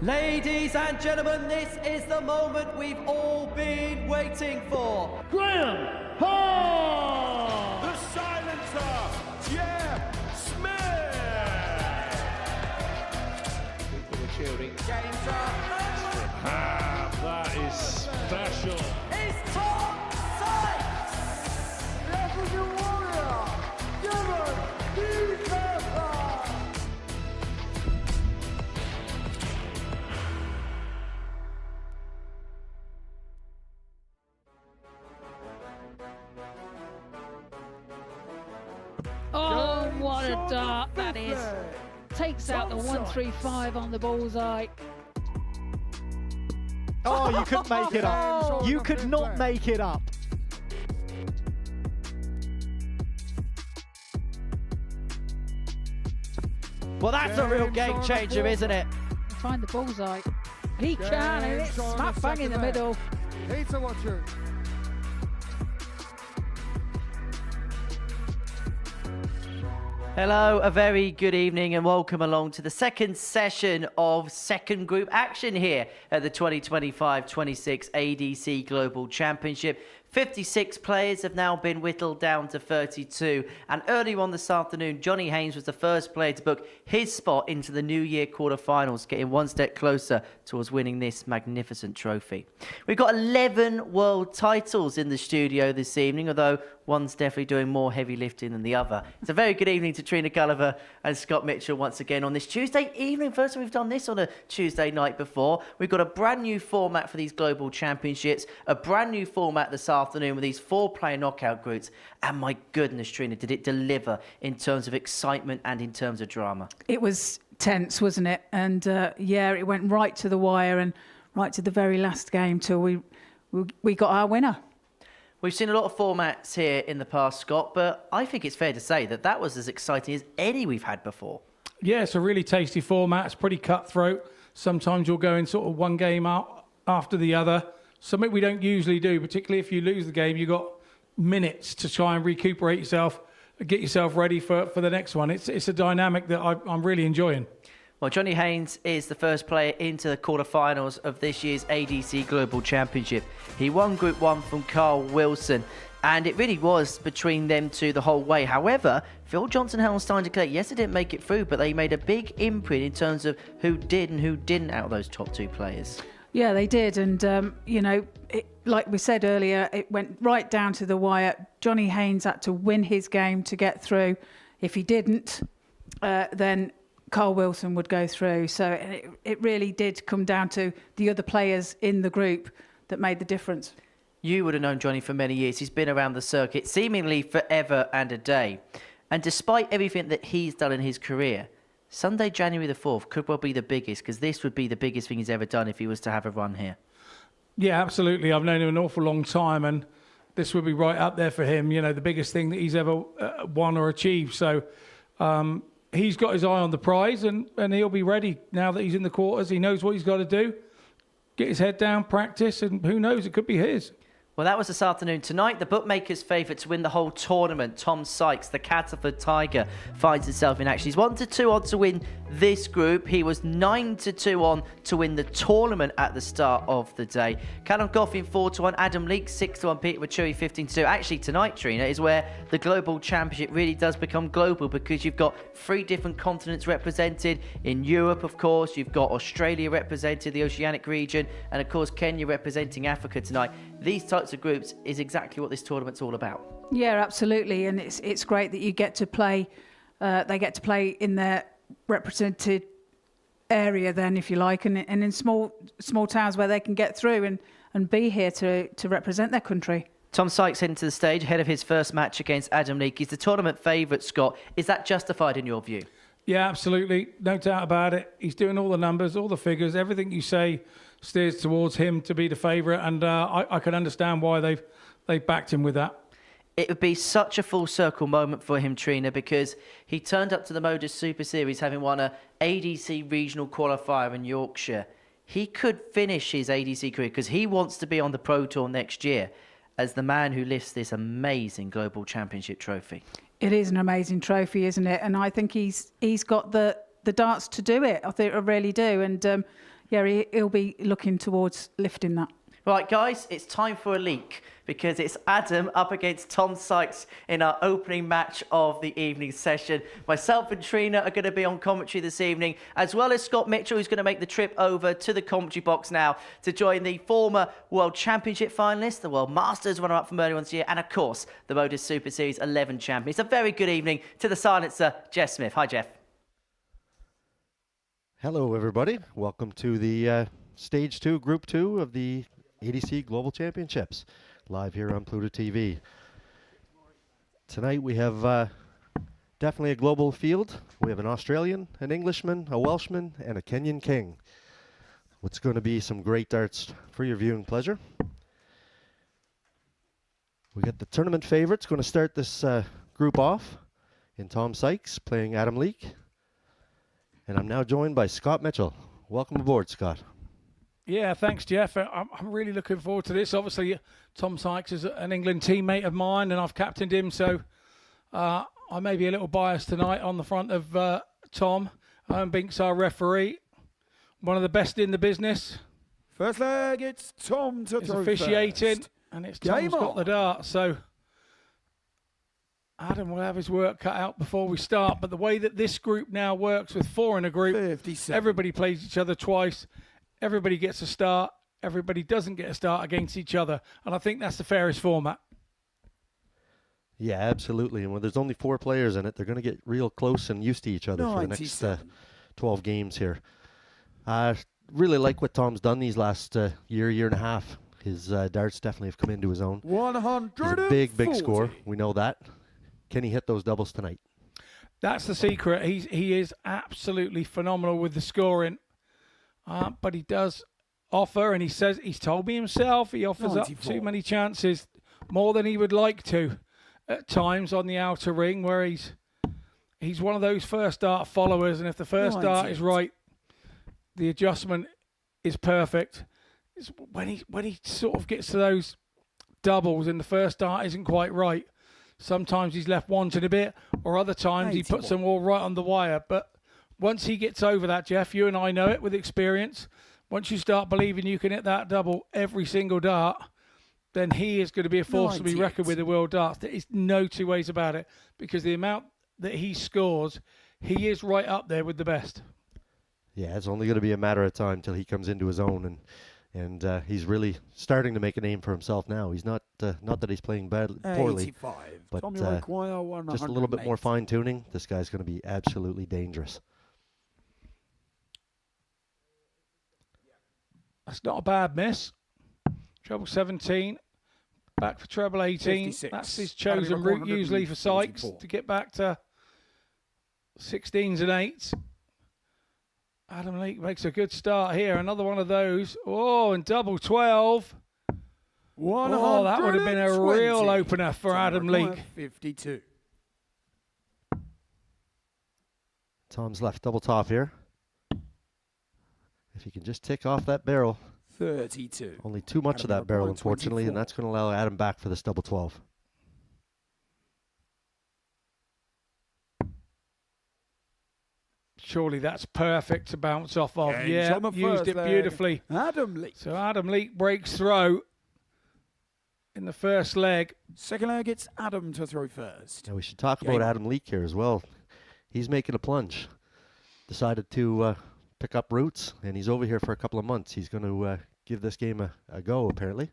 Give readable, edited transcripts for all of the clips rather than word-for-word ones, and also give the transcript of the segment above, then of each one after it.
Ladies and gentlemen, this is the moment we've all been waiting for. Graham Hall! The silencer, Jeff Smith! People are cheering. Games are That is special. It's Tom Sykes! This is your warrior, Goffin! Oh, what a dart that is. Takes out the 135 on the bullseye. Oh, you couldn't make it up. You could not make it up. Well, that's a real game changer, isn't it? Find the bullseye. He can, and it's smack bang in the middle. Pizza watcher. Hello, a very good evening and welcome along to the second session of second group action here at the 2025-26 ADC Global Championship. 56 players have now been whittled down to 32, and earlier on this afternoon, Johnny Haynes was the first player to book his spot into the New Year quarterfinals, getting one step closer towards winning this magnificent trophy. We've got 11 world titles in the studio this evening, although one's definitely doing more heavy lifting than the other. It's a very good evening to Trina Gulliver and Scott Mitchell once again on this Tuesday evening. First time we've done this on a Tuesday night before. We've got a brand new format for these global championships, a brand new format this afternoon with these 4-player knockout groups. And my goodness, Trina, did it deliver in terms of excitement and in terms of drama? It was tense, wasn't it? And yeah, it went right to the wire and right to the very last game till we got our winner. We've seen a lot of formats here in the past, Scott, but I think it's fair to say that that was as exciting as any we've had before. Yeah, it's a really tasty format. It's pretty cutthroat. Sometimes you'll go in sort of one game out after the other. Something we don't usually do, particularly if you lose the game, you've got minutes to try and recuperate yourself, get yourself ready for the next one. It's a dynamic that I'm really enjoying. Well, Johnny Haynes is the first player into the quarterfinals of this year's ADC Global Championship. He won Group 1 from Carl Wilson, and it really was between them two the whole way. However, Phil Johnson-Hellenstein declared, yes, they didn't make it through, but they made a big imprint in terms of who did and who didn't out of those top two players. Yeah, they did. And, you know, like we said earlier, it went right down to the wire. Johnny Haynes had to win his game to get through. If he didn't, then Carl Wilson would go through. So it really did come down to the other players in the group that made the difference. You would have known Johnny for many years. He's been around the circuit seemingly forever and a day. And despite everything that he's done in his career, Sunday, January the 4th could well be the biggest, because this would be the biggest thing he's ever done if he was to have a run here. Yeah, absolutely. I've known him an awful long time, and this would be right up there for him. You know, the biggest thing that he's ever won or achieved. So he's got his eye on the prize, and he'll be ready now that he's in the quarters. He knows what he's got to do. Get his head down, practice, and who knows, it could be his. Well, that was this afternoon. Tonight, the bookmakers' favourite to win the whole tournament, Tom Sykes, the Catterford Tiger, finds himself in action. He's 1-2 on to win this group. He was 9-2 on to win the tournament at the start of the day. Callum Goffin 4-1, Adam Leake 6-1, Peter Wachuri 15-2. Actually, tonight, Trina, is where the Global Championship really does become global, because you've got 3 different continents represented. In Europe, of course, you've got Australia represented, the Oceanic region, and of course, Kenya representing Africa tonight. These types of groups is exactly what this tournament's all about. Yeah, absolutely, and it's great that you get to play. They get to play in their represented area, then, if you like, and in small towns where they can get through and be here to represent their country. Tom Sykes heading to the stage ahead of his first match against Adam Leake. He's the tournament favourite, Scott. Is that justified in your view? Yeah, absolutely. No doubt about it. He's doing all the numbers, all the figures. Everything you say steers towards him to be the favourite, and I can understand why they've backed him with that. It would be such a full circle moment for him, Trina, because he turned up to the Modus Super Series having won a ADC regional qualifier in Yorkshire. He could finish his ADC career, because he wants to be on the Pro Tour next year, as the man who lifts this amazing Global Championship trophy. It is an amazing trophy, isn't it? And I think he's got the darts to do it. I really do. And yeah, he'll be looking towards lifting that. Right, guys, it's time for a leak because it's Adam up against Tom Sykes in our opening match of the evening session. Myself and Trina are going to be on commentary this evening, as well as Scott Mitchell, who's going to make the trip over to the commentary box now to join the former World Championship finalist, the World Masters runner-up from earlier on this year, and of course, the Modus Super Series 11 champion. It's a very good evening to the silencer, Jeff Smith. Hi, Jeff. Hello, everybody. Welcome to the Stage 2, Group 2 of the ADC Global Championships, live here on Pluto TV. Tonight we have definitely a global field. We have an Australian, an Englishman, a Welshman, and a Kenyan king. What's going to be some great darts for your viewing pleasure. We got the tournament favorites going to start this group off in Tom Sykes playing Adam Leake. And I'm now joined by Scott Mitchell. Welcome aboard, Scott. Yeah, thanks, Jeff. I'm really looking forward to this. Obviously, Tom Sykes is an England teammate of mine, and I've captained him, so I may be a little biased tonight on the front of Tom. Bink's our referee, one of the best in the business. First leg, it's Tom to He's throw officiating, first. and it's Game Tom's got on. the dart, so Adam will have his work cut out before we start. But the way that this group now works with 4 in a group, 57. everybody plays each other twice. Everybody gets a start. Everybody doesn't get a start against each other. And I think that's the fairest format. Yeah, absolutely. And when there's only 4 players in it, they're going to get real close and used to each other for the next 97. 12 games here. Really like what Tom's done these last year and a half. His darts definitely have come into his own. 140. He's a big score. We know that. Can he hit those doubles tonight? That's the secret. He is absolutely phenomenal with the scoring. But he does offer, and he's told me himself, he offers 94. up too many chances, more than he would like to at times on the outer ring, where he's one of those first dart followers, and if the first dart is 98. right, the adjustment is perfect. It's when he sort of gets to those doubles and the first dart isn't quite right, sometimes he's left wanting a bit, or other times he puts 81. them all right on the wire. But once he gets over that, Jeff, you and I know it with experience, once you start believing you can hit that double every single dart, then he is going to be a force to be 98. reckoned with the world darts. There is no two ways about it, because the amount that he scores, he is right up there with the best. Yeah, it's only going to be a matter of time till he comes into his own, and he's really starting to make a name for himself now. He's not that he's playing poorly, 85. but Tommy require just a little bit more 108. fine tuning. This guy's going to be absolutely dangerous. That's not a bad miss. Treble 17, back for treble 18. 56. That's his That'll be chosen route usually for Sykes 144. to get back to 16s and 8s. Adam Leake makes a good start here. Another one of those. Oh, and double 12. Oh, that would have been a real 120. opener for Tommy Adam require Leake. 52. Tom's left double top here. If he can just tick off that barrel. 32. Only too much of Adam that barrel, required unfortunately, and 24. that's going to allow Adam back for this double 12. Surely that's perfect to bounce off of. Games Yeah, on the used first it leg. beautifully. Adam Leake. So Adam Leake breaks through in the first leg. Second leg, it's Adam to throw first. Now we should talk about Game. Adam Leake here as well. He's making a plunge. Decided to pick up roots, and he's over here for a couple of months. He's going to give this game a go, apparently.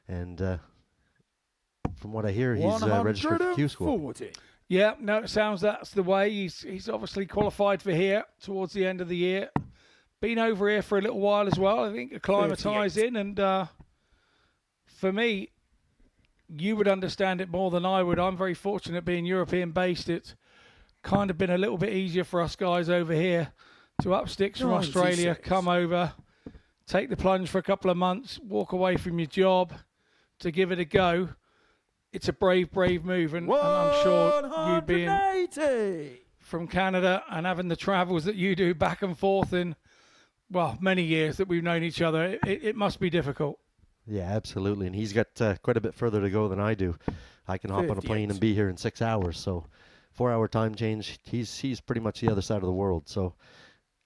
And from what I hear, he's registered for Q School. 140. Yeah, no, it sounds that's the way. He's obviously qualified for here towards the end of the year. Been over here for a little while as well. I think acclimatised 38. in. And for me, you would understand it more than I would. I'm very fortunate being European based. It's kind of been a little bit easier for us guys over here to up sticks from Australia, 96. come over, take the plunge for a couple of months, walk away from your job to give it a go. It's a brave move, and I'm sure you being 180. from Canada and having the travels that you do back and forth in, well, many years that we've known each other, it must be difficult. Yeah, absolutely. And he's got quite a bit further to go than I do. I can hop on a plane 58. and be here in 6 hours. So 4-hour time change, he's pretty much the other side of the world. So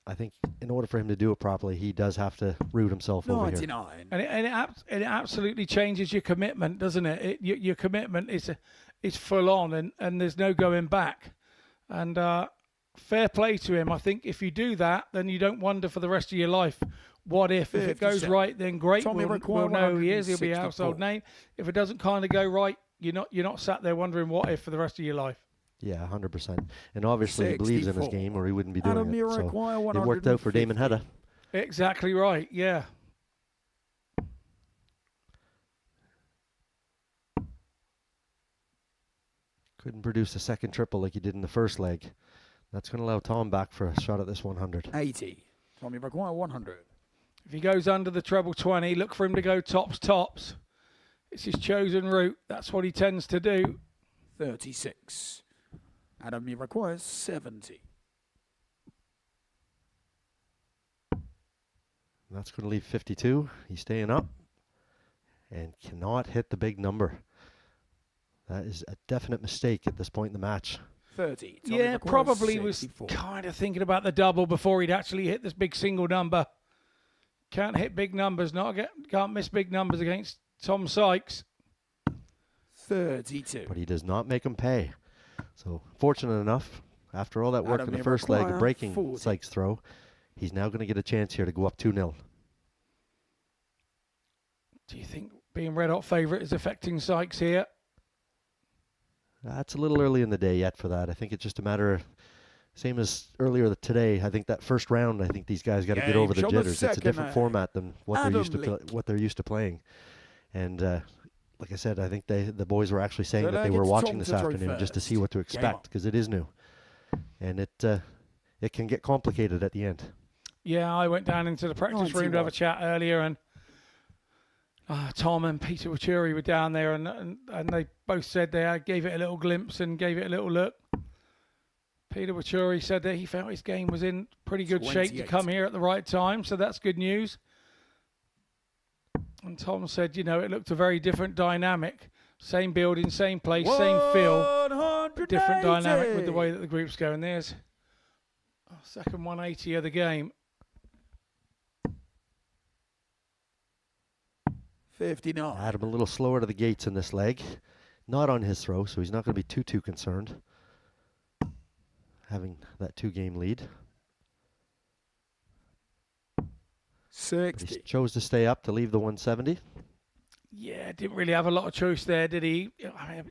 I think in order for him to do it properly, he does have to root himself over here. 99. And it absolutely changes your commitment, doesn't it? Your commitment is full on, and there's no going back. And fair play to him. I think if you do that, then you don't wonder for the rest of your life. What if? If it goes 57. right, then great. Tommy We'll Require know who he is. He'll be a 164. household name. If it doesn't kind of go right, you're not sat there wondering what if for the rest of your life. Yeah, 100%. And obviously he believes in his 64. game, or he wouldn't be doing Adam it. So Miraquire, it worked out for Damon 150. Hedda. Exactly right. Yeah. Couldn't produce a second triple like he did in the first leg. That's going to allow Tom back for a shot at this 100. 80. Tommy Require 100. If he goes under the treble 20, look for him to go tops. It's his chosen route. That's what he tends to do. 36. Adam Miraquire 70. That's going to leave 52. He's staying up and cannot hit the big number. That is a definite mistake at this point in the match. 30. Tommy Yeah, Require probably 64. was kind of thinking about the double before he'd actually hit this big single number. Can't hit big numbers, can't miss big numbers against Tom Sykes. 32. But he does not make him pay. So fortunate enough, after all that work Adam in the first leg of Miraquire, breaking 40. Sykes' throw, he's now going to get a chance here to go up 2-0. Do you think being red hot favourite is affecting Sykes here? That's a little early in the day yet for that. I think it's just a matter of, same as earlier today, I think that first round, I think these guys got to get over the Game shot the jitters. It's a second, different format than what they're used to Adam what they're used to playing. And like I said, I think the boys were actually saying So that they that were gets watching Tom this to throw afternoon just to see first. what to Game expect on. because it is new. And it can get complicated at the end. Yeah, I went down into the practice room to have a 91. chat earlier, and Tom and Peter Wuri were down there, and they both said they gave it a little glimpse and gave it a little look. Peter Wuri said that he felt his game was in pretty good shape to 28. come here at the right time, so that's good news. And Tom said, it looked a very different dynamic. Same building, same place, same feel, but different dynamic with the way that the group's going. There's second 180 of the game. 59. Adam a little slower to the gates in this leg. Not on his throw, so he's not going to be too concerned. Having that 2-game lead. But 60. he chose to stay up to leave the 170. Yeah, didn't really have a lot of choice there, did he? I mean,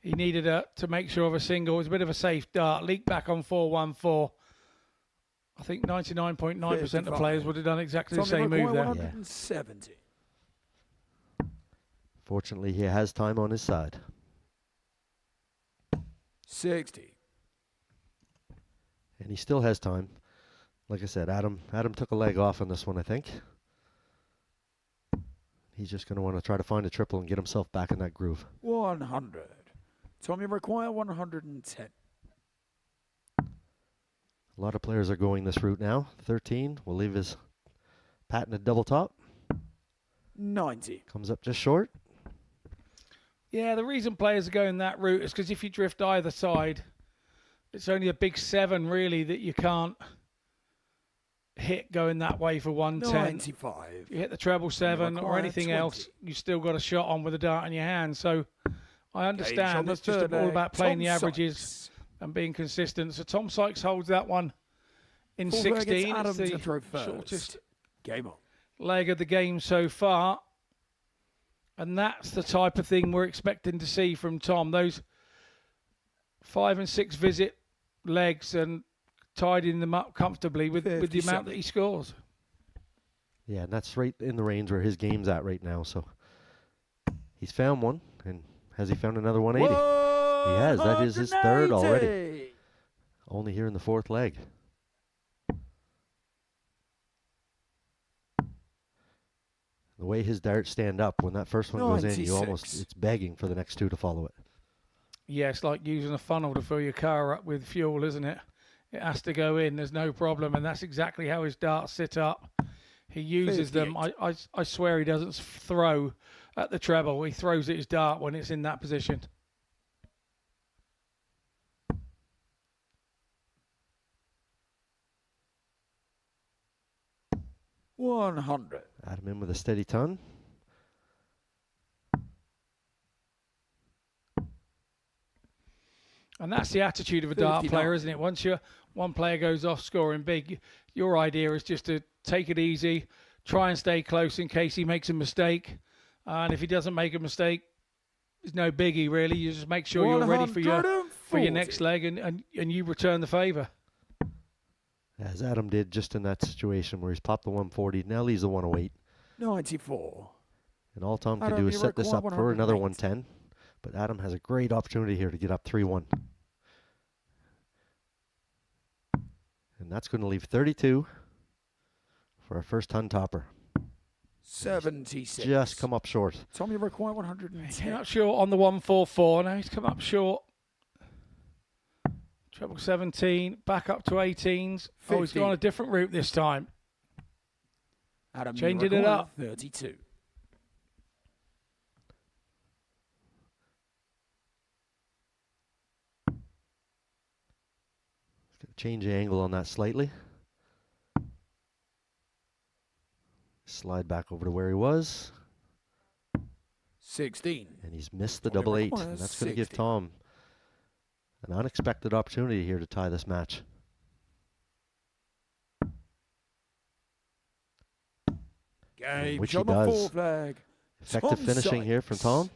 he needed to make sure of a single. It was a bit of a safe dart. Leaked back on 414. I think 99.9% of 55. players would have done exactly the Tommy same move Require there. 170. Fortunately, he has time on his side. 60. And he still has time. Like I said, Adam took a leg off on this one, I think. He's just going to want to try to find a triple and get himself back in that groove. 100. Tommy Require 110. A lot of players are going this route now. 13 will leave his patented double top. 90. Comes up just short. Yeah, the reason players are going that route is because if you drift either side, it's only a big 7 really that you can't hit going that way for 110. 95. You hit the treble 7 or require anything 20. else, you still got a shot on with a dart in your hand. So I Game understand shot it's the just third all leg. about playing Tom the averages Sykes. and being consistent. So Tom Sykes holds that one in Full flag, 16. it's It's Adam to the throw first. shortest Game on. leg of the game so far. And that's the type of thing we're expecting to see from Tom. Those 5 and 6 visit legs and tidying them up comfortably with the amount 57. that he scores. Yeah, and that's right in the range where his game's at right now. So he's found one. And has he found another 180? He has. That is his third already. 180. Only here in the fourth leg. The way his darts stand up, when that first one goes in, you 96. it's begging for the next 2 to follow it. Yeah, it's like using a funnel to fill your car up with fuel, isn't it? It has to go in. There's no problem. And that's exactly how his darts sit up. He uses them. 58. I swear he doesn't throw at the treble. He throws at his dart when it's in that position. 100. Adam in with a steady ton. And that's the attitude of a dart 59. player, isn't it? Once one player goes off scoring big, your idea is just to take it easy, try and stay close in case he makes a mistake. And if he doesn't make a mistake, it's no biggie, really. You just make sure you're ready for your next leg and you return the favour. As Adam did just in that situation where he's popped the 140, now leaves the 108. 94. And all Tom can Adam, do is you set this require up for another 108. 110. But Adam has a great opportunity here to get up 3-1. And that's going to leave 32 for our first ton topper. 76. Just come up short. Tom, you require Came 110. up short on the 144. Now he's come up short. Treble 17, back up to 18s. Oh, he's 50. gone a different route this time. Adam, you Changing it require up. 32. Change the angle on that slightly. Slide back over to where he was. 16. And he's missed the Only double 8. requires And that's going to give 60. Tom an unexpected opportunity here to tie this match. Game. Which he Shot the does. four flag. Effective Tom finishing here from Sykes. Tom.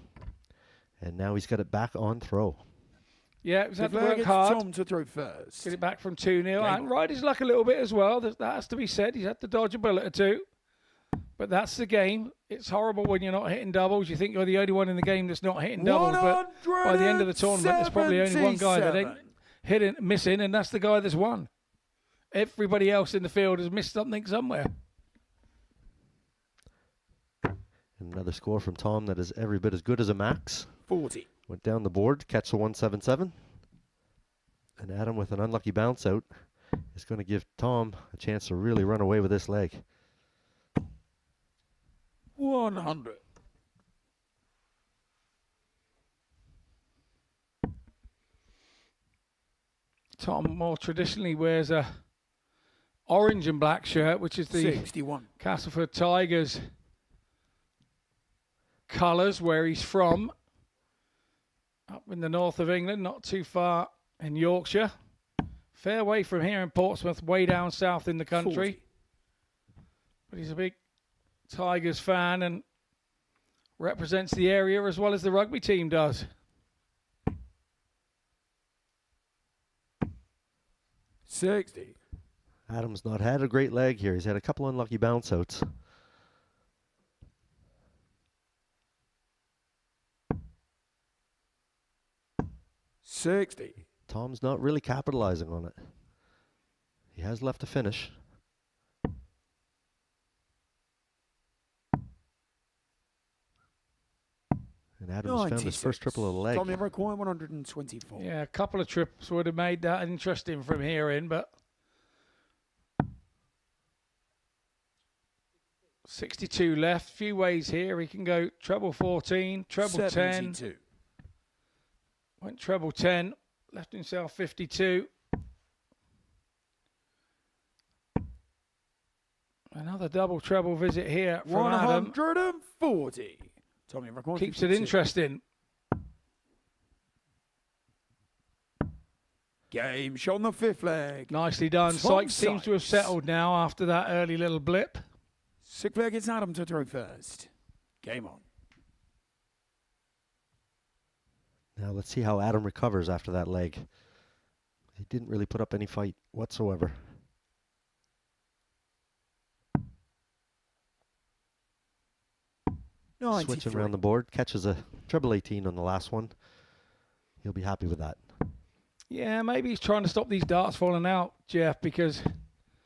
And now he's got it back on throw. Yeah, he's The had to flag work is hard. Tom to throw first. Get it back from 2-0. Game And on. ride his luck a little bit as well. That has to be said. He's had to dodge a bullet or two. But that's the game. It's horrible when you're not hitting doubles. You think you're the only one in the game that's not hitting doubles. But by the end of the tournament, there's probably only one guy that ain't hitting, missing, and that's the guy that's won. Everybody else in the field has missed something somewhere. And another score from Tom that is every bit as good as a max. 40. Went down the board, catch the 177. And Adam with an unlucky bounce out is going to give Tom a chance to really run away with this leg. 100. Tom more traditionally wears a orange and black shirt, which is the 61. Castleford Tigers colours, where he's from. Up in the north of England, not too far in Yorkshire. Fair way from here in Portsmouth, way down south in the country. 40. But he's a big Tigers fan and represents the area as well as the rugby team does. 60. Adam's not had a great leg here. He's had a couple unlucky bounce outs. $60. Tom's not really capitalizing on it. He has left to finish. And Adams found his first triple of the leg. Tommy require 124. Yeah, a couple of trips would have made that interesting from here in, but 62 left. Few ways here. He can go treble 14, treble 10. 72. Went treble 10, left himself 52. Another double treble visit here from Adam. 140. Tommy require Keeps it 52. interesting. Game shot on the fifth leg. Nicely done. Tom Sykes seems to have Sykes. settled now after that early little blip. Sixth leg, it's Adam to throw first. Game on. Now let's see how Adam recovers after that leg. He didn't really put up any fight whatsoever. Switching around the board, catches a treble 18 on the last one. He'll be happy with that. Yeah, maybe he's trying to stop these darts falling out, Jeff, because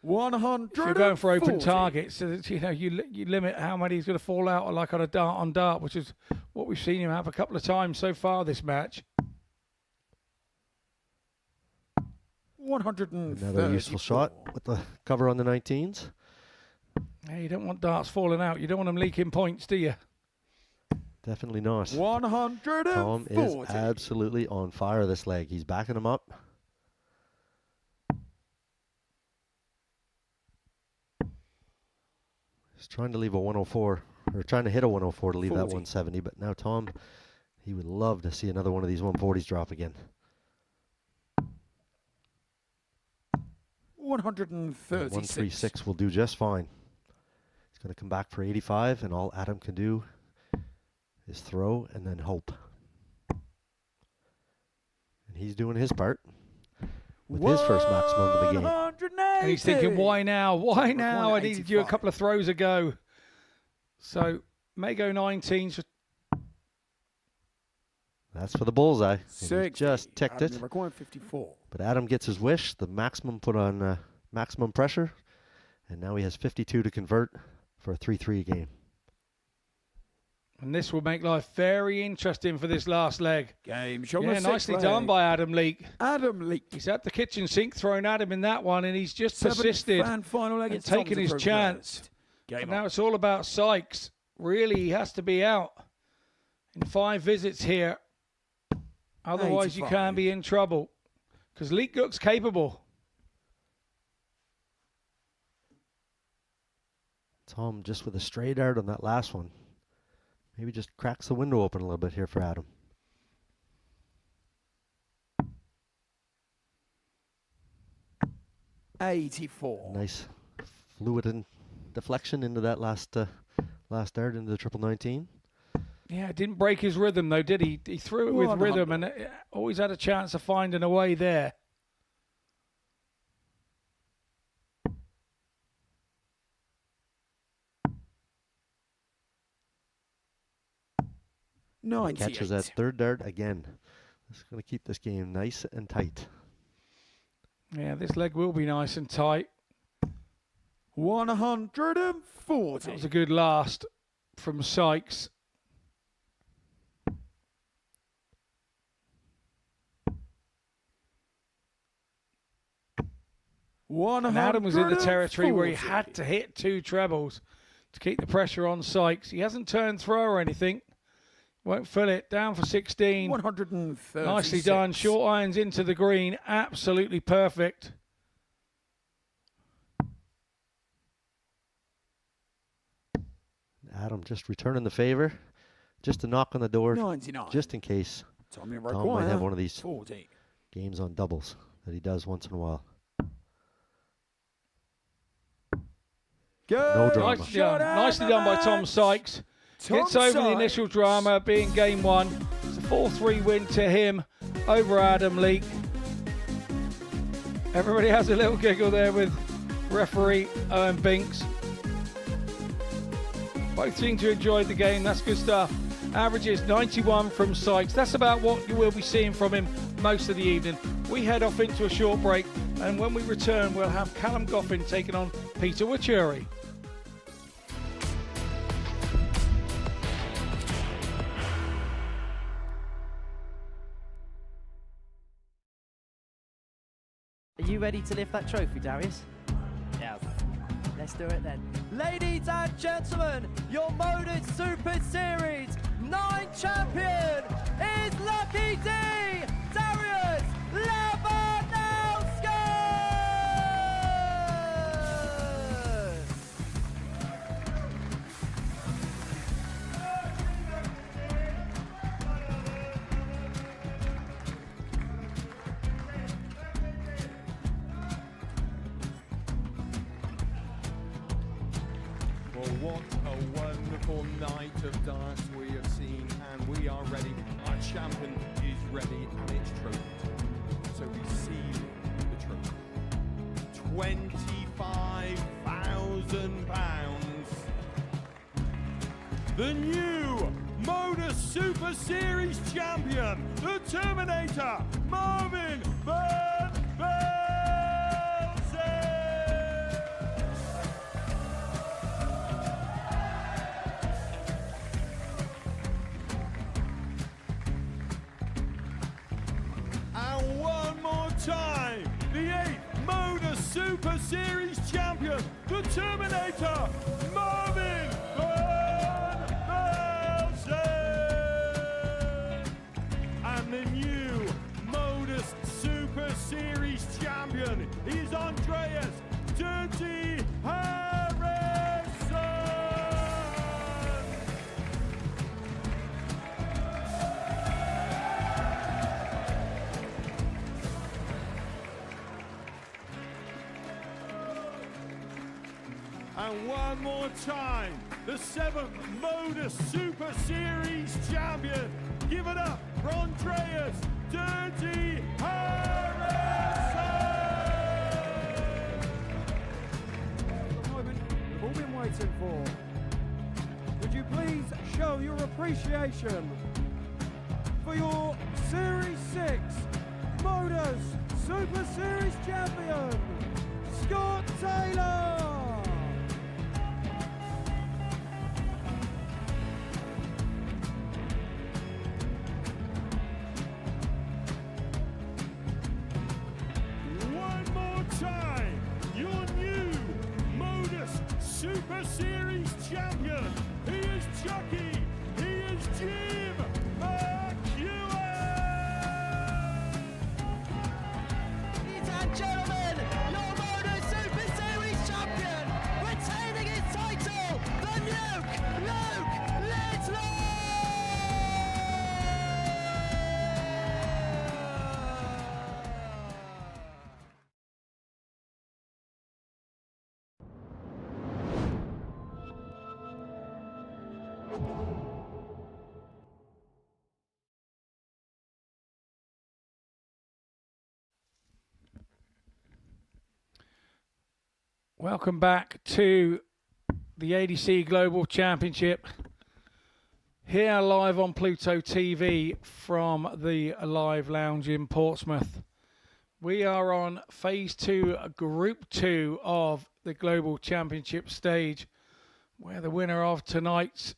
100. if you're going for open targets, so that, you limit how many he's going to fall out like on a dart on dart, which is what we've seen him have a couple of times so far this match. 134. Another useful shot with the cover on the 19s. Yeah, you don't want darts falling out. You don't want them leaking points, do you? Definitely not. 140. Tom is absolutely on fire this leg. He's backing him up. He's trying to leave a 104, or trying to hit a 104 to leave that 40. 170, but now Tom, he would love to see another one of these 140s drop again. 136. 136 will do just fine. He's going to come back for 85, and all Adam can do is throw and then hope. And he's doing his part with his first maximum of the game. 180. And he's thinking, why now? Why now? I needed you a couple of throws ago. So, may go 19. That's for the bullseye. And he 60. just ticked it. We're going 54. But Adam gets his wish. The maximum put on maximum pressure. And now he has 52 to convert for a 3-3 game. And this will make life very interesting for this last leg. Game shot. Yeah, nicely done by Adam Leake. Adam Leake. He's at the kitchen sink throwing Adam in that one, and he's just Seventh persisted and final leg. and It's Tom taken to his throw chance. first. Game But on. now it's all about Sykes. Really, he has to be out in 5 visits here. Otherwise, you 85. can be in trouble because Leake looks capable. Tom just with a stray dart on that last one. Maybe just cracks the window open a little bit here for Adam. $84. Nice fluid and deflection into that last dart into the 1919. Yeah, it didn't break his rhythm though, did he? He threw it with 100. rhythm and always had a chance of finding a way there. Catches that third dart again. This is going to keep this game nice and tight. Yeah, this leg will be nice and tight. 140. That was a good last from Sykes. And Adam was in the territory where he had to hit 2 trebles to keep the pressure on Sykes. He hasn't turned throw or anything. Won't fill it. Down for 16. 136. Nicely done. Short irons into the green. Absolutely perfect. Adam just returning the favor. Just a knock on the door. 99. Just in case Tom might have one of these 40. games on doubles that he does once in a while. No drama. Nicely done by Tom Sykes. Gets over the initial drama being game 1. It's a 4-3 win to him over Adam Leake. Everybody has a little giggle there with referee Owen Binks. Both seem to enjoy the game. That's good stuff. Averages 91 from Sykes. That's about what you will be seeing from him most of the evening. We head off into a short break, and when we return, we'll have Callum Goffin taking on Peter Wachuri. Are you ready to lift that trophy, Darius? Yes. Let's do it then. Ladies and gentlemen, your Modus Super Series 9 champion is Lucky D, Darius Labanowski! What a wonderful night of darts we have seen, and we are ready. Our champion is ready, and it's trophy time. So receive the trophy. £25,000. The new Modus Super Series champion, the Terminator, Marvin Van Velzen. And one more time, the 8th Modus Super Series champion, the Terminator, Marvin Van Velzen. And the new Modus Super Series champion is Andreas Dirty Harrison. And one more time, the 7th Modus Super Series champion. Give it up for Andreas Dirty Harrison! The moment we've all been waiting for. Would you please show your appreciation for your Series 6 Modus Super Series champion, Scott Taylor! One more time, your new Modus Super Series champion. He is Chucky. He is Jim McEwen. Ladies and gentlemen, your Modus Super Series champion, retaining his title, the Nuke, Luke Littler! Welcome back to the ADC Global Championship. Here live on Pluto TV from the Live Lounge in Portsmouth. We are on Phase 2, Group 2 of the Global Championship stage, where the winner of tonight's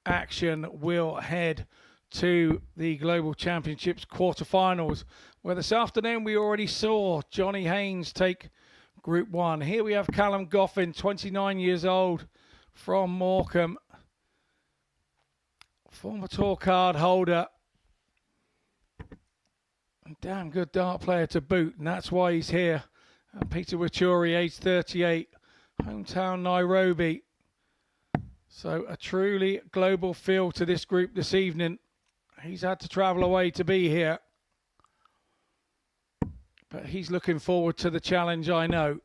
action will head to the Global Championships quarterfinals, where this afternoon we already saw Johnny Haynes take Group 1. Here we have Callum Goffin, 29 years old, from Morecambe. Former tour card holder. A damn good dart player to boot, and that's why he's here. And Peter Wuri, age 38, hometown Nairobi. So a truly global feel to this group this evening. He's had to travel away to be here. But he's looking forward to the challenge, I know.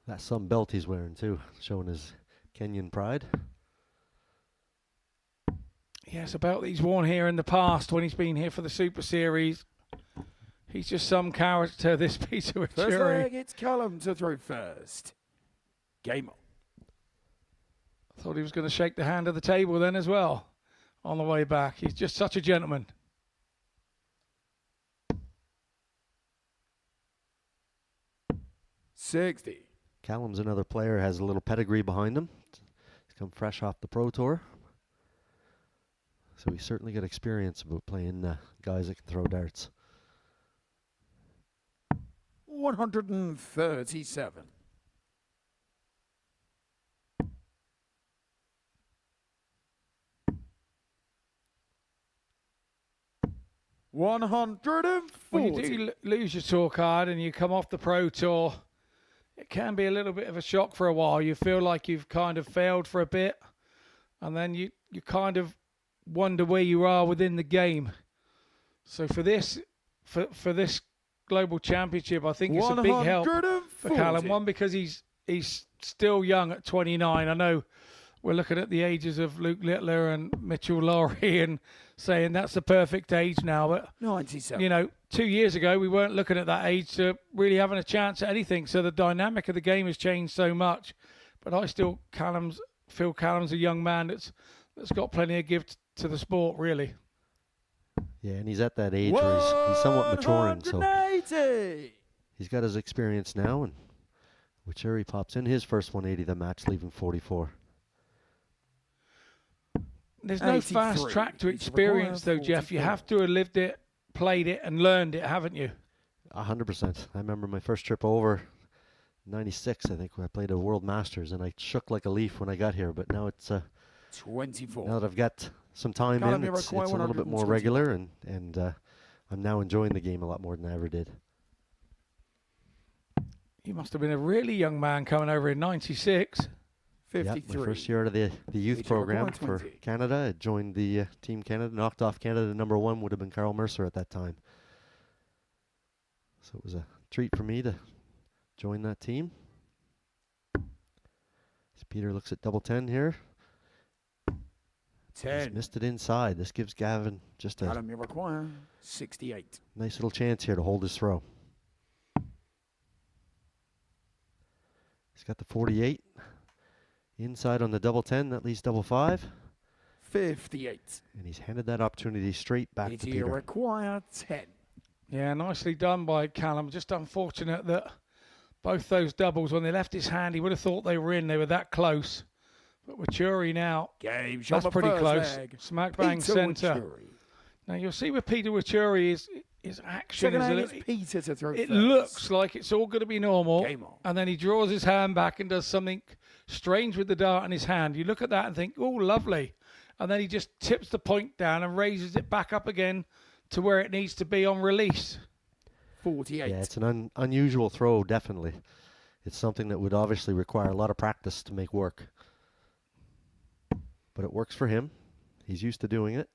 That's some belt he's wearing too, showing his Kenyan pride. Yes, a belt that he's worn here in the past when he's been here for the Super Series. He's just some character, this Peter First Wuri. leg, it's Callum to throw first. Game on. Thought he was going to shake the hand of the table then as well on the way back. He's just such a gentleman. 60. Callum's another player, has a little pedigree behind him. He's come fresh off the Pro Tour. So he's certainly got experience about playing guys that can throw darts. 137. When you do lose your tour card and you come off the Pro Tour, it can be a little bit of a shock for a while. You feel like you've kind of failed for a bit, and then you kind of wonder where you are within the game. So for this Global Championship, I think it's a big help for Callum. One, because he's still young at 29. I know we're looking at the ages of Luke Littler and Mitchell Laurie and saying that's the perfect age now. But 97. you know, 2 years ago we weren't looking at that age to really having a chance at anything. So the dynamic of the game has changed so much. But I still feel Callum's a young man that's got plenty of gift to the sport, really. Yeah, and he's at that age where he's somewhat maturing, so 180. he's got his experience now, and Wuri pops in his first 180 of the match, leaving 44. There's no fast track to experience, though, Jeff. You have to have lived it, played it, and learned it, haven't you? 100%. I remember my first trip over, 96, I think, when I played a World Masters, and I shook like a leaf when I got here. But now it's 24. now that I've got some time in, it's a little bit more regular, and I'm now enjoying the game a lot more than I ever did. You must have been a really young man coming over in 96. 53. Yep, my first year out of the youth program for Canada. I joined the Team Canada, knocked off Canada. Number one would have been Carl Mercer at that time. So it was a treat for me to join that team. Peter looks at double 10 here. 10. He's missed it inside. This gives Gavin just a Callum, you require 68. nice little chance here to hold his throw. He's got the 48. Inside on the double 10, that leaves double 5. 58. And he's handed that opportunity straight back to You Peter. require 10. Yeah, nicely done by Callum. Just unfortunate that both those doubles, when they left his hand, he would have thought they were in. They were that close. But with Wuri now, Game shot that's pretty first close. leg. Smack bang Peter centre. Wuri. Now you'll see with Peter Wuri, his action Second is a leg little, is Peter to throw it first. looks like it's all going to be normal. Game on. And then he draws his hand back and does something strange with the dart in his hand. You look at that and think, oh, lovely. And then he just tips the point down and raises it back up again to where it needs to be on release. 48. Yeah, it's an unusual throw, definitely. It's something that would obviously require a lot of practice to make work. But it works for him. He's used to doing it.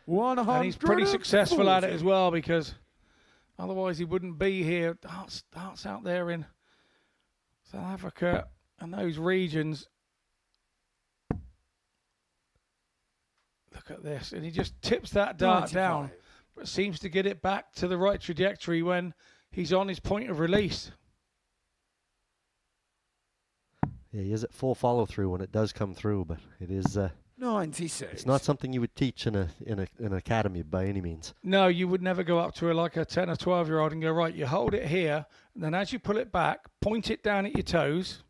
140. And he's pretty successful at it as well, because otherwise he wouldn't be here. Darts out there in South Africa and those regions. Look at this. And he just tips that dart 95. down, but seems to get it back to the right trajectory when he's on his point of release. Yeah, he is at full follow through when it does come through, but it is 96. it's not something you would teach in an academy by any means. No, you would never go up to a 10 or 12-year-old and go, right, you hold it here, and then as you pull it back, point it down at your toes,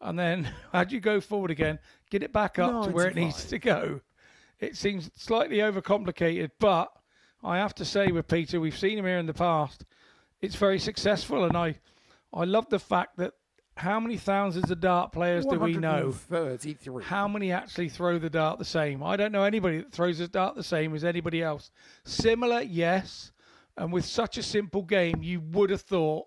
and then as you go forward again, get it back up to where it needs to go. It seems slightly overcomplicated, but I have to say with Peter, we've seen him here in the past, it's very successful, and I love the fact that how many thousands of dart players do we know? 133. How many actually throw the dart the same? I don't know anybody that throws the dart the same as anybody else. Similar, yes. And with such a simple game, you would have thought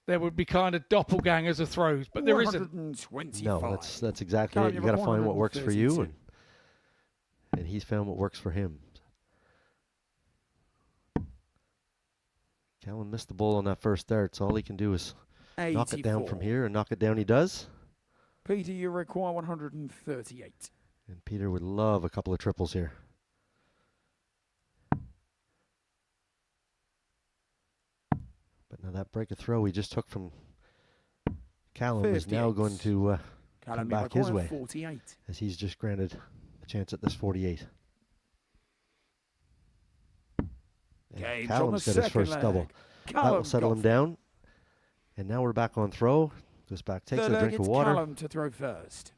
there would be kind of doppelgangers of throws, but there isn't. 125. No, that's exactly it. You got to find what works for you, and he's found what works for him. Callum missed the ball on that first dart, so all he can do is knock it down 84. from here, and knock it down he does. Peter, you require 138. And Peter would love a couple of triples here. But now that break of throw he just took from Callum is now 58. going to come Callum, you back his require way, 48. as he's just granted a chance at this 48. And Game Callum's from got the his first second double. leg. That will Callum settle him Goffin. down. And now we're back on throw. Goes back, takes Third a leg, drink of it's water. Callum to throw first.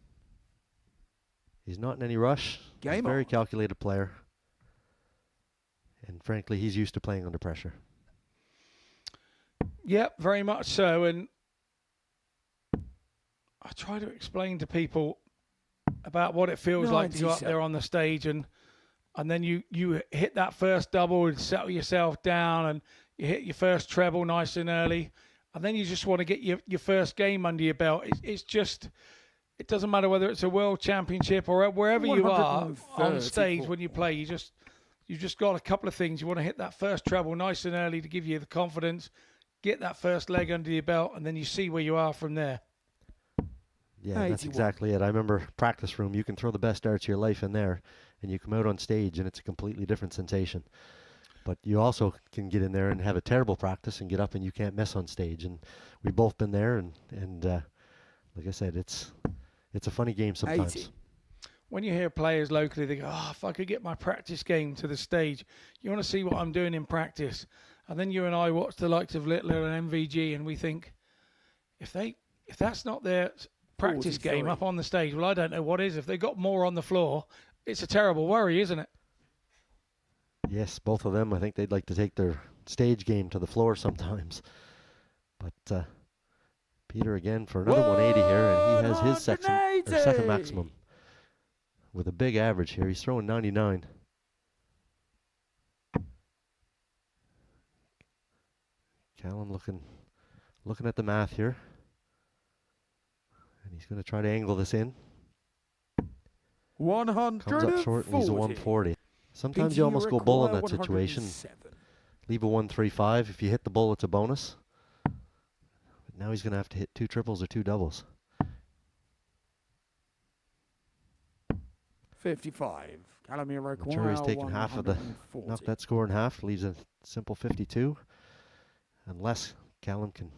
He's not in any rush. He's a Game very on. calculated player. And frankly, he's used to playing under pressure. Yep, very much so. And I try to explain to people about what it feels like to go up 97. there on the stage, and then you hit that first double and settle yourself down, and you hit your first treble nice and early, and then you just want to get your first game under your belt. It's just, it doesn't matter whether it's a world championship or wherever you are on stage when you play. You just got a couple of things. You want to hit that first treble nice and early to give you the confidence, get that first leg under your belt, and then you see where you are from there. Yeah, that's 81. exactly it. I remember practice room. You can throw the best darts of your life in there, and you come out on stage, and it's a completely different sensation. But you also can get in there and have a terrible practice and get up and you can't miss on stage. And we've both been there, and like I said, it's a funny game sometimes. 80. When you hear players locally, they go, oh, if I could get my practice game to the stage, you want to see what I'm doing in practice. And then you and I watch the likes of Littler and MVG, and we think, if that's not their practice 43. game up on the stage, well, I don't know what is. If they got more on the floor, it's a terrible worry, isn't it? Yes, both of them. I think they'd like to take their stage game to the floor sometimes. But Peter again for another 180 here, and he has his second maximum with a big average here. He's throwing 99. Callum looking at the math here, and he's going to try to angle this in. 140. Comes up short, and he's a 140. Sometimes you almost go bull in that situation. Leave a 135. If you hit the bull, it's a bonus. But now he's going to have to hit two triples or two doubles. 55. Calamiro Jury's taking half of the, knocked that score in half, leaves a simple 52. Unless Callum can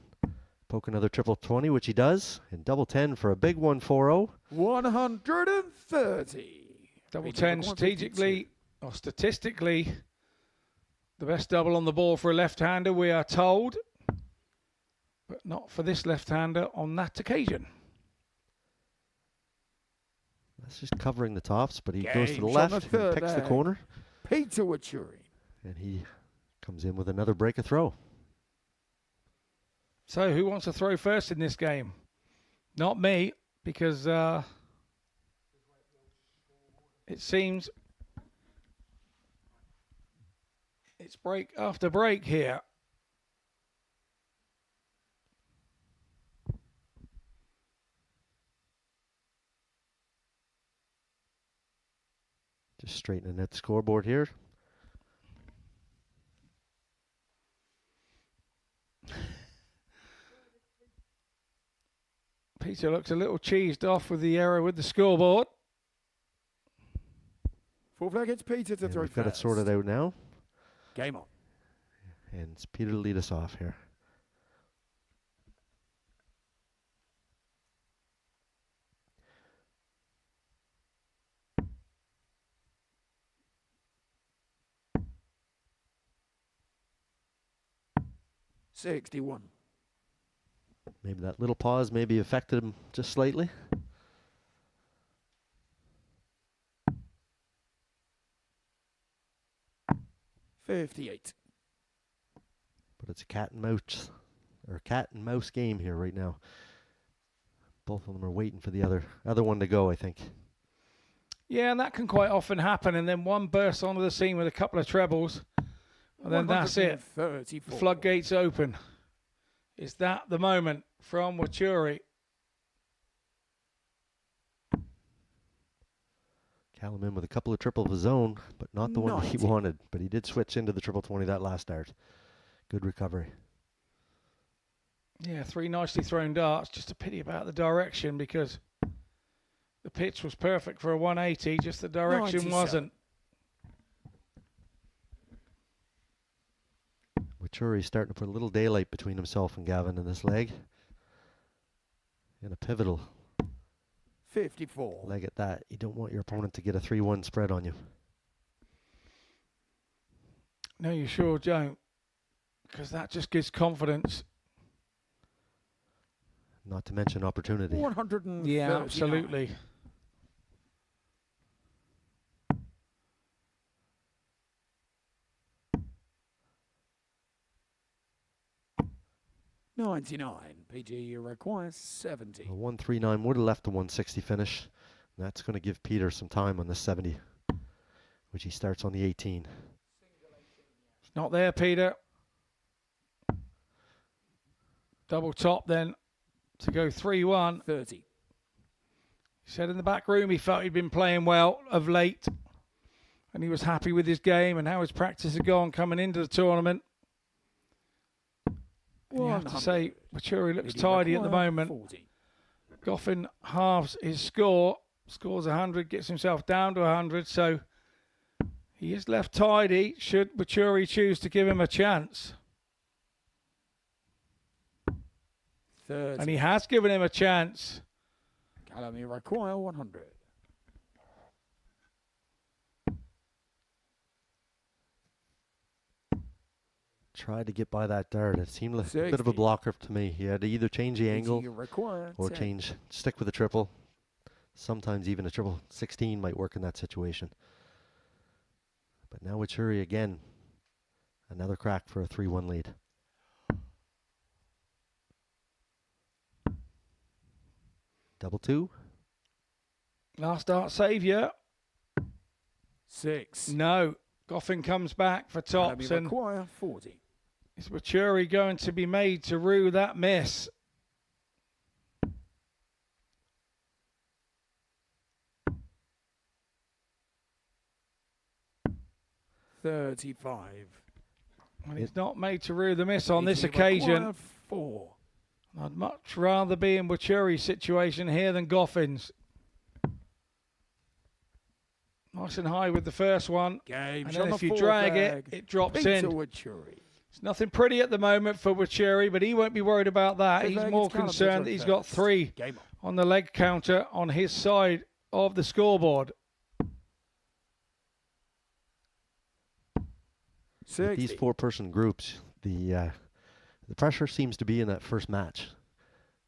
poke another triple 20, which he does, and double 10 for a big 1-4-0. 130. Double 10 strategically, or statistically, the best double on the ball for a left-hander, we are told. But not for this left-hander on that occasion. That's just covering the tops, but he Game goes to the shot left on the and third picks the leg. corner. Peter Wuri. And he comes in with another break of throw. So who wants to throw first in this game? Not me, because it seems it's break after break here. Just straightening that scoreboard here. Peter looks a little cheesed off with the error with the scoreboard. Full flag, it's Peter to And throw we've first. got it sorted out now. Game on. And it's Peter to lead us off here. $61. Maybe that little pause maybe affected him just slightly. $58. But it's a cat and mouse game here right now. Both of them are waiting for the other one to go, I think. Yeah, and that can quite often happen, and then one bursts onto the scene with a couple of trebles, and then that's it. 134. Floodgates open. Is that the moment from Wuri? Callum in with a couple of triple of his own, but not the one he 90. wanted. But he did switch into the triple 20 that last dart. Good recovery. Yeah, 3 nicely thrown darts. Just a pity about the direction, because the pitch was perfect for a 180, just the direction 97. wasn't. Wuri's starting to put a little daylight between himself and Gavin in this leg. And a pivotal 54. leg at that. You don't want your opponent to get a 3-1 spread on you. No, you sure don't, because that just gives confidence. Not to mention opportunity. 139. Yeah, absolutely. $99. PG requires 70. A 139 would have left the 160 finish. And that's going to give Peter some time on the 70, which he starts on the 18. It's not there, Peter. Double top then to go 3-1. 30. He said in the back room he felt he'd been playing well of late, and he was happy with his game and how his practice had gone coming into the tournament. And you have to say, Wuri looks tidy at the moment. 40. Goffin halves his score, scores 100, gets himself down to 100, so he is left tidy should Wuri choose to give him a chance. 30. And he has given him a chance. Calamy require 100. Tried to get by that dart. It seemed like a bit of a 60. blocker to me. He had to either change the angle PG require or 10. stick with a triple. Sometimes even a triple 16 might work in that situation. But now with Wuri again, another crack for a 3-1 lead. Double two. Last dart saviour. 6. No. Goffin comes back for tops, Calamy and require 40. is Wuri going to be made to rue that miss? $35. And he's not made to rue the miss on this PG occasion. require 4. I'd much rather be in Wuri's situation here than Goffin's. Nice and high with the first one. Game. And then if you drag it, it drops Peter in. Wuri. It's nothing pretty at the moment for Wuri, but he won't be worried about that. Fifth He's leg, more it's Callum concerned Peter that he's at got first. 3 Game on the leg counter on his side of the scoreboard. 60. These 4-person groups, the pressure seems to be in that first match.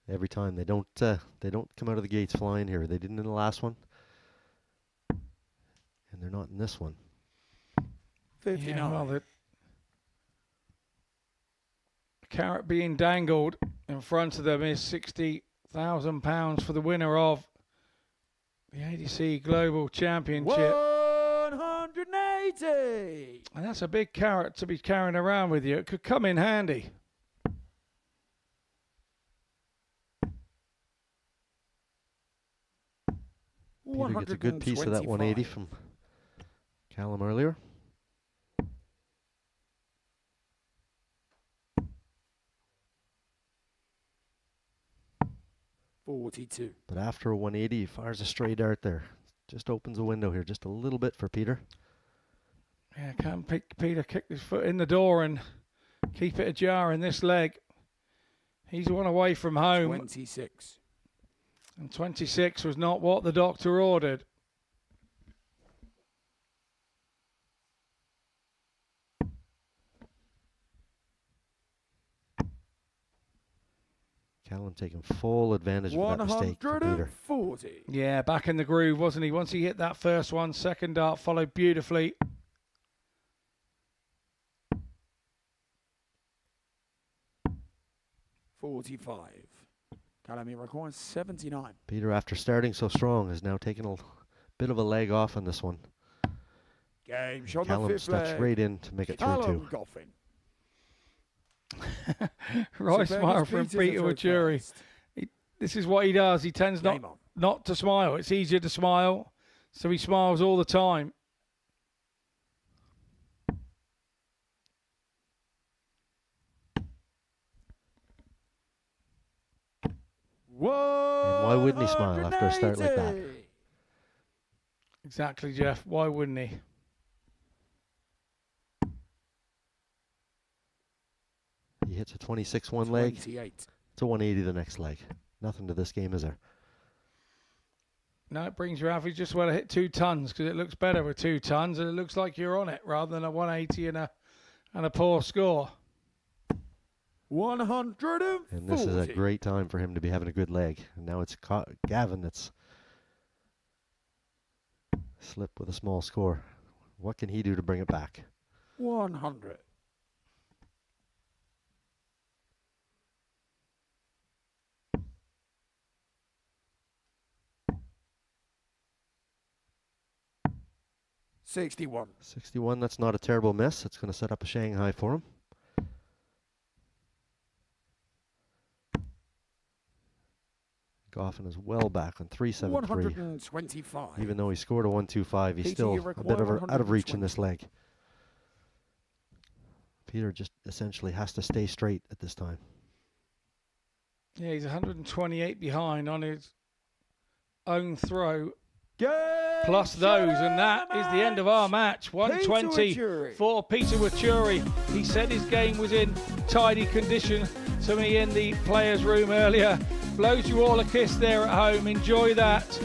Every time they don't come out of the gates flying here. They didn't in the last one, and they're not in this one. 59. Yeah, well, the carrot being dangled in front of them is £60,000 for the winner of the ADC Global Championship. 180. And that's a big carrot to be carrying around with you. It could come in handy. Peter gets a good piece of that 180 from Callum earlier. $42. But after a 180, he fires a stray dart there. Just opens a window here just a little bit for Peter. Yeah, can Peter kick his foot in the door and keep it ajar in this leg? He's one away from home. 26. And 26 was not what the doctor ordered. Callum taking full advantage of that mistake for Peter. 140. Yeah, back in the groove, wasn't he? Once he hit that first one, second dart followed beautifully. $45. Callum requires 79. Peter, after starting so strong, has now taken a bit of a leg off on this one. Game shot the Callum fifth steps leg. right in to make it through Callum too. Goffin. Right So smile Vegas from Peter's Peter at Wuri. first. This is what he does. He tends Game on. not to smile. It's easier to smile, so he smiles all the time. And why wouldn't he smile after a start like that? Exactly, Jeff. Why wouldn't he? He hits a 26 one leg. 28. It's a 180 the next leg. Nothing to this game, is there? No, it brings your average just well to hit 2 tons because it looks better with 2 tons and it looks like you're on it rather than a 180 and a poor score. 140. And this is a great time for him to be having a good leg. And now it's Gavin that's slipped with a small score. What can he do to bring it back? 100. $61. 61, that's not a terrible miss. It's going to set up a Shanghai for him. Goffin is well back on 373. 125. Even though he scored a 125, he's Peter, still you a require bit of out of reach in 120. this leg. Peter just essentially has to stay straight at this time. Yeah, he's 128 behind on his own throw. Plus those, and that is the end of our match. 120 for Peter Wuri. He said his game was in tidy condition to me in the players' room earlier. Blows you all a kiss there at home. Enjoy that.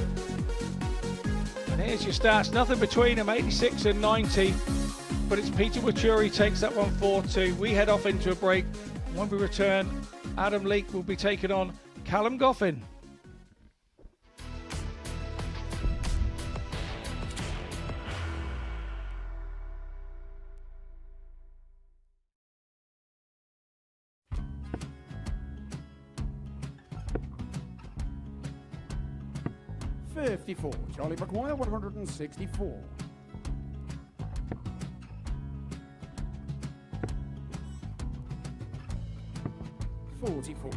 And here's your stats. Nothing between them, 86 and 90. But it's Peter Wuri takes that one 4-2. We head off into a break. When we return, Adam Leake will be taking on Callum Goffin. $54. Charlie McGuire, 164. $44.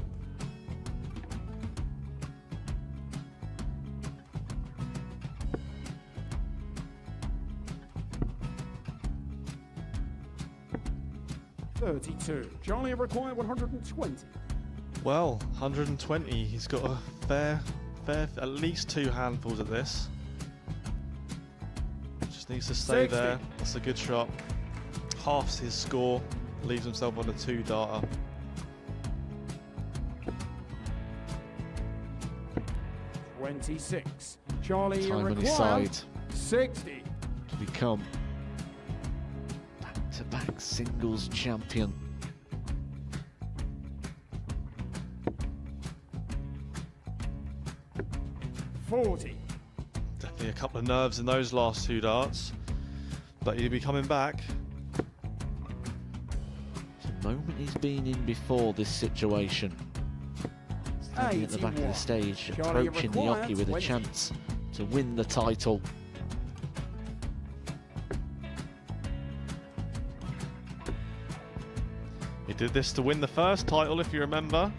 $32. Charlie required 120. Well, 120. He's got a fair, at least 2 handfuls of this. Just needs to stay 60. there. That's a good shot. Halves his score. Leaves himself on a 2-darter. $26. Charlie Time on his require side 60. to become back-to-back singles champion. $40. Definitely a couple of nerves in those last 2 darts. But he'll be coming back. The moment he's been in before this situation. Standing at the back of the 81. stage, Charlie approaching the require Oki with a 20. chance to win the title. He did this to win the first title, if you remember.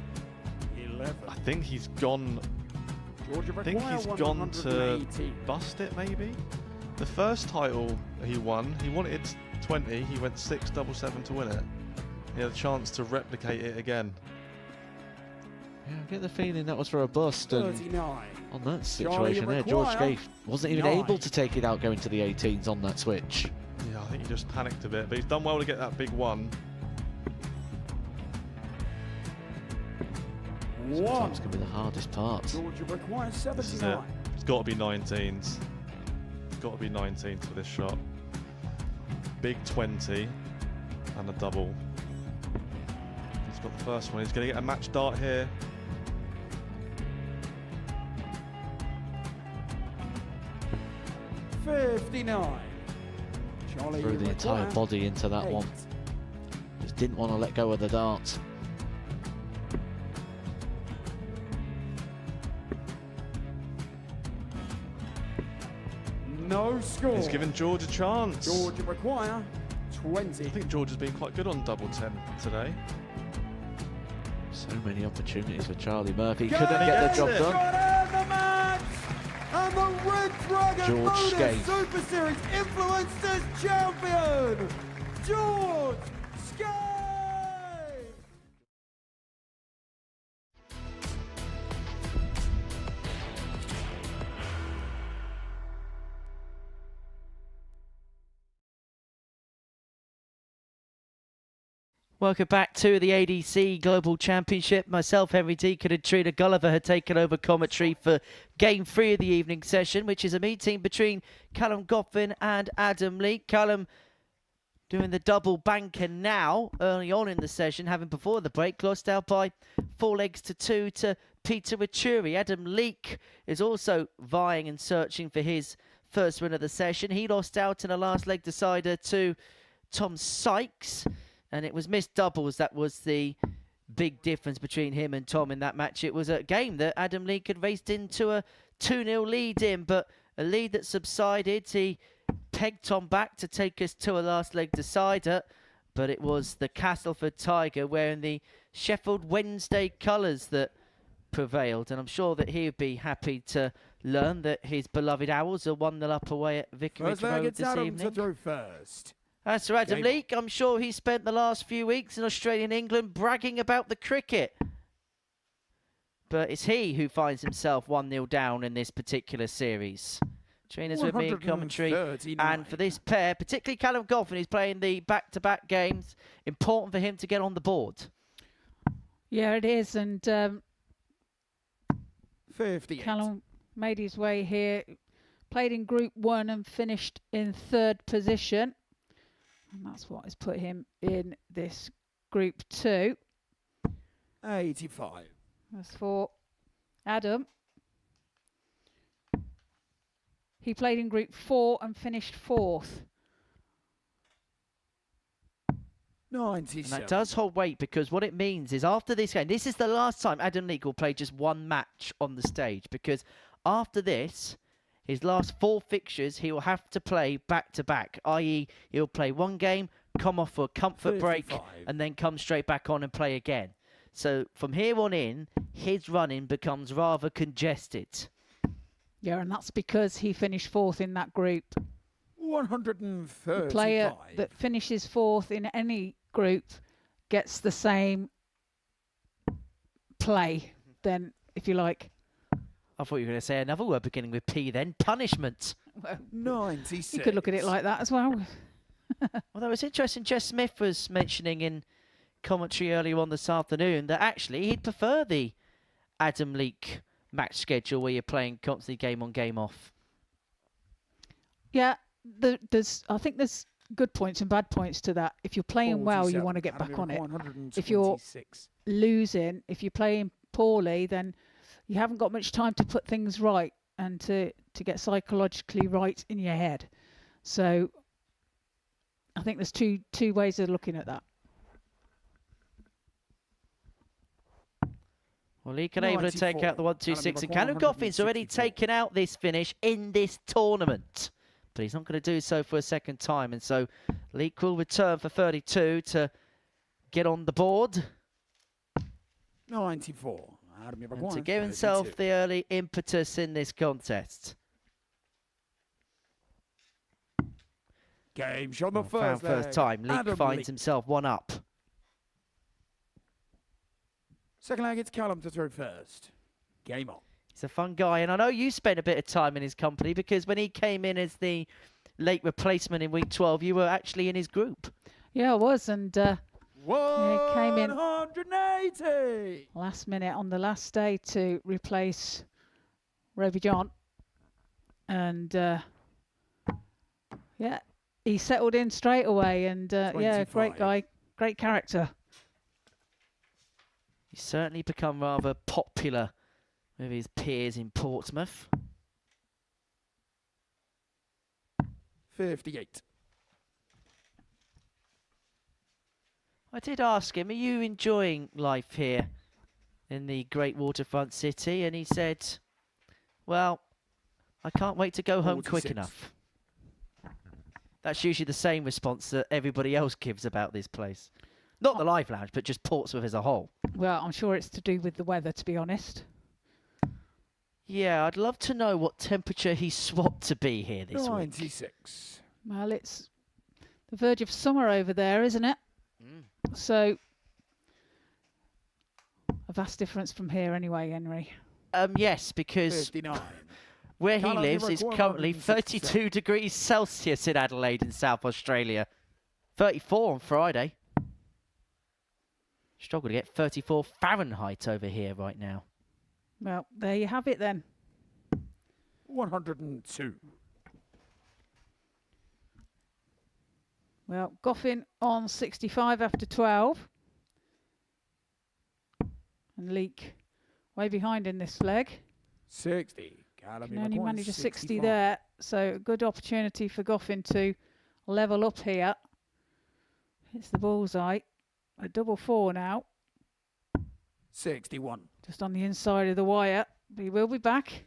11. I think he's gone. Georgia I think require he's gone to 180. bust it, maybe. The first title he wanted 20. He went 6-7-7 to win it. He had a chance to replicate it again. Yeah, I get the feeling that was for a bust, and 39. on that situation there, George require Scaife wasn't even 9. able to take it out going to the 18s on that switch. Yeah, I think he just panicked a bit, but he's done well to get that big one. Sometimes can be the hardest part. Georgia requires This is it. 79. It's got to be 19s. It's got to be 19s for this shot. Big 20 and a double. He's got the first one. He's going to get a match dart here. $59. Charlie Threw the entire require body into that 8. one. Just didn't want to let go of the dart. No score. He's given George a chance. Georgia require 20. I think George has been quite good on double 10 today. So many opportunities for Charlie Murphy. Go Couldn't get the job it. done. Got out the match! And the Red Dragon George Modus Scaife. Super Series Influencers Champion, George Scaife! Welcome back to the ADC Global Championship. Myself, Henry Deacon, and Trina Gulliver had taken over commentary for Game 3 of the evening session, which is a meeting between Callum Goffin and Adam Leake. Callum doing the double banker now, early on in the session, having before the break lost out by 4 legs to 2 to Peter Wuri. Adam Leake is also vying and searching for his first win of the session. He lost out in a last leg decider to Tom Sykes. And it was missed doubles that was the big difference between him and Tom in that match. It was a game that Adam Leake had raced into a 2-0 lead in, but a lead that subsided. He pegged Tom back to take us to a last leg decider, but it was the Castleford Tiger wearing the Sheffield Wednesday colours that prevailed. And I'm sure that he would be happy to learn that his beloved Owls are 1-0 up away at Vicarage First leg, Road it's this Adam evening. to throw first. As for Adam Game Leake, I'm sure he spent the last few weeks in Australian England bragging about the cricket. But it's he who finds himself 1-0 down in this particular series. Trina's with me in commentary. 139. And for this pair, particularly Callum Goffin, who's playing the back-to-back games, important for him to get on the board. Yeah, it is. And 58. Callum made his way here, played in Group 1 and finished in 3rd position. And that's what has put him in this Group 2. 85. As for Adam, he played in Group 4 and finished 4th. 97. And that does hold weight, because what it means is after this game, this is the last time Adam Leake will play just one match on the stage, because after this, his last 4 fixtures, he will have to play back-to-back, i.e. he'll play one game, come off for a comfort break, 55. and then come straight back on and play again. So from here on in, his running becomes rather congested. Yeah, and that's because he finished 4th in that group. 135. Player that finishes 4th in any group gets the same play, then, if you like. I thought you were going to say another word beginning with P then. Punishment. Well, 96. you could look at it like that as well. Although it's interesting, Jess Smith was mentioning in commentary earlier on this afternoon that actually he'd prefer the Adam Leake match schedule where you're playing constantly game on, game off. Yeah, I think there's good points and bad points to that. If you're playing well, you want to get back on it. If you're losing, if you're playing poorly, then you haven't got much time to put things right and to get psychologically right in your head. So I think there's two ways of looking at that. Well, Leake able to take out the 1-2-6, and Callum Goffin's already taken out this finish in this tournament. But he's not going to do so for a second time, and so Leake will return for 32 to get on the board. 94. And to give himself the early impetus in this contest. Game shot the First time, Leake finds himself one up. Second leg, it's Callum to throw first. Game on. He's a fun guy, and I know you spent a bit of time in his company because when he came in as the late replacement in week 12, you were actually in his group. Yeah, I was, and he came in 180 last minute on the last day to replace Roby John, and yeah, he settled in straight away, and yeah, great guy, great character. He's certainly become rather popular with his peers in Portsmouth. 58. I did ask him, are you enjoying life here in the great waterfront city? And he said, well, I can't wait to go home quick enough. That's usually the same response that everybody else gives about this place. Not the Live Lounge, but just Portsmouth as a whole. Well, I'm sure it's to do with the weather, to be honest. Yeah, I'd love to know what temperature he swapped to be here this week. 96. Well, it's the verge of summer over there, isn't it? So, a vast difference from here anyway, Henry. Yes, because 59. where he lives is currently 32 degrees Celsius in Adelaide in South Australia. 34 on Friday. Struggle to get 34 Fahrenheit over here right now. Well, there you have it then. 102. Well, Goffin on 65 after 12. And Leake way behind in this leg. 60. Can only manage a 60 there. So a good opportunity for Goffin to level up here. Hits the bullseye. A double 4 now. 61. Just on the inside of the wire. But he will be back.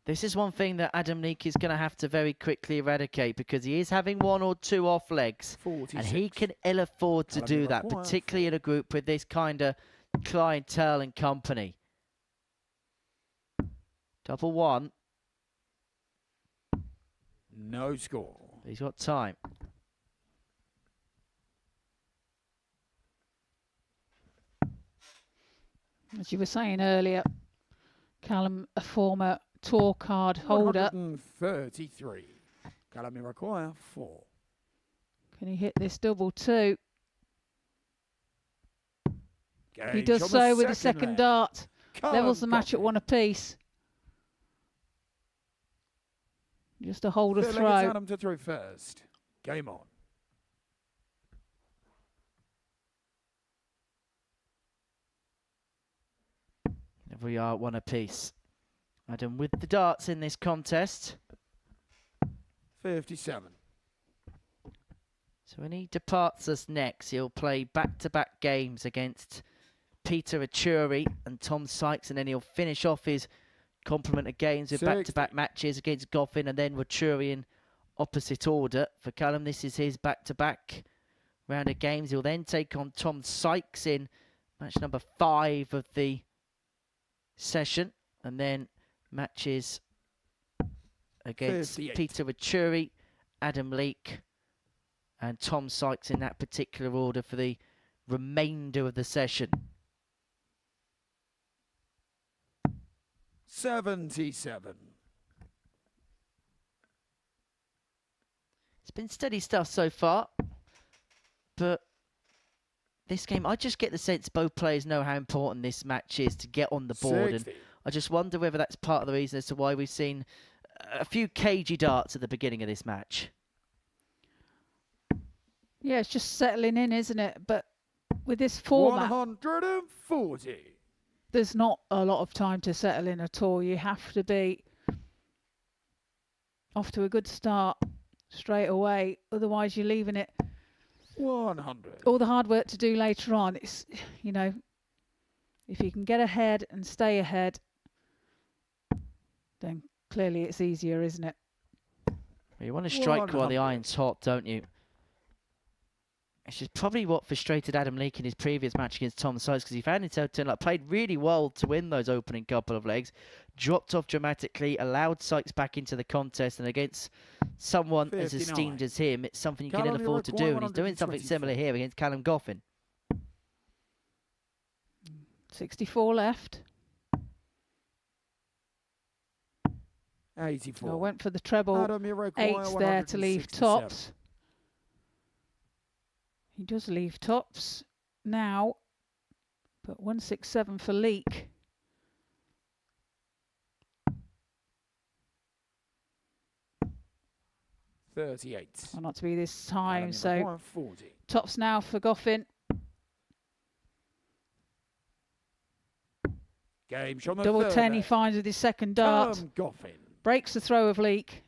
This is one thing that Adam Leake is going to have to very quickly eradicate because he is having one or two off legs. 46. And he can ill afford to do that, particularly in a group with this kind of clientele and company. Double 1. No score. He's got time. As you were saying earlier, Callum, a former tour card holder. 133. Callum require 4. Can he hit this double 2? Gage he does so with the second dart. Levels the match at 1 apiece. Just a hold of throw. Adam to throw first. Game on. There we are at 1 apiece. Adam with the darts in this contest. 57. So when he departs us next, he'll play back-to-back games against Peter Achuri and Tom Sykes, and then he'll finish off his complement of games with back-to-back matches against Goffin and then Achuri in opposite order. For Callum, this is his back-to-back round of games. He'll then take on Tom Sykes in match number 5 of the session, and then matches against 58. Peter Achuri, Adam Leake, and Tom Sykes in that particular order for the remainder of the session. 77. It's been steady stuff so far, but this game, I just get the sense both players know how important this match is to get on the board, 60. and I just wonder whether that's part of the reason as to why we've seen a few cagey darts at the beginning of this match. Yeah, it's just settling in, isn't it? But with this format, 140. there's not a lot of time to settle in at all. You have to be off to a good start straight away. Otherwise, you're leaving it 100. all the hard work to do later on. It's, you know, if you can get ahead and stay ahead, then clearly it's easier, isn't it? You want to strike while the 100. iron's hot, don't you? Which is probably what frustrated Adam Leake in his previous match against Tom Sykes, because he found himself turn, like, played really well to win those opening couple of legs, dropped off dramatically, allowed Sykes back into the contest, and against someone 59. as esteemed as him, it's something you can Callum, ill you afford to do, require and he's doing something 124. similar here against Callum Goffin. 64 left. 84. I went for the treble. Adam, you require 8 there to leave 167. tops. He does leave tops now, but 167 for Leak. $38. Well, not to be this time, Adam, you so require 40. tops now for Goffin. Game shot on the Double third 10 he leg. finds with his second dart. Callum Goffin. Breaks the throw of Leak.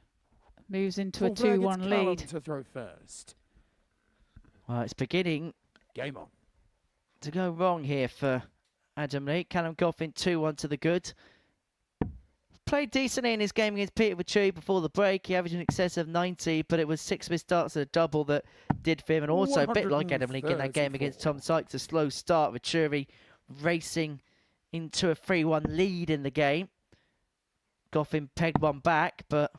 Moves into a Full flag, 2-1 it's lead. Callum to throw first. Well, it's beginning Game on. to go wrong here for Adam Leake. Callum Goffin 2-1 to the good. Played decently in his game against Peter Vituri before the break. He averaged in excess of 90, but it was 6 missed starts and a double that did for him. And also, a bit like Adam Leake in that game against Tom Sykes, a slow start. Vituri racing into a 3-1 lead in the game. Goffin pegged one back, but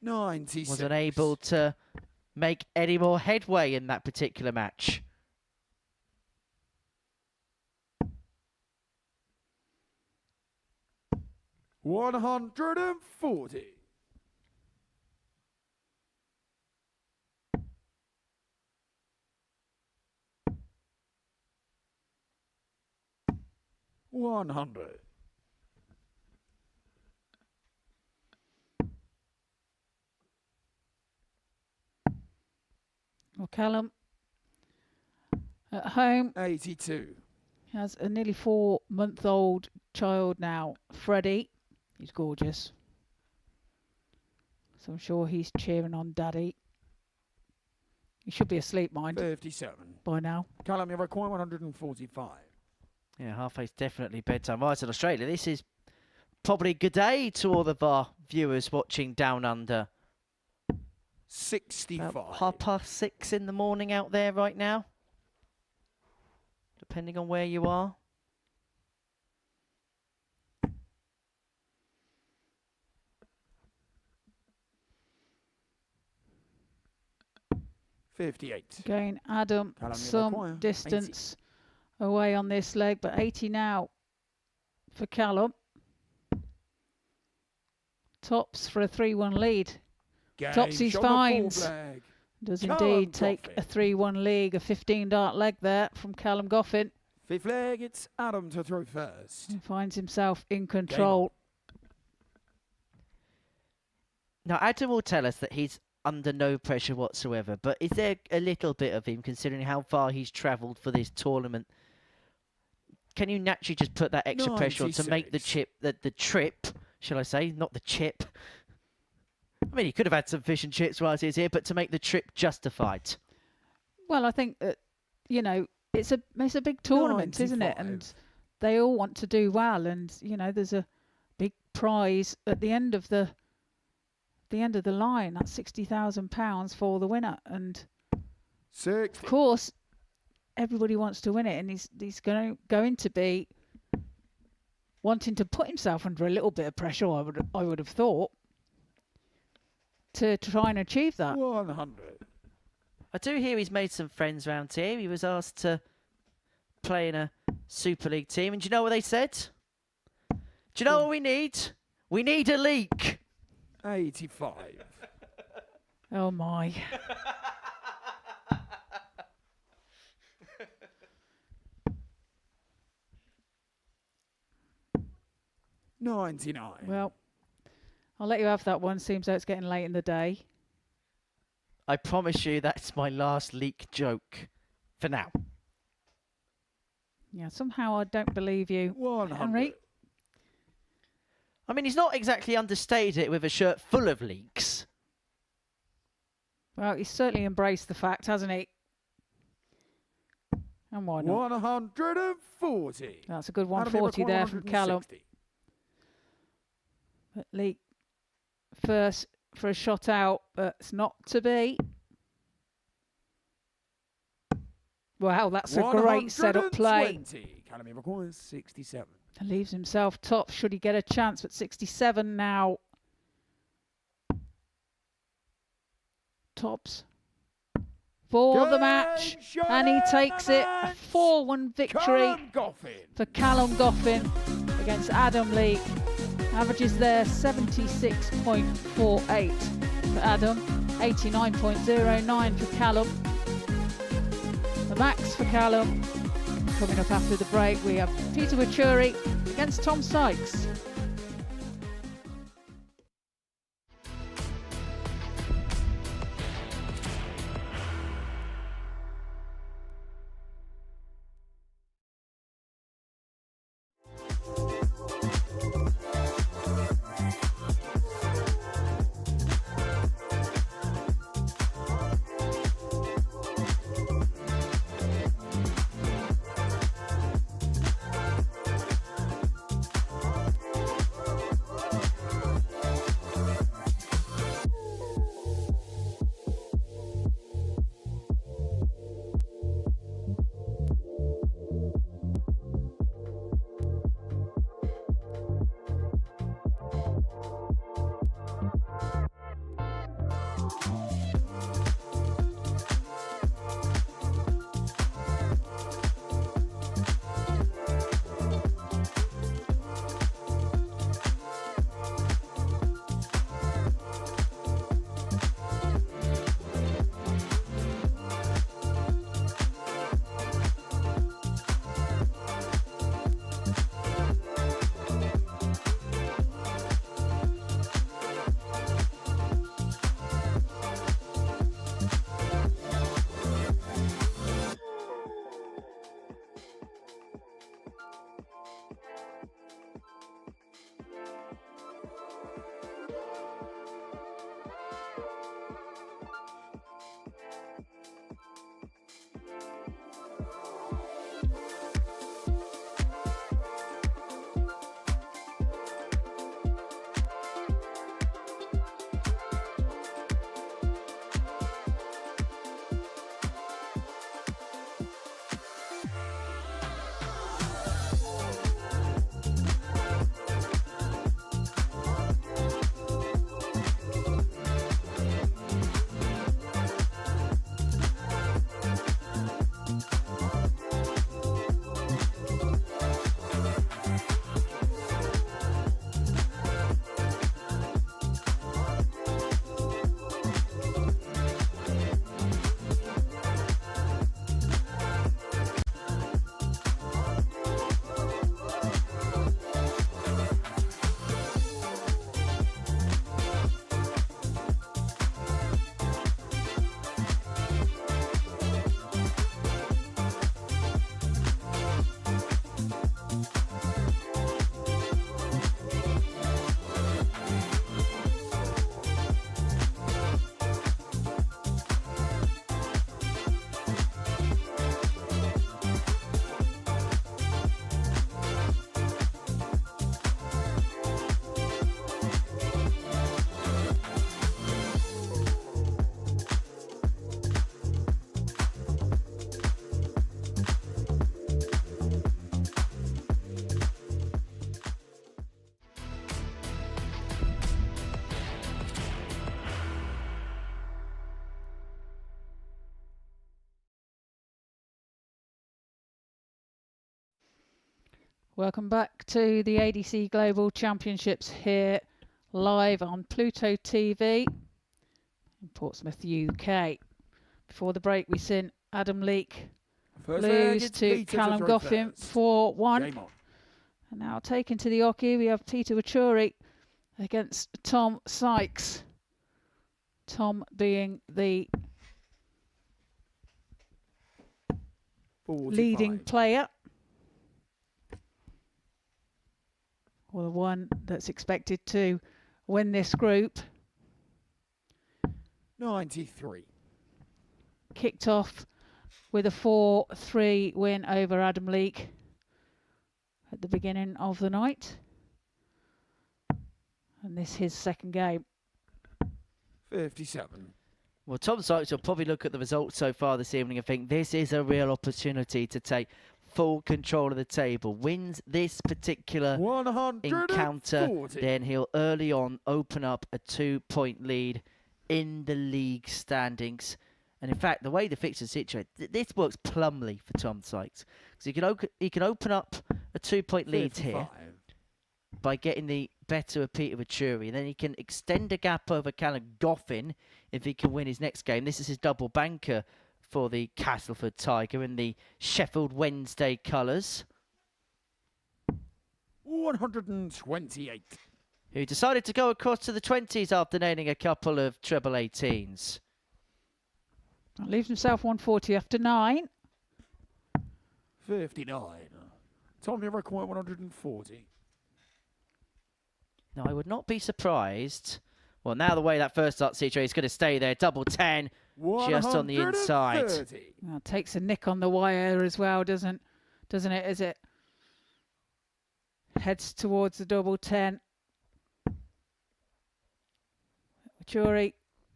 96. wasn't able to make any more headway in that particular match. $140. $100. Well, Callum at home 82. has a nearly 4-month-old child now, Freddie. He's gorgeous. So I'm sure he's cheering on Daddy. He should be asleep, mind, 57. by now. Callum, you require 145. Yeah, halfway's definitely bedtime. Right, in Australia, this is probably good day to all of our viewers watching Down Under. 65. About 6:30 in the morning out there right now, depending on where you are. $58. Again, Adam, Callum, you some require distance away on this leg, but 80 now for Callum. Tops for a 3-1 lead. Game Topsy's shot on the full finds. flag. Does Callum indeed take a Goffin. 3-1 lead, a 15-dart leg there from Callum Goffin. Fifth leg, it's Adam to throw first. He finds himself in control. Now, Adam will tell us that he's under no pressure whatsoever, but is there a little bit of him, considering how far he's travelled for this tournament? Can you naturally just put that extra pressure on to make the 96. the trip, shall I say, not the chip? I mean, he could have had some fish and chips while he's here, but to make the trip justified. Well, I think that, you know, it's a big tournament, isn't it? 95. And they all want to do well, and you know, there's a big prize at the end of the line. That's £60,000 for the winner, and 60. of course, everybody wants to win it, and he's going to be wanting to put himself under a little bit of pressure. I would have thought, to try and achieve that. 100. I do hear he's made some friends around here. He was asked to play in a Super League team, and do you know what they said? Do you know what we need? We need a leak. 85. Oh my. $99. Well, I'll let you have that one. Seems like it's getting late in the day. I promise you that's my last leak joke for now. Yeah, somehow I don't believe you, 100. Henry. I mean, he's not exactly understated it with a shirt full of leaks. Well, he's certainly embraced the fact, hasn't he? And why not? 140. That's a good That'll be 140 there from Callum. 160. But Leak first for a shot out, but it's not to be. Wow, that's a great setup play. 120. Academy requires 67. Leaves himself top should he get a chance, but 67 now. Tops for the match, and he takes it. A 4-1 victory for Callum Goffin against Adam Leak. Averages there 76.48 for Adam, 89.09 for Callum. The max for Callum. Coming up after the break, we have Peter Wuri against Tom Sykes. Welcome back to the ADC Global Championships here live on Pluto TV in Portsmouth, UK. Before the break, we seen Adam Leake lose to Callum Goffin 4-1. And now taken to the hockey, we have Peter Wuri against Tom Sykes. Tom being the 45. leading player, or the one that's expected to win this group. 93. Kicked off with a 4-3 win over Adam Leake at the beginning of the night. And this is his second game. 57. Well, Tom Sykes will probably look at the results so far this evening and think this is a real opportunity to take full control of the table. Wins this particular encounter, then he'll early on open up a 2-point lead in the league standings. And in fact, the way the fixtures situated, this works plumly for Tom Sykes, because he can open up a 2-point lead here by getting the better of Peter Wuri, and then he can extend a gap over Callum Goffin if he can win his next game. This is his double banker for the Castleford Tiger in the Sheffield Wednesday colours. 128. Who decided to go across to the 20s after nailing a couple of treble 18s. Leaves himself 140 after 9. 59. Tom, you require 140. Now, I would not be surprised. Well, now the way that first start situation is going to stay there. Double 10, just on the inside. Well, takes a nick on the wire as well, doesn't it? As it heads towards the double 10. Wuri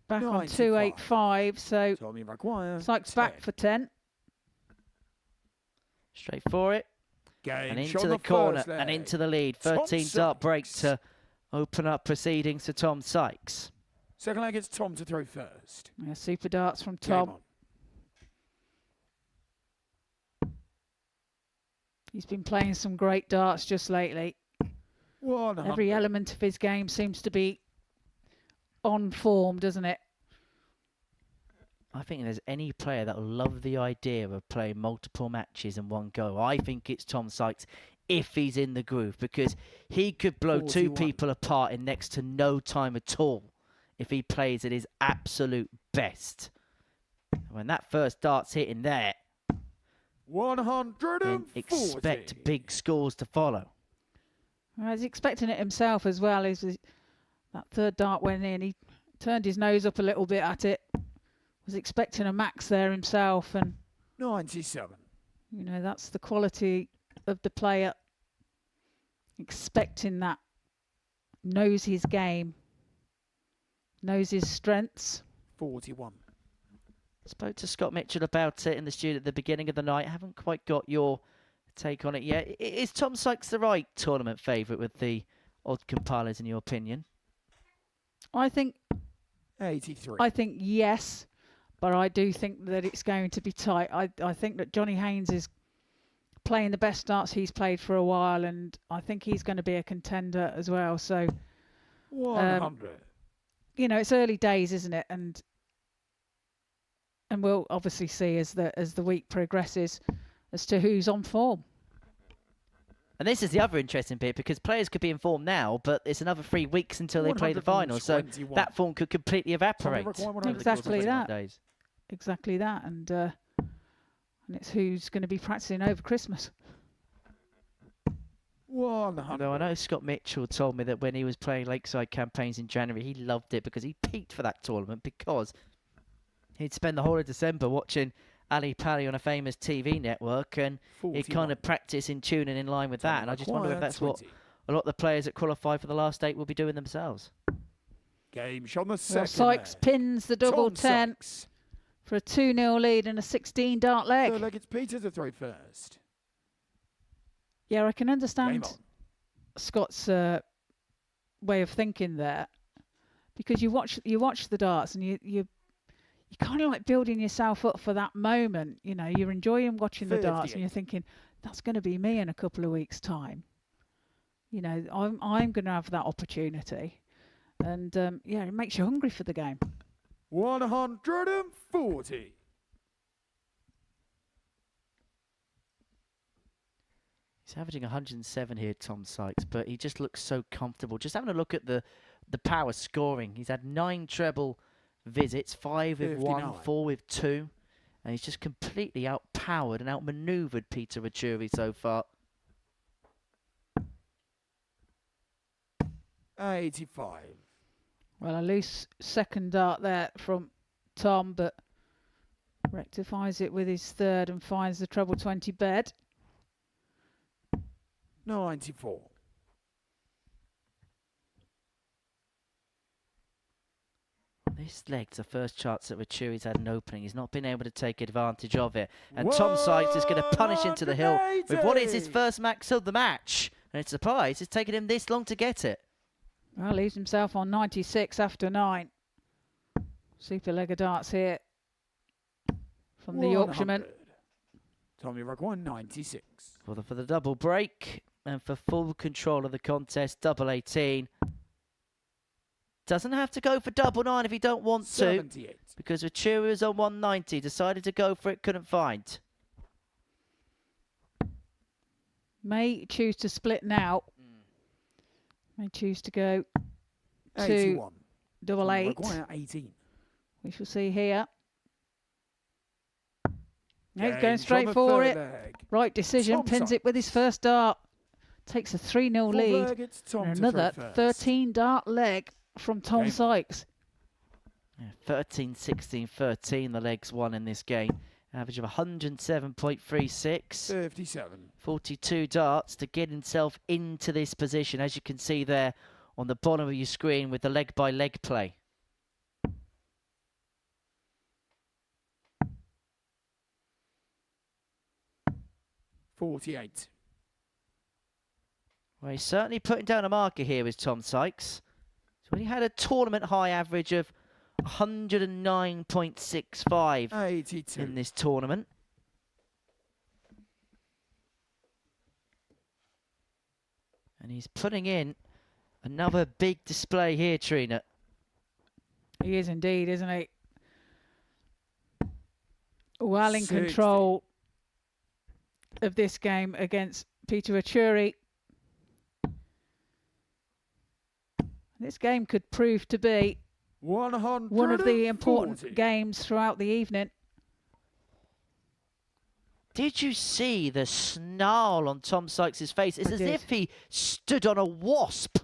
back on 285, so Sykes back for 10. Straight for it. And into the corner and into the lead. 13 dart break to open up proceedings to Tom Sykes. Second leg, it's Tom to throw first. Yeah, super darts from Tom. He's been playing some great darts just lately. Every element of his game seems to be on form, doesn't it? I think if there's any player that will love the idea of playing multiple matches in one go, I think it's Tom Sykes if he's in the groove, because he could blow 2 people apart in next to no time at all if he plays at his absolute best. And when that first dart's hitting there, 140. then expect big scores to follow. Well, he's expecting it himself as well. That third dart went in, he turned his nose up a little bit at it. Was expecting a max there himself, and 97. You know, that's the quality of the player. Expecting that. Knows his game. Knows his strengths. 41. Spoke to Scott Mitchell about it in the studio at the beginning of the night. Haven't quite got your take on it yet. Is Tom Sykes the right tournament favourite with the odd compilers, in your opinion? I think 83. I think yes, but I do think that it's going to be tight. I think that Johnny Haynes is playing the best darts he's played for a while, and I think he's going to be a contender as well. So 100. You know, it's early days, isn't it? And we'll obviously see as the week progresses as to who's on form. And this is the other interesting bit, because players could be in form now, but it's another 3 weeks until they play the final, so that form could completely evaporate. Exactly that. Exactly that, and it's who's going to be practicing over Christmas. 100. Although I know Scott Mitchell told me that when he was playing Lakeside campaigns in January, he loved it because he peaked for that tournament, because he'd spend the whole of December watching Ali Pali on a famous TV network, and he'd kind of practice in tune and in line with that. And I just wonder if that's what a lot of the players that qualify for the last 8 will be doing themselves. Game shot on the second. Sykes pins the double 10 for a 2-0 lead and a 16 dart leg. Third leg, it's Peter to throw first. Yeah, I can understand Scott's way of thinking there, because you watch the darts and you're kind of like building yourself up for that moment. You know, you're enjoying watching the darts and you're thinking, that's going to be me in a couple of weeks' time. You know, I'm going to have that opportunity. And, yeah, it makes you hungry for the game. 140. He's averaging 107 here, Tom Sykes, but he just looks so comfortable. Just having a look at the power scoring. He's had 9 treble visits, 5 with 1, 59. 4 with 2. And he's just completely outpowered and outmaneuvered Peter Vachuri so far. 85. Well, a loose second dart there from Tom, but rectifies it with his third and finds the treble 20 bed. 94. This leg's the first chance that Vachuri's had an opening. He's not been able to take advantage of it. And Tom Sykes is going to punish into the hill with what is his first max of the match. And it's a surprise it's taken him this long to get it. Well, leaves himself on 96 after 9. Super leg of darts here from the Yorkshireman. Tommy Ruck 96. For the double break and for full control of the contest, double 18. Doesn't have to go for double 9 if you don't want to. 78. Because Vachuri was on 190. Decided to go for it, couldn't find. May choose to split now. May choose to go to 81. double 8. 18. We shall see here. No, he's Game going straight from the for third it. leg. Right decision. Tom Pins it with his first dart. Takes a 3-0 Full lead. leg, it's Tom And to another throw first. 13 dart leg from Tom Game. Sykes. Yeah, 13, 16, 13 the legs won in this game. Average of 107.36. 57. 42 darts to get himself into this position, as you can see there on the bottom of your screen with the leg-by-leg play. $48. Well, he's certainly putting down a marker here with Tom Sykes. So he had a tournament high average of 109.65 82. in this tournament. And he's putting in another big display here, Trina. He is indeed, isn't he? Well in 60. control of this game against Peter Vachuri. This game could prove to be 140. one of the important games throughout the evening. Did you see the snarl on Tom Sykes' face? It's I as did. if he stood on a wasp.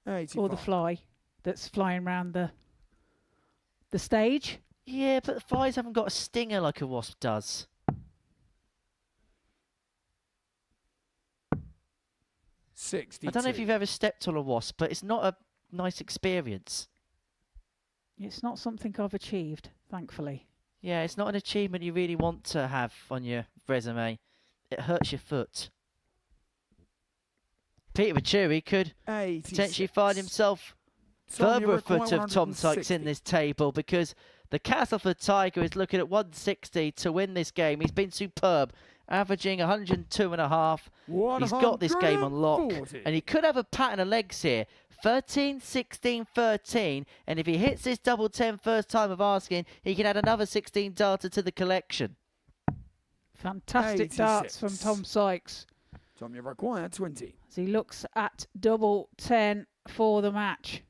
85. Or the fly that's flying around the stage. Yeah, but the flies haven't got a stinger like a wasp does. 62. I don't know if you've ever stepped on a wasp, but it's not a nice experience. It's not something I've achieved, thankfully. Yeah, it's not an achievement you really want to have on your resume. It hurts your foot. Peter Vachuri could 86. potentially find himself Tommy further a require foot of Tom Sykes in 160. this table, because the Castleford Tiger is looking at 160 to win this game. He's been superb, averaging 102.5. He's got this game on lock, 140. and he could have a pattern of legs here. 13, 16, 13, and if he hits this double 10 first time of asking, he can add another 16 darter to the collection. Fantastic 86. darts from Tom Sykes Tommy require 20. as he looks at double 10 for the match.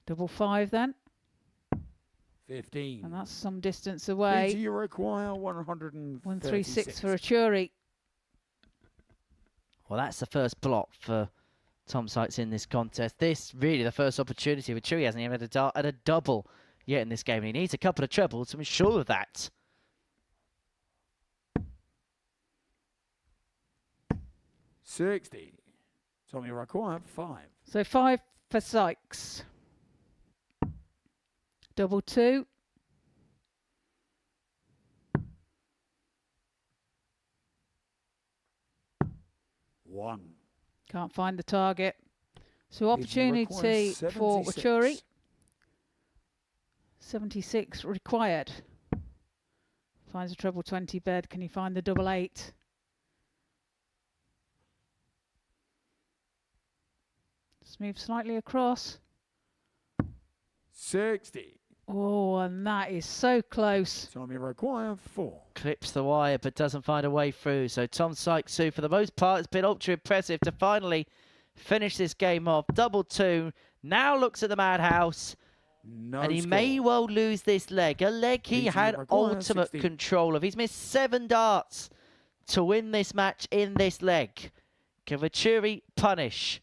Double 5 then, 15. and that's some distance away. Peter, you require 136. 136 for Vachuri. Well, that's the first block for Tom Sykes in this contest. This really the first opportunity. Vachuri hasn't even had a double yet in this game, and he needs a couple of trebles to ensure that. 60. Tommy require 5. So 5 for Sykes. Double 2. One. Can't find the target. So Peter, you require opportunity for 76. Vachuri. 76 required. Finds a treble 20 bed. Can he find the double 8? Smooth slightly across. 60. Oh, and that is so close. Time you require 4. Clips the wire but doesn't find a way through. So Tom Sykes, who for the most part has been ultra impressive to finally finish this game off. Double 2. Now looks at the madhouse. No and he score. may well lose this leg. A leg he Easy had require ultimate 16. control of. He's missed 7 darts to win this match in this leg. Can Wuri punish?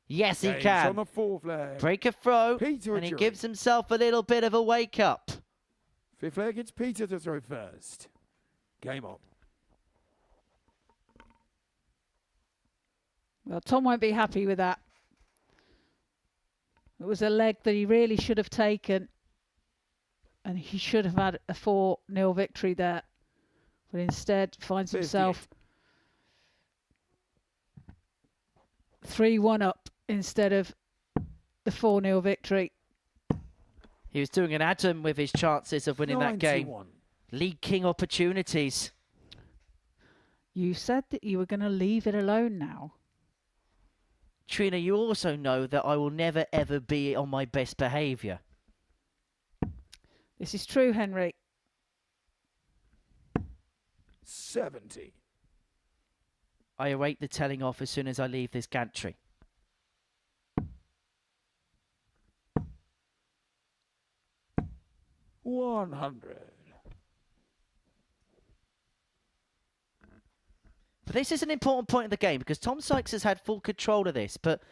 Yes, he Games can. on the 4th leg. Break a throw, Peter and he Wuri. gives himself a little bit of a wake up. 5th leg, it's Peter to throw first. Game on. Well, Tom won't be happy with that. It was a leg that he really should have taken. And he should have had a 4-0 victory there. But instead finds himself 3-1 up instead of the 4-0 victory. He was doing an Adam with his chances of winning that game. 91. Leaking opportunities. You said that you were going to leave it alone now. Trina, you also know that I will never ever be on my best behaviour. This is true, Henry. 70. I await the telling off as soon as I leave this gantry. $100. But this is an important point in the game because Tom Sykes has had full control of this, but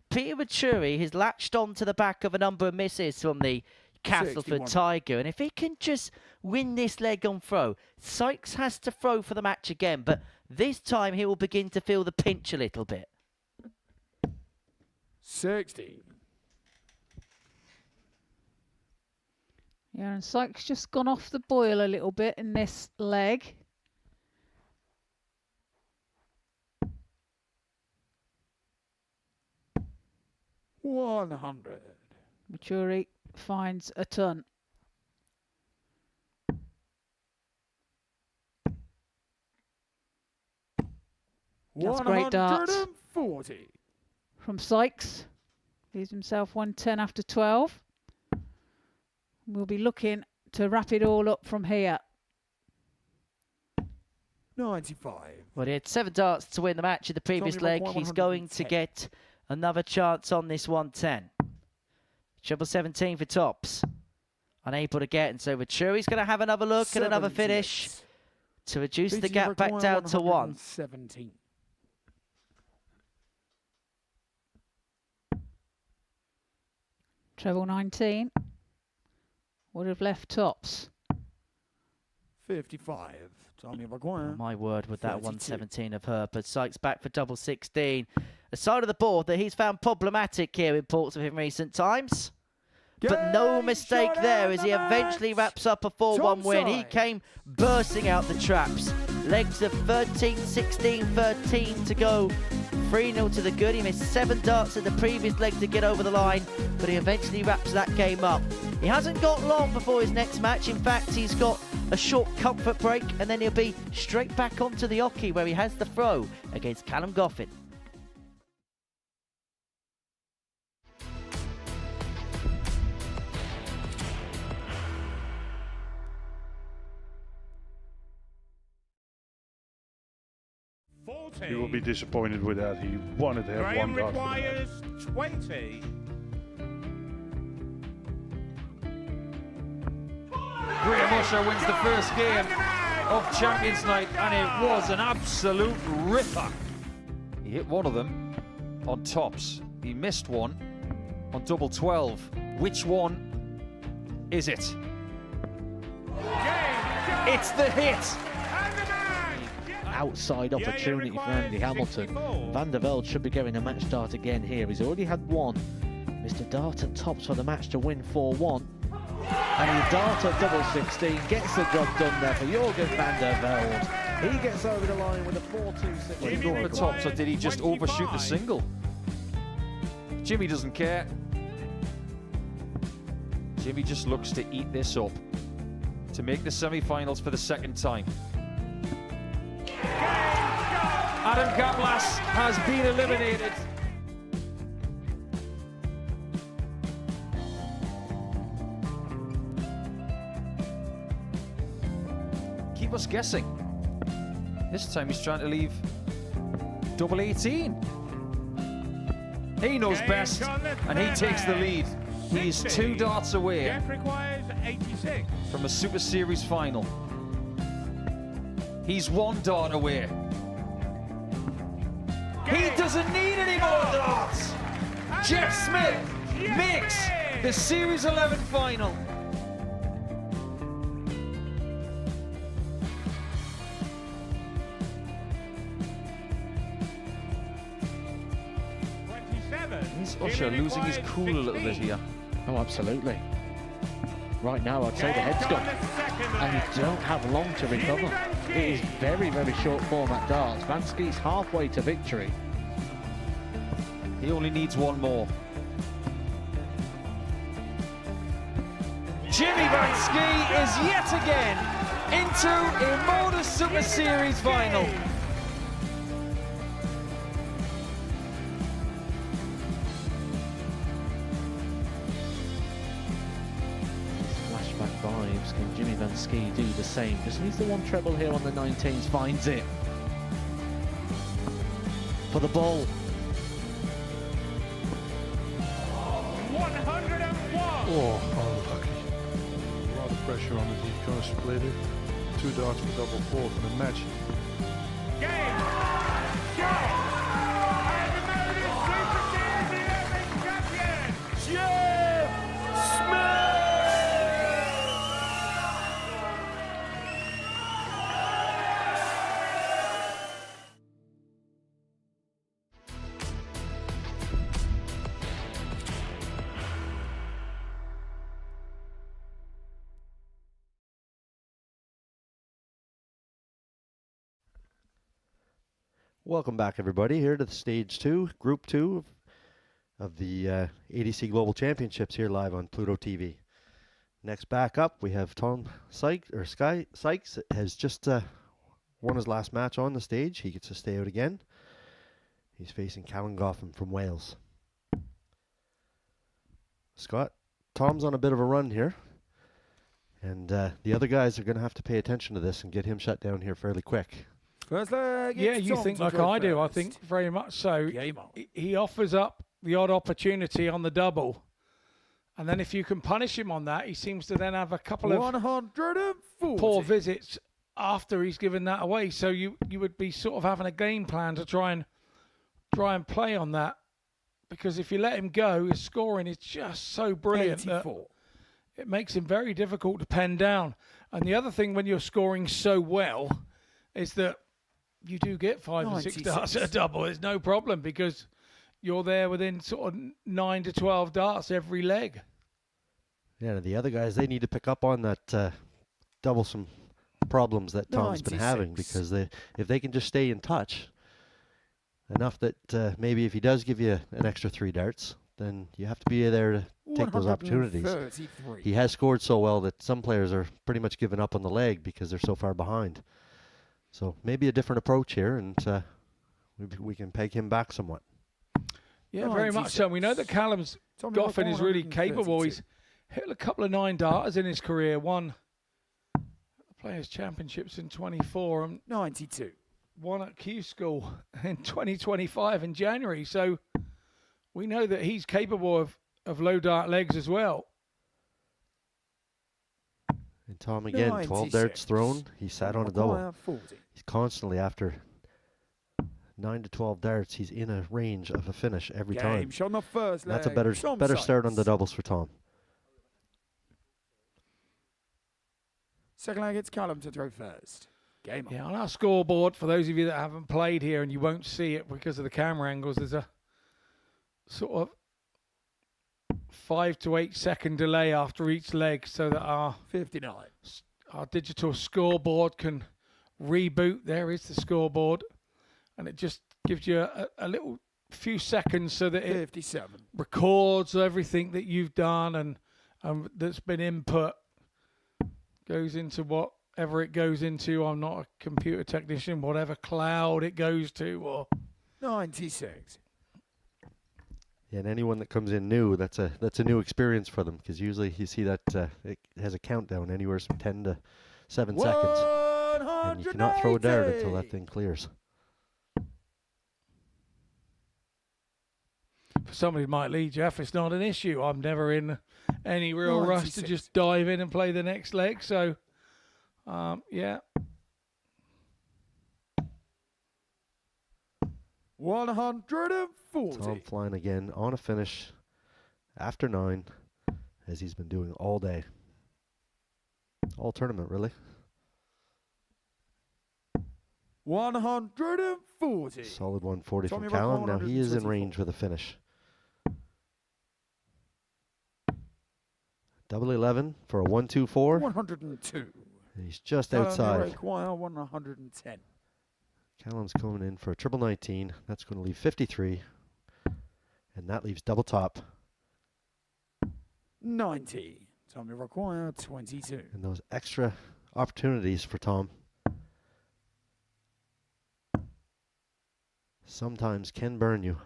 Peter Wuri has latched on to the back of a number of misses from the Castleford 61. Tiger, and if he can just win this leg on throw, Sykes has to throw for the match again, but this time he will begin to feel the pinch a little bit. 60. Yeah, and Sykes just gone off the boil a little bit in this leg. $100. Wuri finds a ton. That's great darts. 140. From Sykes. Leaves himself 110 after 12. We'll be looking to wrap it all up from here. 95. Well, he had 7 darts to win the match in the previous Tommy leg. Rock, He's going to 110. get another chance on this 110. Treble 17 for tops. Unable to get, and so Wuri's going to have another look and another 78. finish to reduce the Beating gap back require down to 1. 117. Treble 19. Would have left tops. 55. Tommy require. My word, with that 32. 117 of her. But Sykes back for double 16. A side of the board that he's found problematic here in Portsmouth in recent times. But no mistake there as he eventually wraps up a 4-1 win. He came bursting out the traps. Legs of 13, 16, 13 to go. 3-0 to the good. He missed 7 darts in the previous leg to get over the line, but he eventually wraps that game up. He hasn't got long before his next match. In fact, he's got a short comfort break, and then he'll be straight back onto the hockey where he has the throw against Callum Goffin. You will be disappointed with that. He wanted to have Graham one dart. requires 20. Graham Usher wins the first game of Champions Night, and it was an absolute ripper. He hit one of them on tops. He missed one on double 12. Which one is it? It's the hit! Outside opportunity for Andy Hamilton. Van der Velde should be getting a match start again here. He's already had one. Mr. Dart at tops for the match to win 4-1. And he Dart at double 16, gets the job done there for Jürgen van der Velde. He gets over the line with a 4-2-6. Did he go for tops, or did he just overshoot the single? Jimmy doesn't care. Jimmy just looks to eat this up, to make the semi-finals for the second time. Adam Kaplas has been eliminated. Keep us guessing. This time he's trying to leave double 18. He knows best, and he takes the lead. He is 2 darts away Jeff requires 86. from a Super Series final. He's 1 dart away. He doesn't need any more darts. Jeff Smith makes the Series 11 final. Is Usher losing his cool a little bit here? Oh, absolutely. Right now, I'd say the head's gone, and you don't have long to recover. It is very, very short format darts. Vansky's halfway to victory. He only needs 1 more. Jimmy Vansky is yet again into a Modus Super Series final. Flashback vibes. Can Jimmy Vansky do the same? Just needs the 1 treble here on the 19s. Finds it. For the ball. 101. Oh, unlucky. A lot of pressure on it. He's going to split it. 2 darts for double 4 for the match. Game. Shot. And the Modus Super Series 11 champion, Jeff Smith. Welcome back, everybody, here to the Stage 2, Group 2 of the ADC Global Championships here live on Pluto TV. Next back up, we have Tom Sykes, or Sykes has just won his last match on the stage. He gets to stay out again. He's facing Goffin from Wales. Scott, Tom's on a bit of a run here. And the other guys are going to have to pay attention to this and get him shut down here fairly quick. First leg. Yeah, you think like I do. I think very much so. He offers up the odd opportunity on the double. And then if you can punish him on that, he seems to then have a couple of 140. poor visits after he's given that away. So you would be sort of having a game plan to try and play on that. Because if you let him go, his scoring is just so brilliant that it makes him very difficult to pen down. And the other thing when you're scoring so well is that you do get 5 or 6 darts at a double. It's no problem because you're there within sort of 9 to 12 darts every leg. Yeah, the other guys, they need to pick up on that double some problems that Tom's been having, because if they can just stay in touch enough that maybe if he does give you an extra 3 darts, then you have to be there to take those opportunities. He has scored so well that some players are pretty much giving up on the leg because they're so far behind. So maybe a different approach here, and we can peg him back somewhat. Yeah, very much so. We know that Callum's Goffin is really capable. He's hit a couple of 9 darters in his career. Won the Players' Championships in 24 and 92. Won at Q School in 2025 in January. So we know that he's capable of low dart legs as well. And Tom again, 12 darts thrown. He sat on a double. He's constantly after 9 to 12 darts. He's in a range of a finish every time. Shot the first leg. That's a better start on the doubles for Tom. Second leg, it's Callum to throw first. Game on. Yeah, on our scoreboard, for those of you that haven't played here and you won't see it because of the camera angles, there's a sort of 5 to 8 second delay after each leg so that our 59. Our digital scoreboard can reboot. There is the scoreboard, and it just gives you a little few seconds so that it 57. records everything that you've done and that's been input goes into whatever it goes into. I'm not a computer technician, whatever cloud it goes to, or 96. Yeah, and anyone that comes in new, that's a new experience for them, because usually you see that it has a countdown anywhere from 10 to 7 seconds, and you cannot throw a dart until that thing clears. For somebody who might lead, Jeff, it's not an issue. I'm never in any real rush to just dive in and play the next leg. So, yeah. 140. Tom flying again on a finish after 9, as he's been doing all day. All tournament, really. 140. Solid 140 Tommy from Callum. Rock, Now he is in 124. range with a finish. Double 11 for a 124. 102. He's just outside. Require 110. Callum's coming in for a triple 19. That's going to leave 53. And that leaves double top. 90. Tommy require 22. And those extra opportunities for Tom sometimes can burn you.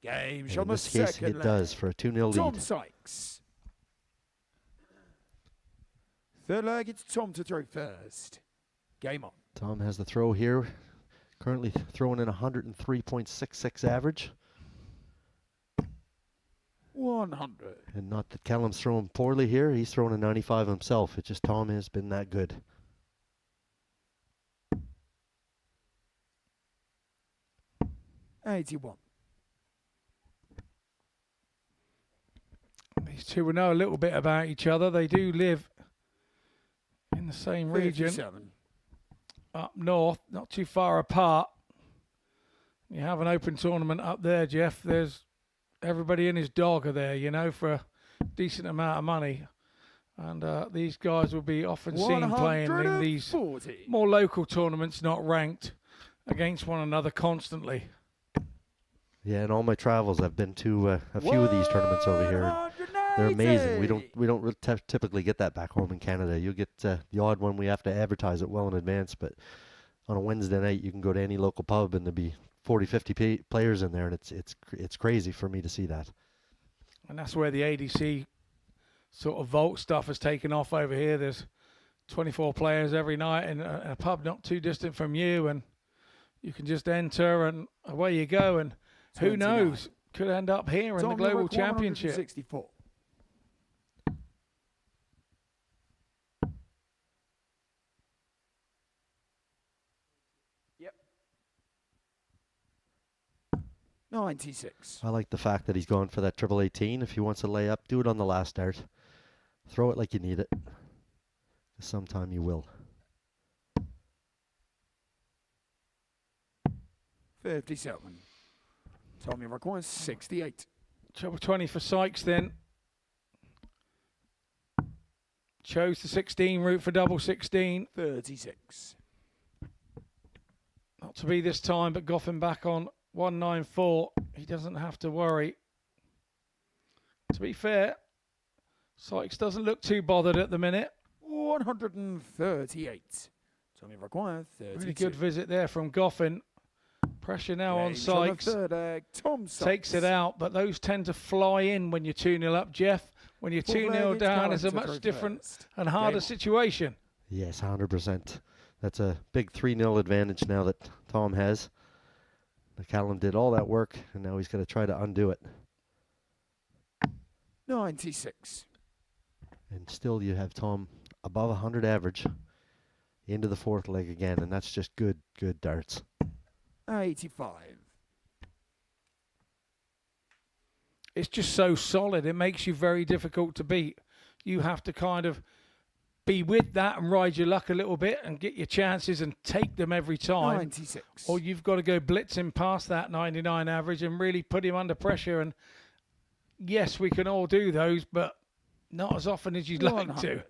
Game And shot in the this case, second it leg. does for a 2-0 Tom lead. Sykes. Third leg, it's Tom to throw first. Game on. Tom has the throw here. Currently throwing in 103.66 average. 100. And not that Callum's throwing poorly here. He's throwing a 95 himself. It's just Tom has been that good. $81. These two will know a little bit about each other. They do live in the same region. 57. Up north, not too far apart. You have an open tournament up there, Jeff. There's everybody and his dog are there, you know, for a decent amount of money. And these guys will be often seen playing in these more local tournaments, not ranked, against one another constantly. Yeah, in all my travels, I've been to a few of these tournaments over here. And they're amazing. We don't typically get that back home in Canada. You'll get the odd one. We have to advertise it well in advance, but on a Wednesday night, you can go to any local pub and there'll be 40, 50 players in there, and it's crazy for me to see that. And that's where the ADC sort of vault stuff has taken off over here. There's 24 players every night in a pub not too distant from you, and you can just enter and away you go. And who 29. knows, could end up here in the Global Championship. 164. Yep. 96. I like the fact that he's going for that triple 18. If he wants to lay up, do it on the last dart. Throw it like you need it. Sometime you will. 57. Tommy requires 68. Trouble 20 for Sykes then. Chose the 16 route for double 16. 36. Not to be this time, but Goffin back on 194. He doesn't have to worry. To be fair, Sykes doesn't look too bothered at the minute. 138. Tommy requires 32. Really good visit there from Goffin. Pressure now on Sykes. Tom Sykes Takes it out, but those tend to fly in when you're 2-0 up, Jeff. When you're 2-0 down, it's a much different and harder situation. Yes, 100%. That's a big 3-0 advantage now that Tom has. Callum did all that work, and now he's got to try to undo it. 96. And still you have Tom above 100 average into the fourth leg again, and that's just good darts. 85. It's just so solid. It makes you very difficult to beat. You have to kind of be with that and ride your luck a little bit and get your chances and take them every time. 96. Or you've got to go blitzing past that 99 average and really put him under pressure. And yes, we can all do those, but not as often as you'd like to.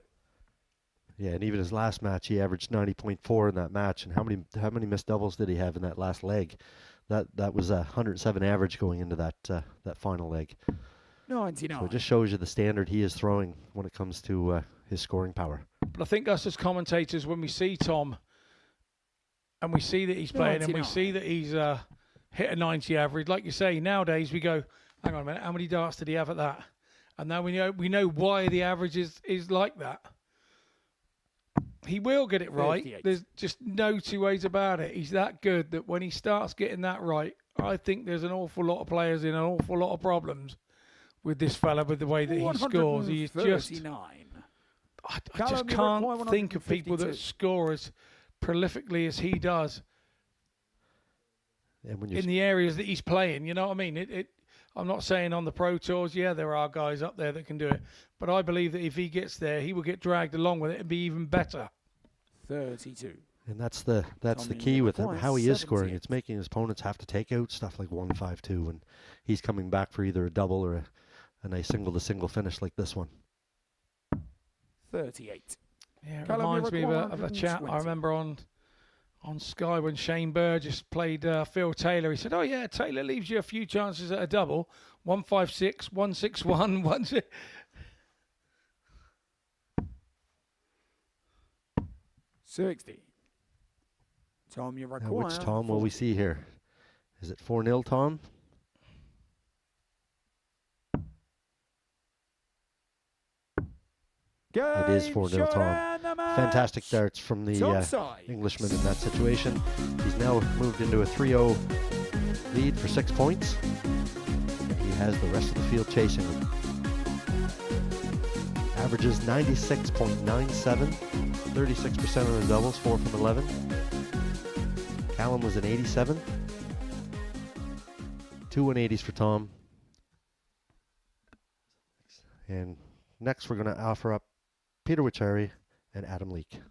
Yeah, and even his last match, he averaged 90.4 in that match. And how many missed doubles did he have in that last leg? That was a 107 average going into that final leg. 99. So it just shows you the standard he is throwing when it comes to his scoring power. But I think us as commentators, when we see Tom and we see that he's playing 99. and we see that he's hit a 90 average, like you say, nowadays we go, hang on a minute, how many darts did he have at that? And now we know why the average is like that. He will get it right. 38. There's just no two ways about it. He's that good that when he starts getting that right, I think there's an awful lot of players in an awful lot of problems with this fella, with the way that he scores. He is just... I just can't think of people that score as prolifically as he does in the areas that he's playing. You know what I mean? I'm not saying on the Pro Tours, yeah, there are guys up there that can do it. But I believe that if he gets there, he will get dragged along with it and be even better. 32. And that's the key with him, how he is scoring. It's making his opponents have to take out stuff like 1-5-2, and he's coming back for either a double or a nice single-to-single finish like this one. 38. Yeah, it reminds me of a chat I remember on Sky when Shane Burgess played Phil Taylor. He said, "Oh yeah, Taylor leaves you a few chances at a double. 1-5-6, 1-6-1, 1-6." 60. Tom, you require. Which Tom will we see here? Is it 4-0 Tom? It is 4-0 Tom. Fantastic darts from the Englishman in that situation. He's now moved into a 3-0 lead for 6 points. He has the rest of the field chasing him. Averages 96.97, 36% on the doubles, 4 from 11. Callum was an 87. 2 180s for Tom. And next we're going to offer up Peter Wichari and Adam Leake.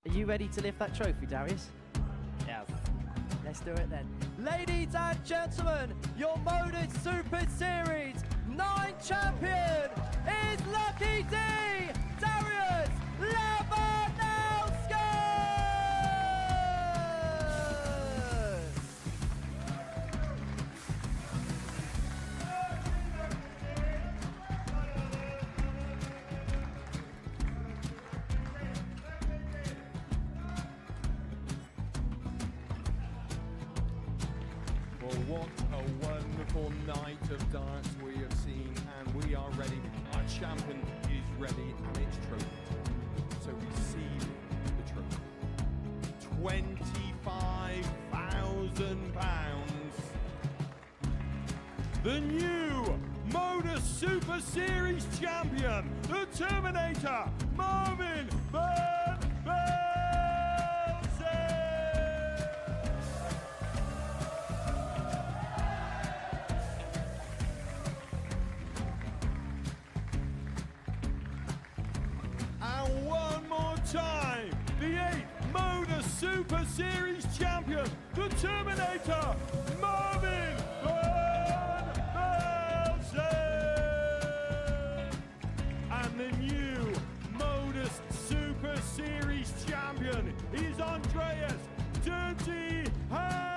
Are you ready to lift that trophy, Darius? Yes. Let's do it then. Ladies and gentlemen, your Modus Super Series 9 champion is Lucky D, Darius Labanowski! Well, what a wonderful night of darts we have seen, and we are ready. Our champion is ready, and it's trophy. So receive the trophy. £25,000. The new Modus Super Series champion, the Terminator, Marvin Van Velzen. And one more time, the 8th Modus Super Series champion, the Terminator, Marvin Van Velzen. And the new Modus Super Series champion is Andreas Dirty Harrison.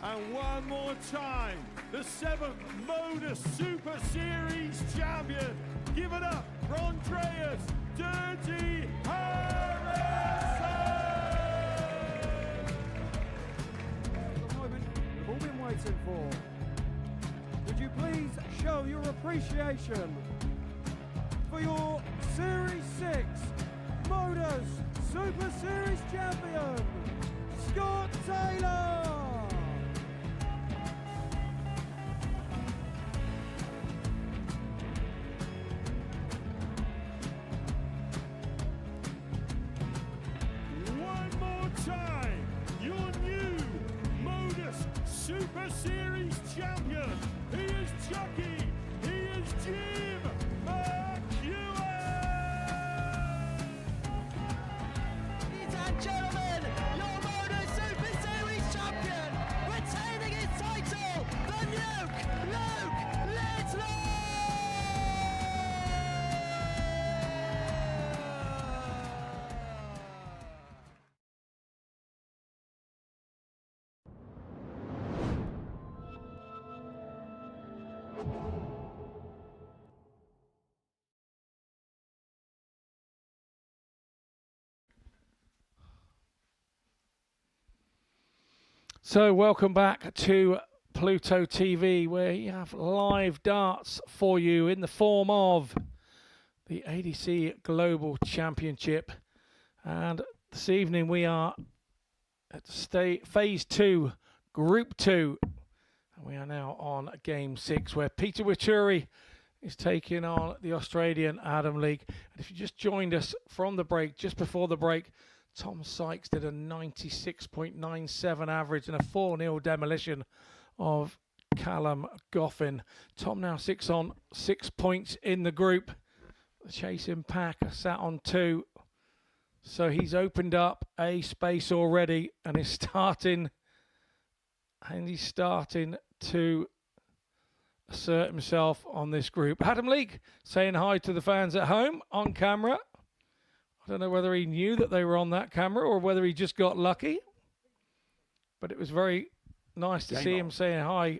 And one more time, the 7th Modus Super Series champion. Give it up for Andreas Dirty Harrison. The moment we've all been waiting for. Would you please show your appreciation for your Series 6 Modus Super Series champion, Scott Taylor. One more time, your new Modus Super Series champion. He is Chucky. He is Jim McEwen. So welcome back to Pluto TV, where you have live darts for you in the form of the ADC Global Championship. And this evening we are at Phase 2, Group 2. And we are now on Game 6, where Peter Wuri is taking on the Australian Adam Leake. And if you just joined us from the break, just before the break, Tom Sykes did a 96.97 average and a 4-0 demolition of Callum Goffin. Tom now 6 points in the group. The chasing pack are sat on 2. So he's opened up a space already and he's starting to assert himself on this group. Adam Leake saying hi to the fans at home on camera. I don't know whether he knew that they were on that camera or whether he just got lucky. But it was very nice to see him saying hi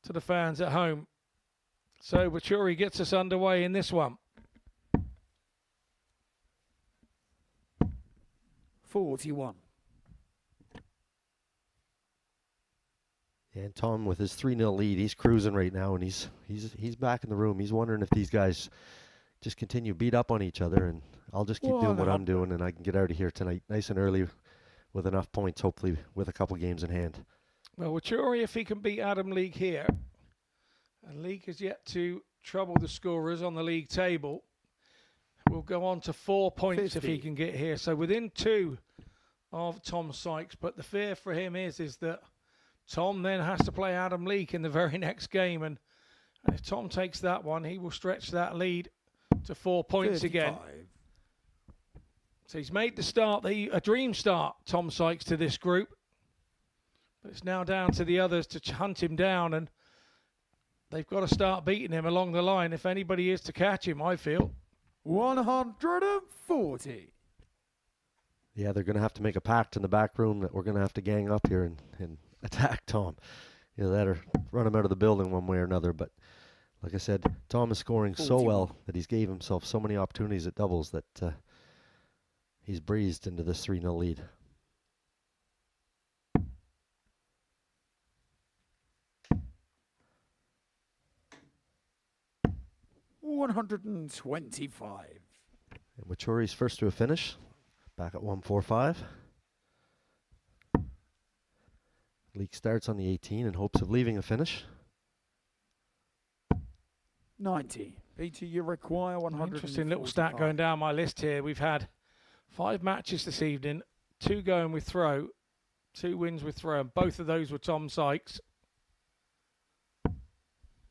to the fans at home. So Wuri gets us underway in this one. 41. Yeah, and Tom with his 3-0 lead, he's cruising right now, and he's back in the room. He's wondering if these guys just continue beat up on each other, and I'll just keep doing what I'm doing, and I can get out of here tonight nice and early with enough points, hopefully with a couple games in hand. Well, Wuri, if he can beat Adam Leake here, and Leake is yet to trouble the scorers on the league table, will go on to 4 points 50. If he can get here. So within 2 of Tom Sykes, but the fear for him is that Tom then has to play Adam Leake in the very next game, and if Tom takes that one, he will stretch that lead to 4 points 35. Again. So he's made the start, a dream start, Tom Sykes, to this group. But it's now down to the others to hunt him down, and they've got to start beating him along the line if anybody is to catch him, I feel. 140. Yeah, they're going to have to make a pact in the back room that we're going to have to gang up here and attack Tom. You know, that or run him out of the building one way or another. But like I said, Tom is scoring 41. So well that he's gave himself so many opportunities at doubles that he's breezed into this 3-0 lead. $125. And Wuri's first to a finish, back at 145. Leake starts on the 18 in hopes of leaving a finish. 90. Peter, you require 100. Interesting little stat going down my list here. We've had 5 matches this evening, 2 going with throw, 2 wins with throw, and both of those were Tom Sykes.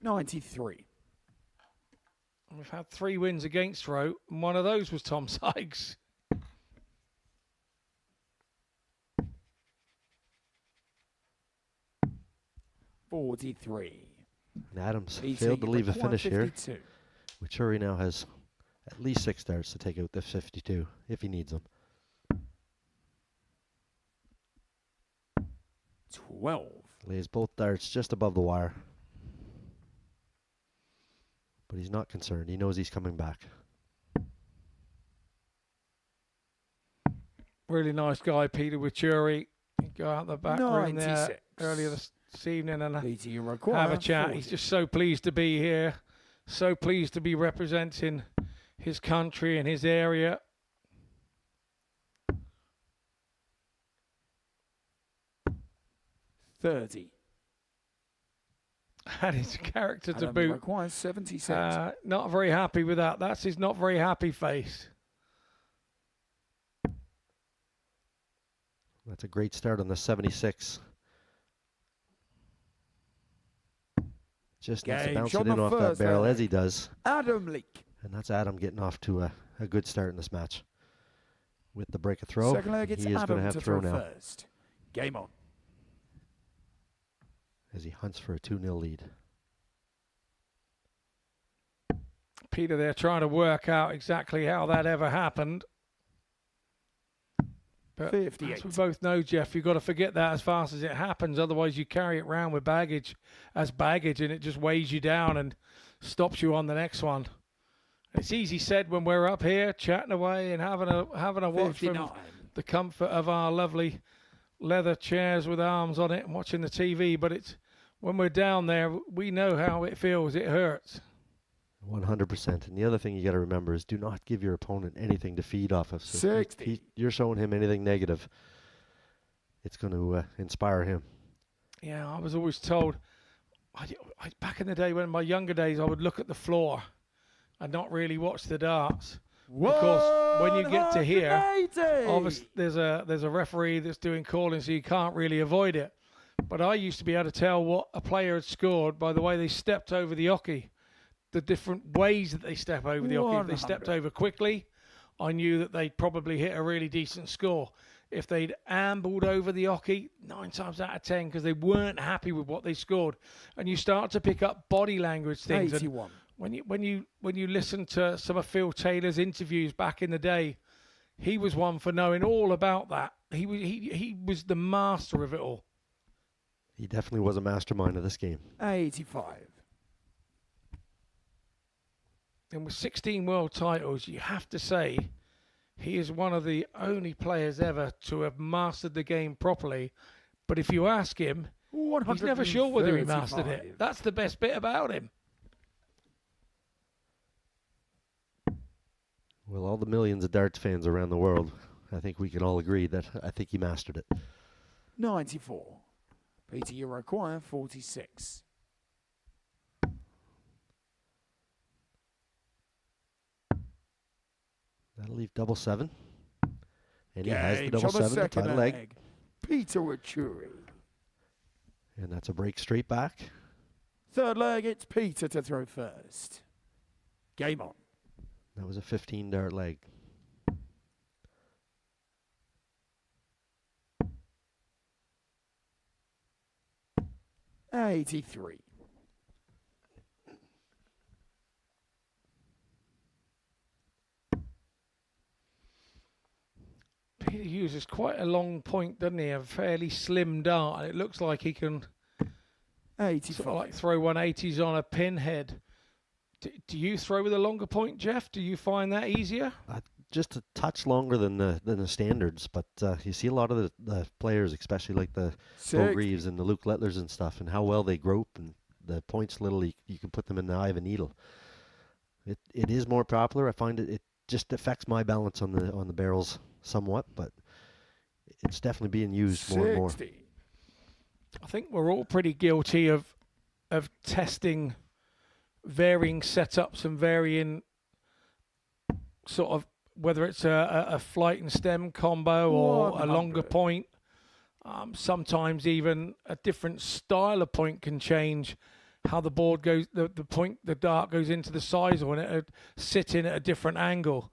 93. And we've had 3 wins against throw, and one of those was Tom Sykes. $43. And Adams failed to leave a finish 52. Here. Wuri now has at least 6 darts to take out the 52 if he needs them. 12. Lays both darts just above the wire. But he's not concerned. He knows he's coming back. Really nice guy, Peter Wuri. Go out the back room there earlier this evening and have a chat. 40. He's just so pleased to be here, so pleased to be representing his country and his area. $30. And his character to boot. Requires 76. Not very happy with that. That's his not very happy face. That's a great start on the 76. Just needs to bounce it in off that barrel as he does. Adam Leake. And that's Adam getting off to a good start in this match. With the break of throw, Second leg, it's he is going to have throw now. First. Game on. As he hunts for a 2-0 lead. Peter, they're trying to work out exactly how that ever happened. But 58. as we both know, Jeff, you've got to forget that as fast as it happens. Otherwise, you carry it around with baggage, and it just weighs you down and stops you on the next one. It's easy said when we're up here chatting away and having a watch 59. From the comfort of our lovely leather chairs with arms on it and watching the TV, but it's when we're down there, we know how it feels. It hurts. 100%. And the other thing you got to remember is do not give your opponent anything to feed off of. So 60. You're showing him anything negative, it's going to inspire him. Yeah, I was always told, back in the day, when in my younger days, I would look at the floor and not really watch the darts. Because when you get to here, obviously there's a referee that's doing calling, so you can't really avoid it. But I used to be able to tell what a player had scored by the way they stepped over the oche, the different ways that they step over the oche. If they stepped over quickly, I knew that they'd probably hit a really decent score. If they'd ambled over the oche, 9 times out of 10, because they weren't happy with what they scored. And you start to pick up body language things. 81. And when you listen to some of Phil Taylor's interviews back in the day, he was one for knowing all about that. He was the master of it all. He definitely was a mastermind of this game. 85. And with 16 world titles, you have to say he is one of the only players ever to have mastered the game properly. But if you ask him, he's never sure whether he mastered it. That's the best bit about him. Well, all the millions of darts fans around the world, I think we can all agree that I think he mastered it. 94. Peter, you require 46. That'll leave double 7. And he has the Game double on the 7, the second title leg. Peter Wuri. And that's a break straight back. Third leg, it's Peter to throw first. Game on. That was a 15 dart leg. $83. Peter uses quite a long point, doesn't he? A fairly slim dart, and it looks like he can 85. sort of like throw 180s on a pinhead. Do you throw with a longer point, Jeff? Do you find that easier? Just a touch longer than the standards, but you see a lot of the players, especially like the Bo Reeves and the Luke Lettlers and stuff, and how well they grope, and the points literally you can put them in the eye of a needle. It is more popular. I find it just affects my balance on the barrels somewhat, but it's definitely being used more and more. I think we're all pretty guilty of testing varying setups and varying sort of whether it's a flight and stem combo or a longer point. Sometimes even a different style of point can change how the board goes, the dart goes into the sizer, and it sit in at a different angle.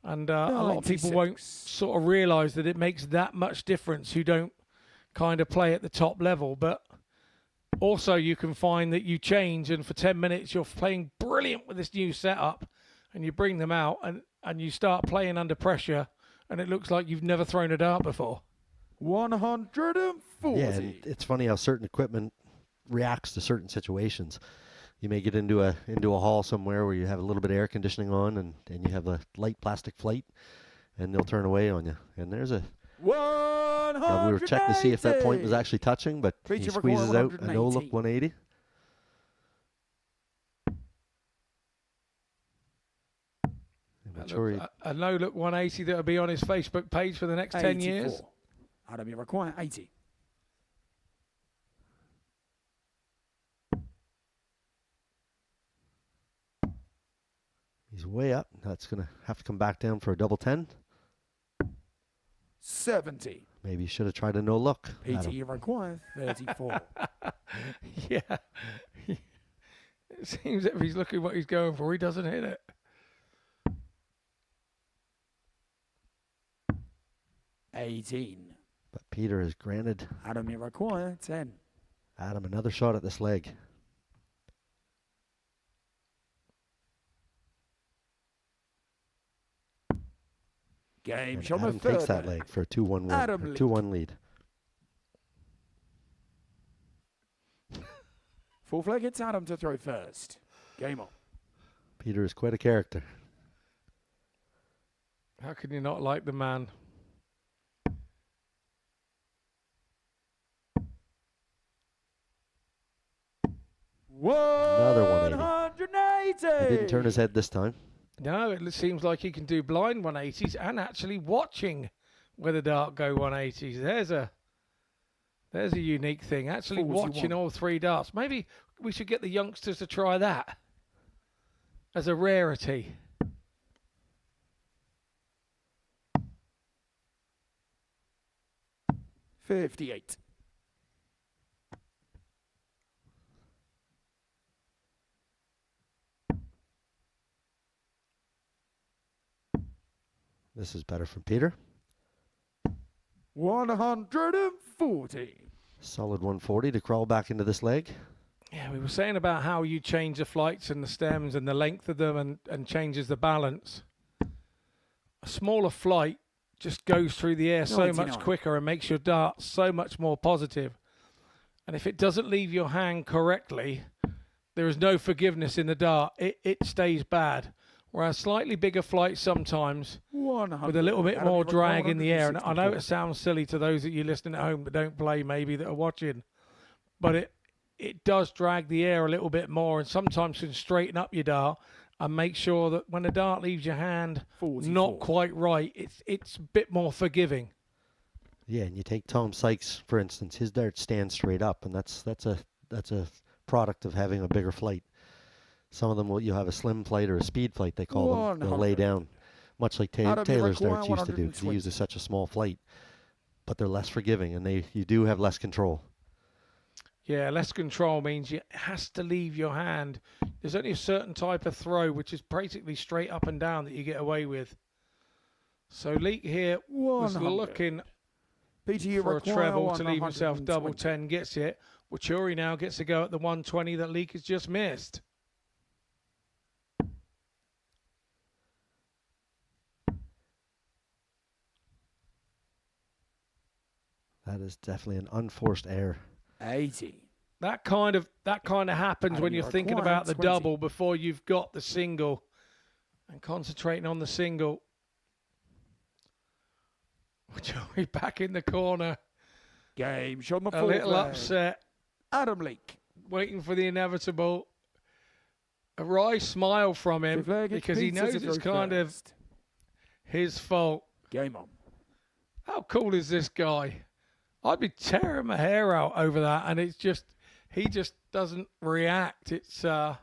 And a lot of people won't sort of realise that it makes that much difference who don't kind of play at the top level. But also you can find that you change, and for 10 minutes you're playing brilliant with this new setup, and you bring them out and you start playing under pressure, and it looks like you've never thrown a dart before. 140. Yeah, and it's funny how certain equipment reacts to certain situations. You may get into a hall somewhere where you have a little bit of air conditioning on, and you have a light plastic flight, and they'll turn away on you. And there's a... we were checking to see if that point was actually touching, but he squeezes out a no-look 180. A no-look 180 that will be on his Facebook page for the next 10 years. Adam, you require 80. He's way up. That's going to have to come back down for a double 10. 70. Maybe you should have tried a no-look. Peter, you require 34. Yeah. It seems that if he's looking what he's going for, he doesn't hit it. $18. But Peter is granted. Adam, you require 10. Adam, another shot at this leg. Game. And Adam takes that leg for a 2-1 lead. Fourth leg, it's Adam to throw first. Game on. Peter is quite a character. How can you not like the man? Another 180. 180. He didn't turn his head this time. No, it seems like he can do blind 180s and actually watching with a dart go 180s. There's a unique thing. Actually 41. watching all three darts. Maybe we should get the youngsters to try that as a rarity. $58. This is better from Peter. 140. Solid 140 to crawl back into this leg. Yeah, we were saying about how you change the flights and the stems and the length of them and changes the balance. A smaller flight just goes through the air so 99. much quicker and makes your dart so much more positive. And if it doesn't leave your hand correctly, there is no forgiveness in the dart. It stays bad. Whereas slightly bigger flights sometimes, 100. with a little bit Adam, more you've got drag in the air. And I know 164. it sounds silly to those that you listening at home that don't play, maybe, that are watching, but it does drag the air a little bit more, and sometimes can straighten up your dart and make sure that when the dart leaves your hand 44. not quite right, it's a bit more forgiving. Yeah, and you take Tom Sykes, for instance, his dart stands straight up, and that's a product of having a bigger flight. Some of them you'll have a slim flight or a speed flight, they call them. They'll lay 100. down, much like Out of your Taylor's require darts used to do, because he 120. uses such a small flight. But they're less forgiving, and you do have less control. Yeah, less control means it has to leave your hand. There's only a certain type of throw, which is basically straight up and down, that you get away with. So Leek here was 100. looking Peter, you for a require treble to leave himself 120. double 10, gets it. Wuri now gets to go at the 120 that Leek has just missed. That is definitely an unforced error. 80. That kind of happens Adam, when you you're thinking require about the 20. double before you've got the single, and concentrating on the single. Joey back in the corner, Game shot on the a fourth little leg. upset, Adam Leek. waiting for the inevitable. A wry smile from him Fifth leg, because he Peter to knows it's throw kind of first. his fault. Game on. How cool is this guy? I'd be tearing my hair out over that, and he just doesn't react. It's 95.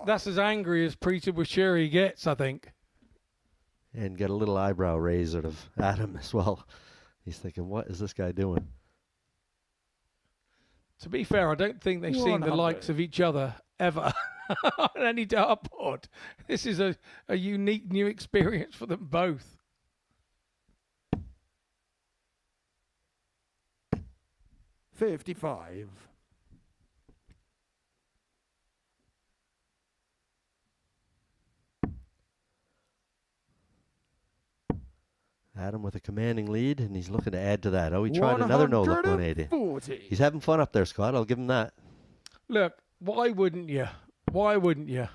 that's as angry as Peter Wuri gets, I think. And get a little eyebrow raise out of Adam as well. He's thinking, what is this guy doing? To be fair, I don't think they've seen the 100. likes of each other ever on any dartboard. This is a unique new experience for them both. $55. Adam with a commanding lead, and he's looking to add to that. Oh, he tried another no-look 180. 140. He's having fun up there, Scott. I'll give him that. Look, why wouldn't you? Why wouldn't you?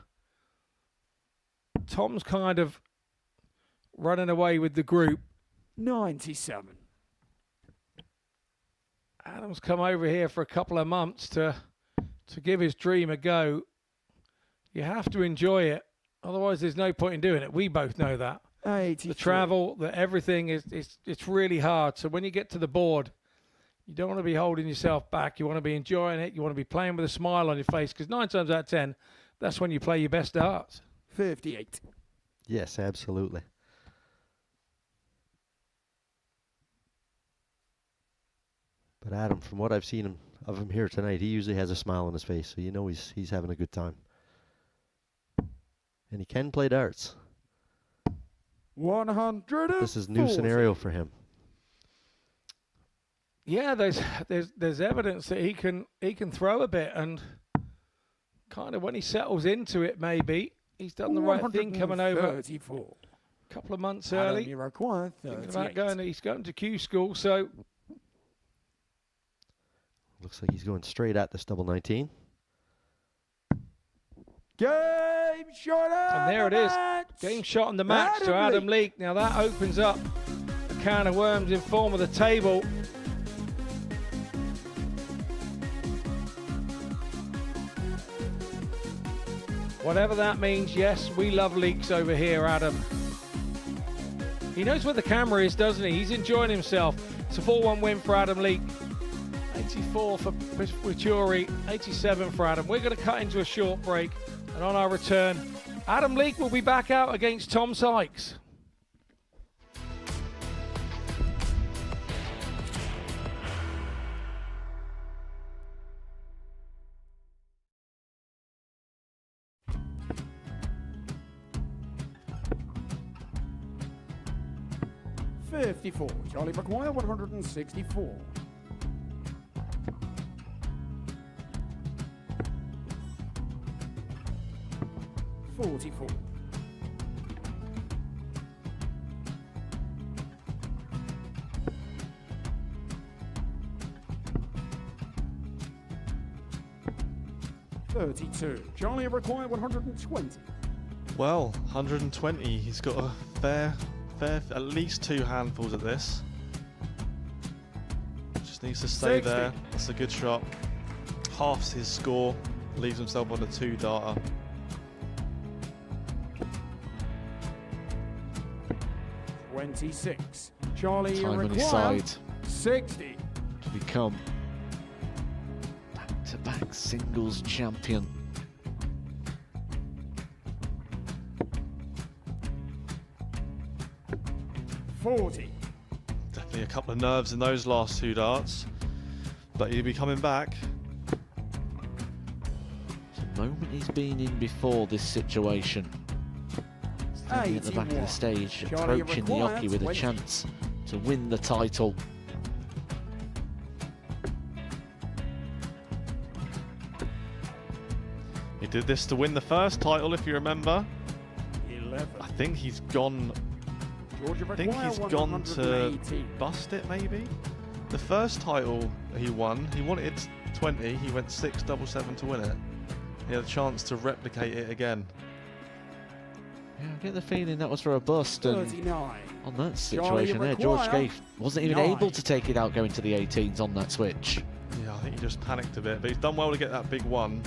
Tom's kind of running away with the group. 97. Adam's come over here for a couple of months to give his dream a go. You have to enjoy it. Otherwise, there's no point in doing it. We both know that. 83. The travel, the everything it's really hard. So when you get to the board, you don't want to be holding yourself back. You want to be enjoying it. You want to be playing with a smile on your face, because 9 times out of 10, that's when you play your best darts. 58. Yes, absolutely. But Adam, from what I've seen of him here tonight, he usually has a smile on his face, so you know he's having a good time. And he can play darts. 100. This is a new scenario for him. Yeah, there's evidence that he can throw a bit, and kind of when he settles into it, maybe he's done the right thing coming over 34. a couple of months Adam, early. you require Thinking about 38. he's going to Q school, so Looks like he's going straight at this double 19. Game shot on and there it the is. match. Game shot on the match to Adam Leek. Now that opens up a can of worms in form of the table. Whatever that means, yes, we love leaks over here, Adam. He knows where the camera is, doesn't he? He's enjoying himself. It's a 4-1 win for Adam Leak. 84 for Wuri, 87 for Adam. We're going to cut into a short break, and on our return, Adam Leak will be back out against Tom Sykes. $54. Charlie Maguire, 164. $44. $32. Charlie require 120. Well, 120. He's got a fair, at least 2 handfuls at this. Just needs to stay 60. there. That's a good shot. Halves his score. Leaves himself on a 2 darter. $26. Charlie Time on his require side 60. to become back-to-back singles champion. $40. Definitely a couple of nerves in those last 2 darts, but he'll be coming back. It's a moment he's been in before this situation. Standing at the back of the stage, Charlie approaching the require Yoki with a 20. chance to win the title. He did this to win the first title, if you remember. 11. I think he's gone. Georgia I think require he's gone to 118. bust it, maybe. The first title he won, he wanted 20. He went 6-7-7 to win it. He had a chance to replicate it again. Yeah, I get the feeling that was for a bust, and 39. on that situation there, George Scaife wasn't even 9. able to take it out going to the 18s on that switch. Yeah, I think he just panicked a bit, but he's done well to get that big one.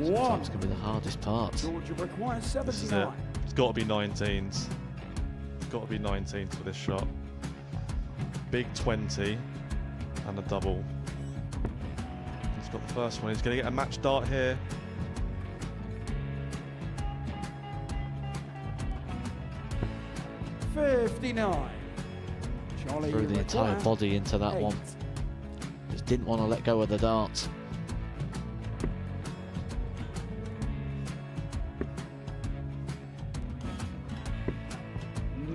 Sometimes can be the hardest part. Georgia requires This is it. 79. It's got to be 19s. It's got to be 19s for this shot. Big 20 and a double. He's got the first one. He's going to get a match dart here. $59. Charlie Threw the entire require body into that 8. one. Just didn't want to let go of the dart.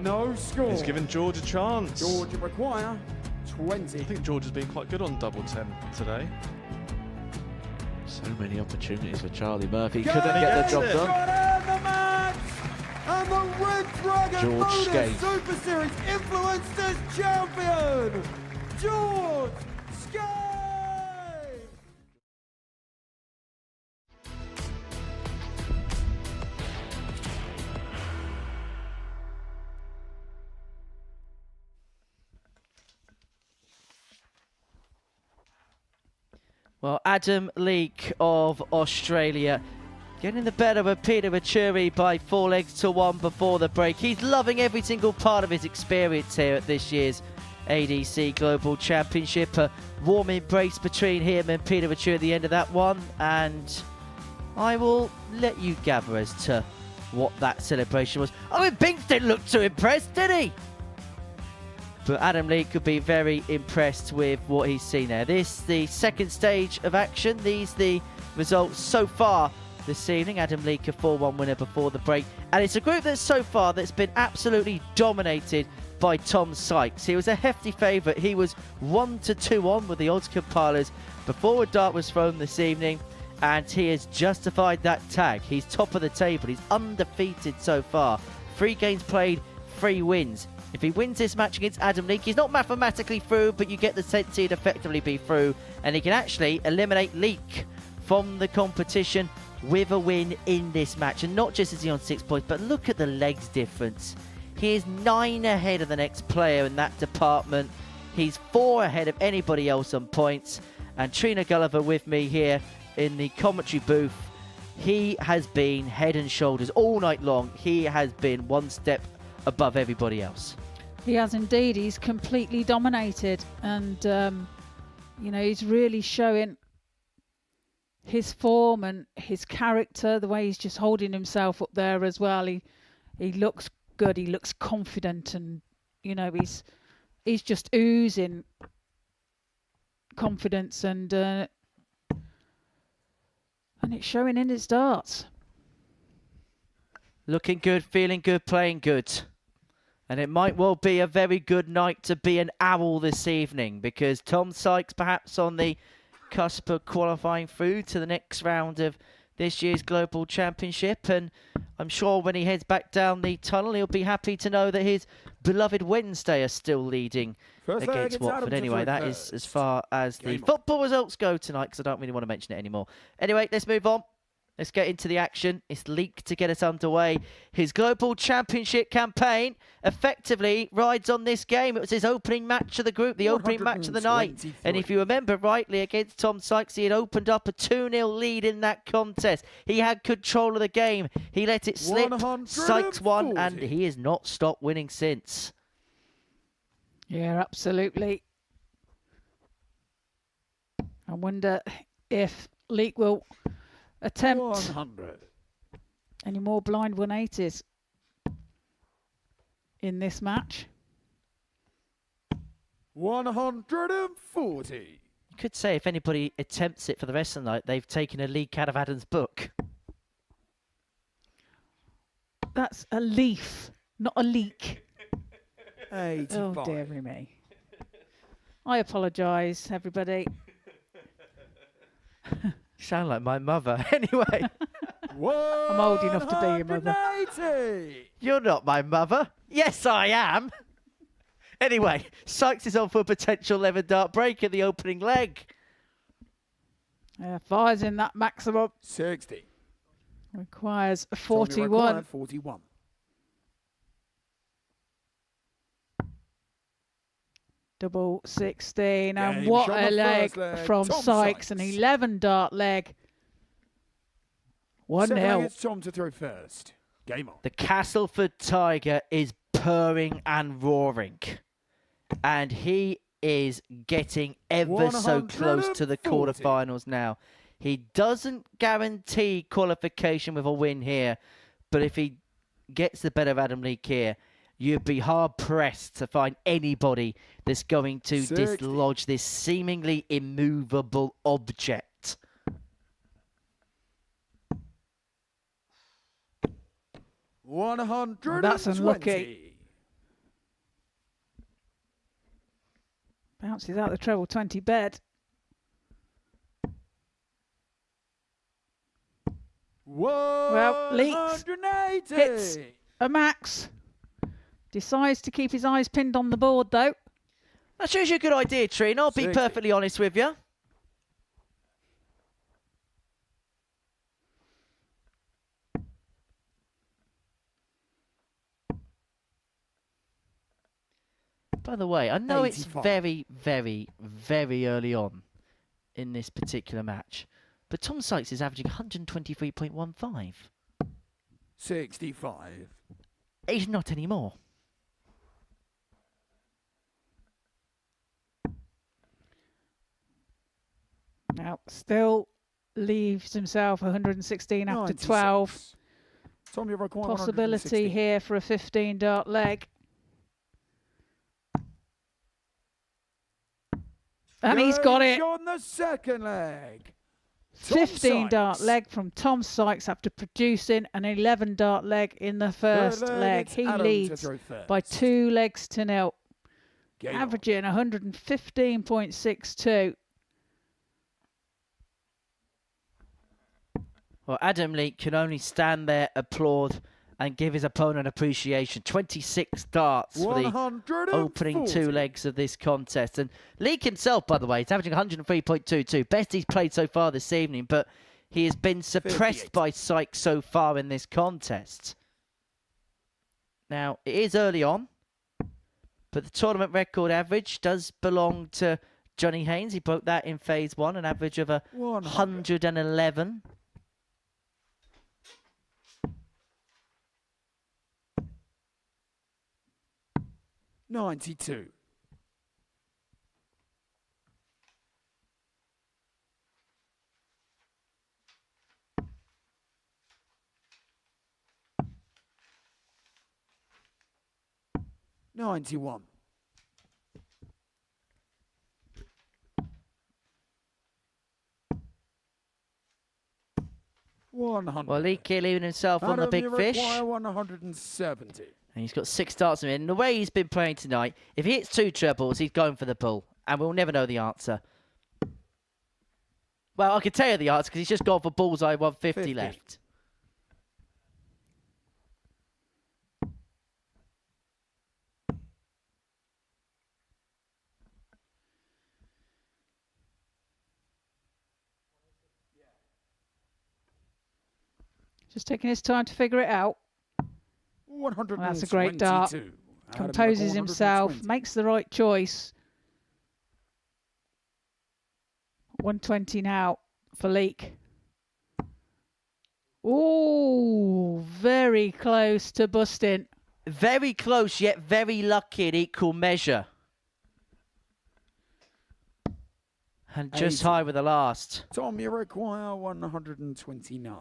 No score. He's given George a chance. Georgia require 20. I think George has been quite good on double 10 today. So many opportunities for Charlie Murphy. Got Couldn't it, get the gets job it. done. Got it, the match! And the Red Dragon George Modus Scaife. Super Series Influencers Champion, George Scaife! Well, Adam Leak of Australia getting the better of Peter Wuri by 4 legs to 1 before the break. He's loving every single part of his experience here at this year's ADC Global Championship. A warm embrace between him and Peter Wuri at the end of that one, and I will let you gather as to what that celebration was. I mean, Binks didn't look too impressed, did he? But Adam Leak could be very impressed with what he's seen there. This the second stage of action. These the results so far this evening. Adam Leak a 4-1 winner before the break. And it's a group that's so far that's been absolutely dominated by Tom Sykes. He was a hefty favourite. He was 1-2 on with the odds compilers before a dart was thrown this evening. And he has justified that tag. He's top of the table. He's undefeated so far. 3 games played, 3 wins. If he wins this match against Adam Leak, he's not mathematically through, but you get the sense he'd effectively be through. And he can actually eliminate Leak from the competition with a win in this match. And not just is he on 6 points, but look at the legs difference. He is 9 ahead of the next player in that department. He's 4 ahead of anybody else on points. And Trina Gulliver with me here in the commentary booth. He has been head and shoulders all night long. He has been one step above everybody else. He has indeed. He's completely dominated, and you know, he's really showing his form and his character, the way he's just holding himself up there as well. He looks good, he looks confident, and you know, he's just oozing confidence, and it's showing in his darts. Looking good, feeling good, playing good. And it might well be a very good night to be an owl this evening, because Tom Sykes perhaps on the cusp of qualifying through to the next round of this year's Global Championship. And I'm sure when he heads back down the tunnel, he'll be happy to know that his beloved Wednesday are still leading against Watford. Anyway, that is as far as the football results go tonight, because I don't really want to mention it anymore. Anyway, let's move on. Let's get into the action. It's Leek to get us underway. His Global Championship campaign effectively rides on this game. It was his opening match of the group, the opening match of the night. And if you remember rightly, against Tom Sykes, he had opened up a 2-0 lead in that contest. He had control of the game. He let it slip. Sykes won, and he has not stopped winning since. Yeah, absolutely. I wonder if Leek will attempt 100. any more blind 180s in this match. 140. You could say if anybody attempts it for the rest of the night, they've taken a leak out of Adam's book. That's a leaf, not a leak. 85. Oh, dear me. I apologise, everybody. You sound like my mother. Anyway. I'm old enough to be your mother. 180. You're not my mother. Yes, I am. Anyway, Sykes is on for a potential 11 dart break in the opening leg. Fires in that maximum. 60. Requires a Tommy 41. required 41. Double 16. And Game what shot a the leg first leg. from Tom Sykes. Sykes. An 11 dart leg. 1-0. It's Tom to throw first. Game on. The Castleford Tiger is purring and roaring. And he is getting ever so close to the 140. quarterfinals now. He doesn't guarantee qualification with a win here, but if he gets the better of Adam Leek here, you'd be hard-pressed to find anybody that's going to 60. dislodge this seemingly immovable object. That's unlucky. Bounces out the treble 20 bed. Well, Leeks hits a max. Decides to keep his eyes pinned on the board, though. That shows you a good idea, Trina. I'll be 60. perfectly honest with you. By the way, I know 85. it's very, very, very early on in this particular match, but Tom Sykes is averaging 123.15. 65. He's not anymore. Now, still leaves himself 116 after 96. 12. Tom, you require Possibility 160. here for a 15 dart leg. And he's got it. On the second leg. 15 dart Sykes. leg from Tom Sykes after producing an 11 dart leg in the first leg. It's He Adam to leads throw first. by 2 legs to 0. Game on. Averaging 115.62. Well, Adam Leek can only stand there, applaud, and give his opponent appreciation. 26 darts for the 140. opening 2 legs of this contest. And Leek himself, by the way, is averaging 103.22. Best he's played so far this evening, but he has been suppressed 58. by Sykes so far in this contest. Now, it is early on, but the tournament record average does belong to Johnny Haynes. He broke that in phase 1, an average of 111. $92. $91. $100. Well, Leek here leaving himself on the big fish. $170. And he's got 6 darts in him. And the way he's been playing tonight, if he hits 2 trebles, he's going for the bull. And we'll never know the answer. Well, I can tell you the answer because he's just gone for bullseye 150 left. Just taking his time to figure it out. Well, that's a great dart. Composes himself, makes the right choice. 120 now for Leek. Oh, very close to busting. Very close, yet very lucky in equal measure. And just 80. high with the last. Tom, you require 129.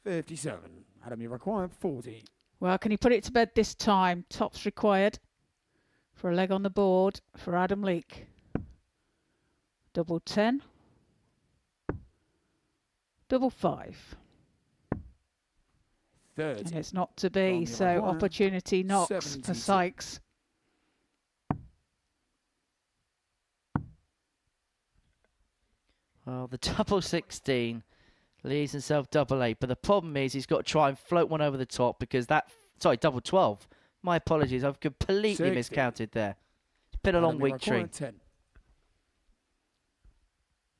$57. Adam, you require 40. Well, can he put it to bed this time? Tops required for a leg on the board for Adam Leek. Double 10. Double 5. 30. And it's not to be, so opportunity knocks 72. for Sykes. Well, the double 16 leaves himself double 8, but the problem is he's got to try and float one over the top because that, sorry, double 12. My apologies, I've completely 60. miscounted there. It's been a long week, Tree. 10.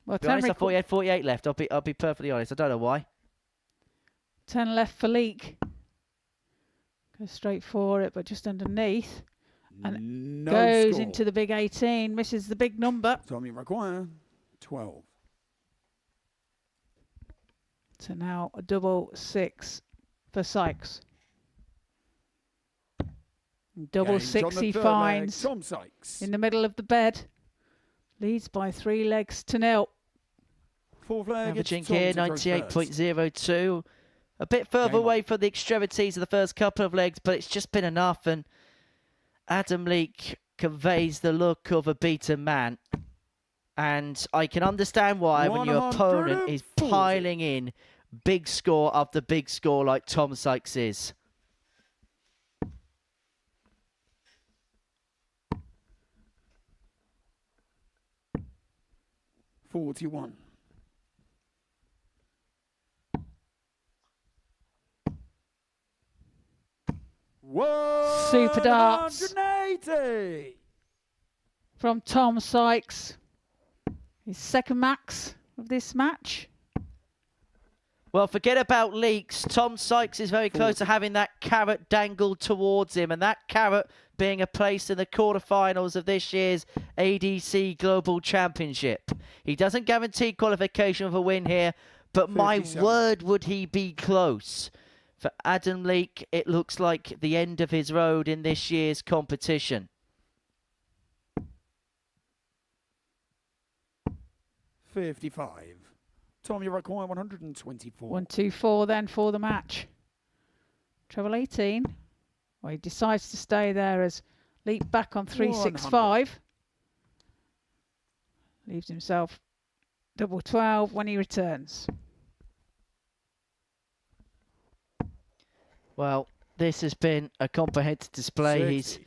Well, to be honest, I thought he had 48 left. I'll be perfectly honest. I don't know why. 10 left for Leek. Goes straight for it, but just underneath. And goes into the big 18. Misses the big number. Tom, you require 12. So now a double 6 for Sykes. Double Gains 6 on the he third finds leg, Tom Sykes. in the middle of the bed. Leads by 3 legs to 0. Fourth leg, Averaging here 98.02. A bit further away from the extremities of the first couple of legs, but it's just been enough. And Adam Leek conveys the look of a beaten man. And I can understand why when your opponent is piling in big score after big score like Tom Sykes is. $41. Super darts 180. from Tom Sykes. His second max of this match. Well, forget about leaks. Tom Sykes is very close to having that carrot dangled towards him, and that carrot being a place in the quarterfinals of this year's ADC Global Championship. He doesn't guarantee qualification for a win here, but my word, would he be close. For Adam Leek, it looks like the end of his road in this year's competition. $55. Tom, you require 124. 124 then for the match. Treble 18. Well, he decides to stay there as Leap back on 365. Leaves himself double 12 when he returns. Well, this has been a comprehensive display. He's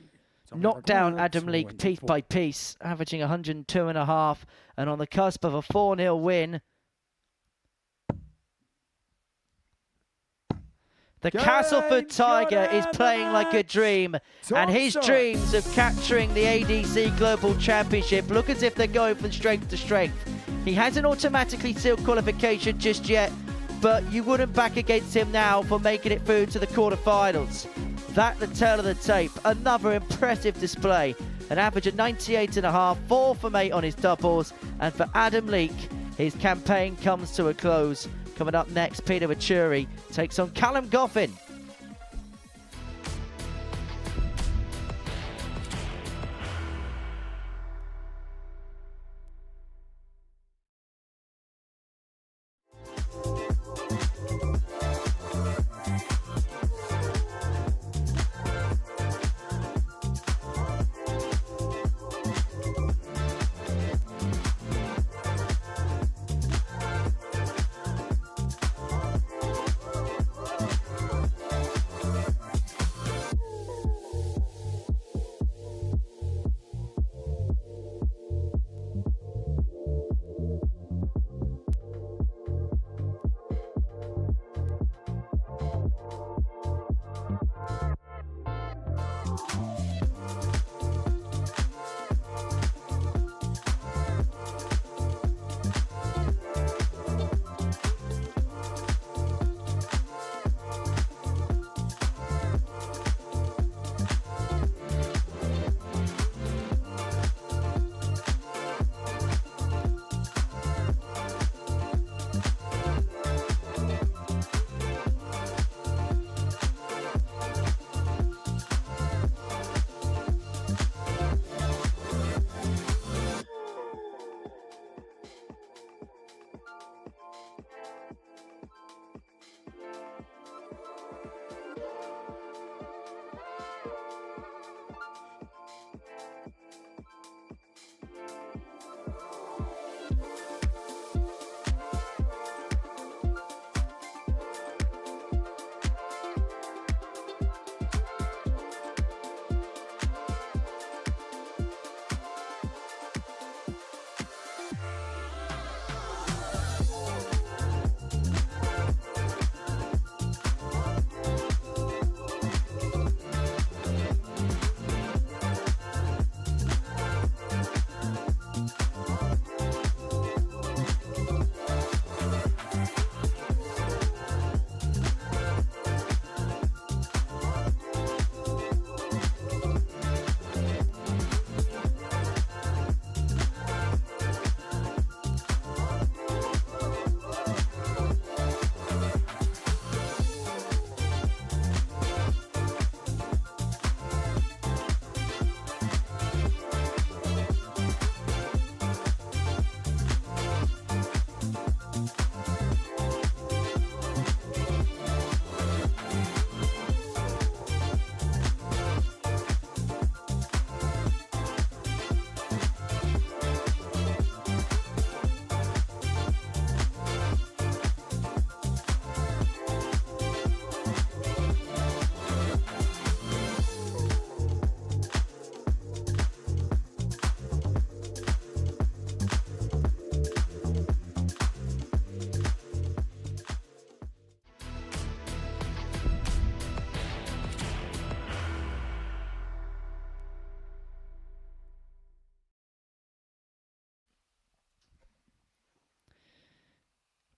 knocked down Adam Leek piece by piece, averaging 102.5, and on the cusp of a 4-0 win. The Castleford Tiger is playing like a dream, and his dreams of capturing the ADC Global Championship look as if they're going from strength to strength. He hasn't automatically sealed qualification just yet, but you wouldn't back against him now for making it through to the quarterfinals. that the tale of the tape? Another impressive display. An average of 98.5, 4 from 8 on his doubles. And for Adam Leake, his campaign comes to a close. Coming up next, Peter Vachuri takes on Callum Goffin.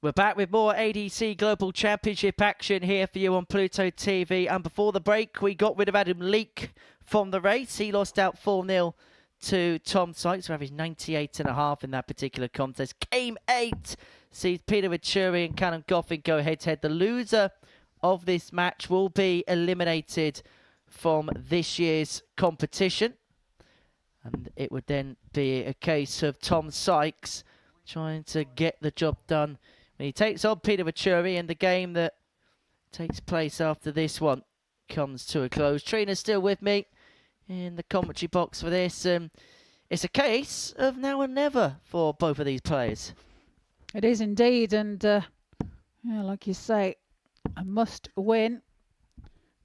We're back with more ADC Global Championship action here for you on Pluto TV. And before the break, we got rid of Adam Leake from the race. He lost out 4-0 to Tom Sykes, who averaged 98.5 in that particular contest. Game 8 sees Peter Vachuri and Callum Goffin go head-to-head. The loser of this match will be eliminated from this year's competition. And it would then be a case of Tom Sykes trying to get the job done. He takes on Peter Vachuri, and the game that takes place after this one comes to a close. Trina's still with me in the commentary box for this. It's a case of now and never for both of these players. It is indeed, and yeah, like you say, a must win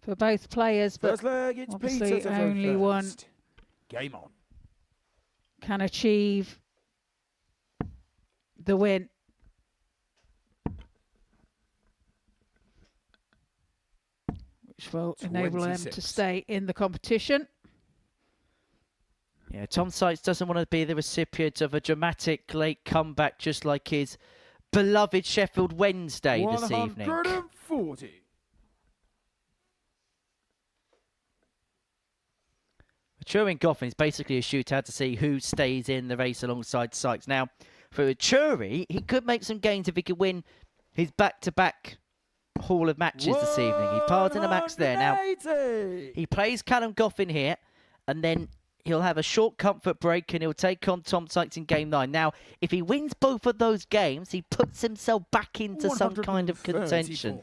for both players, but First leg, it's obviously Peter to only first. one Game on. can achieve the win. Which will enable them to stay in the competition. Yeah, Tom Sykes doesn't want to be the recipient of a dramatic late comeback just like his beloved Sheffield Wednesday this evening. 140. Wuri and Goffin is basically a shootout to see who stays in the race alongside Sykes. Now, for Wuri, he could make some gains if he could win his back-to-back haul of matches this evening. He piles in a max there. Now, he plays Callum Goffin here, and then he'll have a short comfort break and he'll take on Tom Sykes in game 9. Now, if he wins both of those games, he puts himself back into some kind of contention.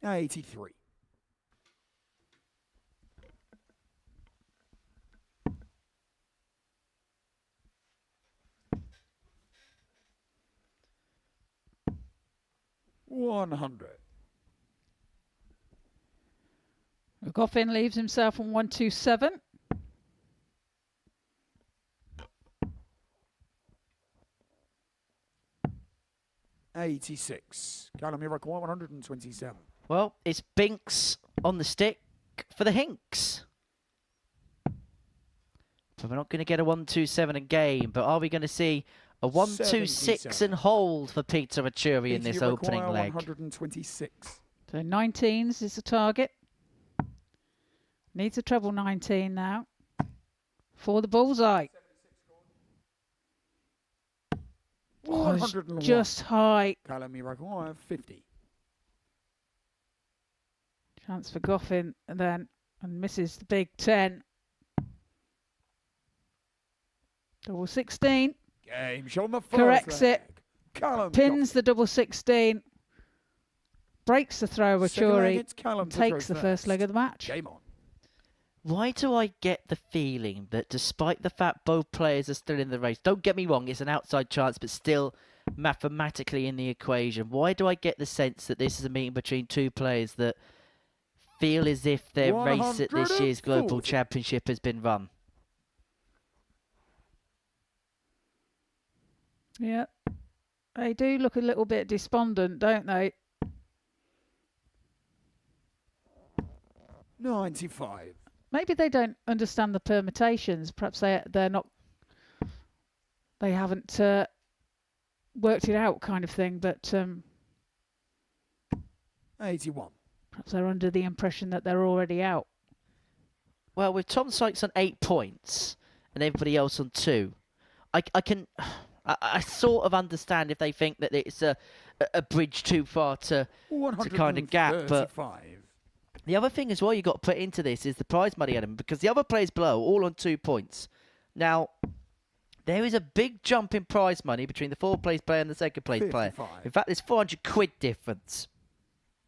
83. $100. Goffin leaves himself on 127. $86. Callum, you require 127. Well, it's Binks on the stick for the Hinks. So we're not going to get a 1-2-7 a game, but are we going to see a 1-2-6 and hold for Peter Wuri in this opening leg? 126. So 19s is the target. Needs a treble 19 now for the bullseye. Oh, just high. Callum, you require 50. Chance for Goffin then, and misses the big 10. Double 16. Game shot on the first Corrects leg. it. Callum Pins the double 16. Breaks the throw with Wuri. Takes the first leg of the match. Game on. Why do I get the feeling that despite the fact both players are still in the race, don't get me wrong, it's an outside chance, but still mathematically in the equation. Why do I get the sense that this is a meeting between two players that feel as if their race at this year's Global Championship has been run? Yeah. They do look a little bit despondent, don't they? 95. Maybe they don't understand the permutations. Perhaps they're not. They haven't worked it out, kind of thing. But 81. Perhaps they're under the impression that they're already out. Well, with Tom Sykes on 8 points and everybody else on 2, I sort of understand if they think that it's a bridge too far to kind of gap. But the other thing as well you've got to put into this is the prize money element, because the other players below all on 2 points. Now, there is a big jump in prize money between the 4th place player and the 2nd place player. In fact, there's 400 quid difference.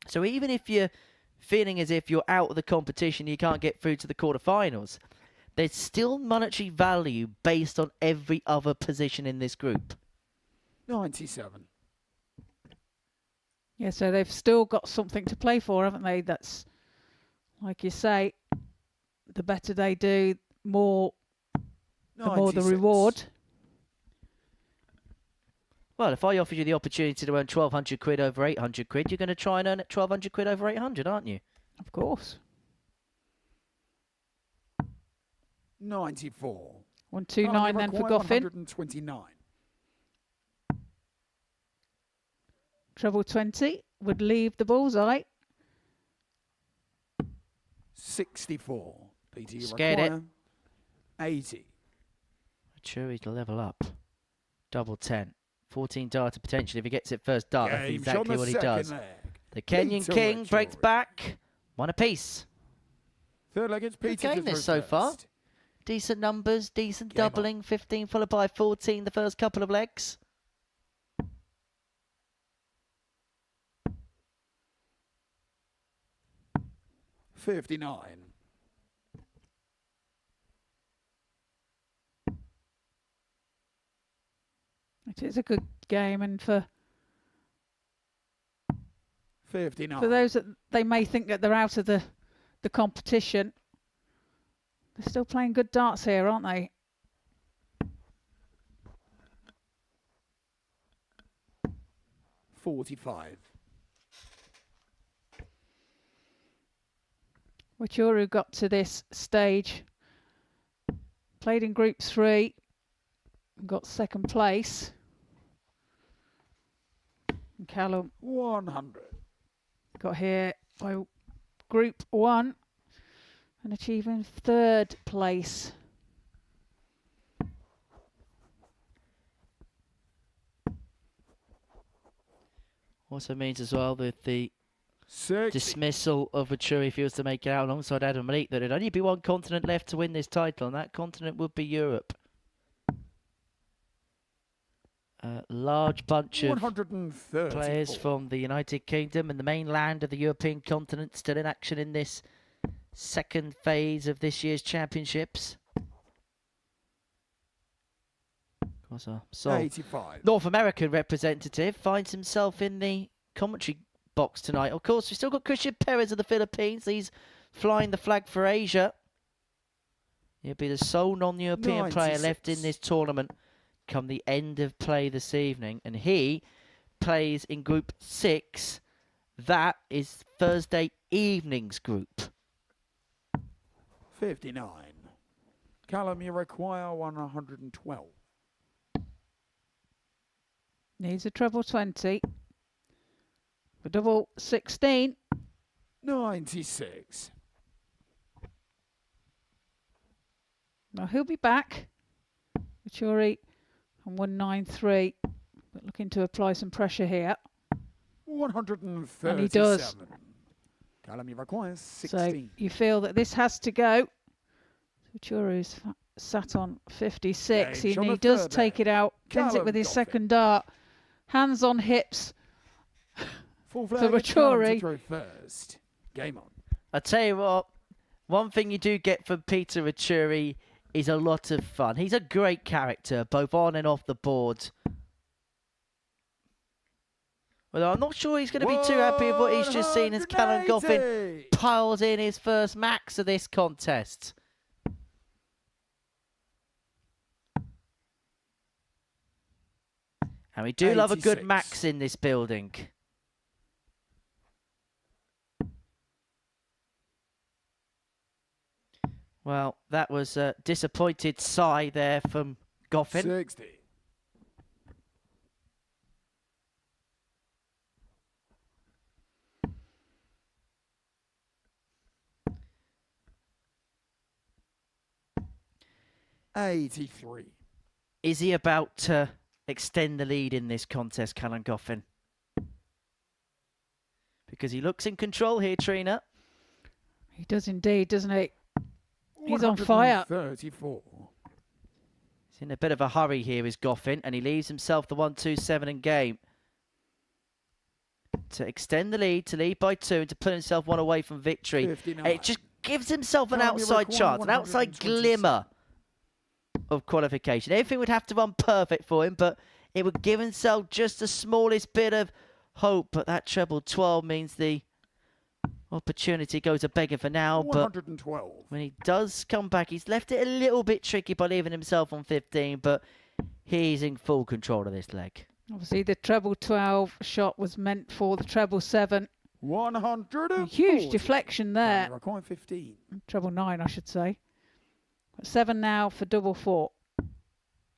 So even if you're feeling as if you're out of the competition, you can't get through to the quarterfinals, there's still monetary value based on every other position in this group. 97. Yeah, so they've still got something to play for, haven't they? That's, like you say, the better they do, the more the reward. Well, if I offered you the opportunity to earn 1,200 quid over 800 quid, you're going to try and earn 1,200 quid over 800, aren't you? Of course. 94. 129 then for Goffin. 129. Treble 20 would leave the bullseye. 64. Peter, you Scared require 80. Wuri to level up. Double 10. 14 darter potential if he gets it first dart. That's exactly what he does. The Kenyan King breaks back. 1 apiece. Third leg against Peter. Good game this so far. Decent numbers, decent doubling. 15 followed by 14 the first couple of legs. $59. It is a good game, and for 59. For those that they may think that they're out of the competition, they're still playing good darts here, aren't they? $45. Wuri got to this stage, played in Group 3, got second place. And Callum 100. got here by Group 1 and achieving third place. Also means as well that the 60. dismissal of Wuri if he was to make it out alongside Adam Malik, that it'd only be one continent left to win this title, and that continent would be Europe. A large bunch of 134. players from the United Kingdom and the mainland of the European continent still in action in this second phase of this year's championships. So 85. North American representative finds himself in the commentary box tonight. Of course, we've still got Christian Perez of the Philippines. He's flying the flag for Asia. He'll be the sole non-European player left in this tournament come the end of play this evening. And he plays in Group 6. That is Thursday evening's group. 59. Callum, you require 112. Needs a treble 20. For double 16. 96. Now he'll be back. Wuri on 193. But looking to apply some pressure here. 137. And he does. Callum, you require 16. So you feel that this has to go. So Wuri's sat on 56. Game He shot does third take it out. Pins it Callum with his Goffin. second dart. Hands on hips. Full For flag, Callum to Wuri. throw first. Game on. I tell you what, one thing you do get from Peter Wuri is a lot of fun. He's a great character, both on and off the board. Well, I'm not sure he's going to be too happy with what he's just seen as Callum Goffin 180. piles in his first max of this contest. And we do love a good 86. max in this building. Well, that was a disappointed sigh there from Goffin. 60. $83. Is he about to extend the lead in this contest, Callum Goffin? Because he looks in control here, Trina. He does indeed, doesn't he? He's on fire. 134. He's in a bit of a hurry here, is Goffin, and he leaves himself the 1-2-7 in game. To extend the lead, to lead by 2, and to put himself one away from victory. 59. It just gives himself an Callum, you outside require chance, an outside 126. glimmer of qualification. Everything would have to run perfect for him, but it would give himself just the smallest bit of hope. But that treble 12 means the opportunity goes a begging for now. But 112. when he does come back, he's left it a little bit tricky by leaving himself on 15, but he's in full control of this leg. Obviously, the treble 12 shot was meant for the treble 7. 140. Huge deflection there. Callum, you require 15. Treble 9, I should say. 7 now for double 4.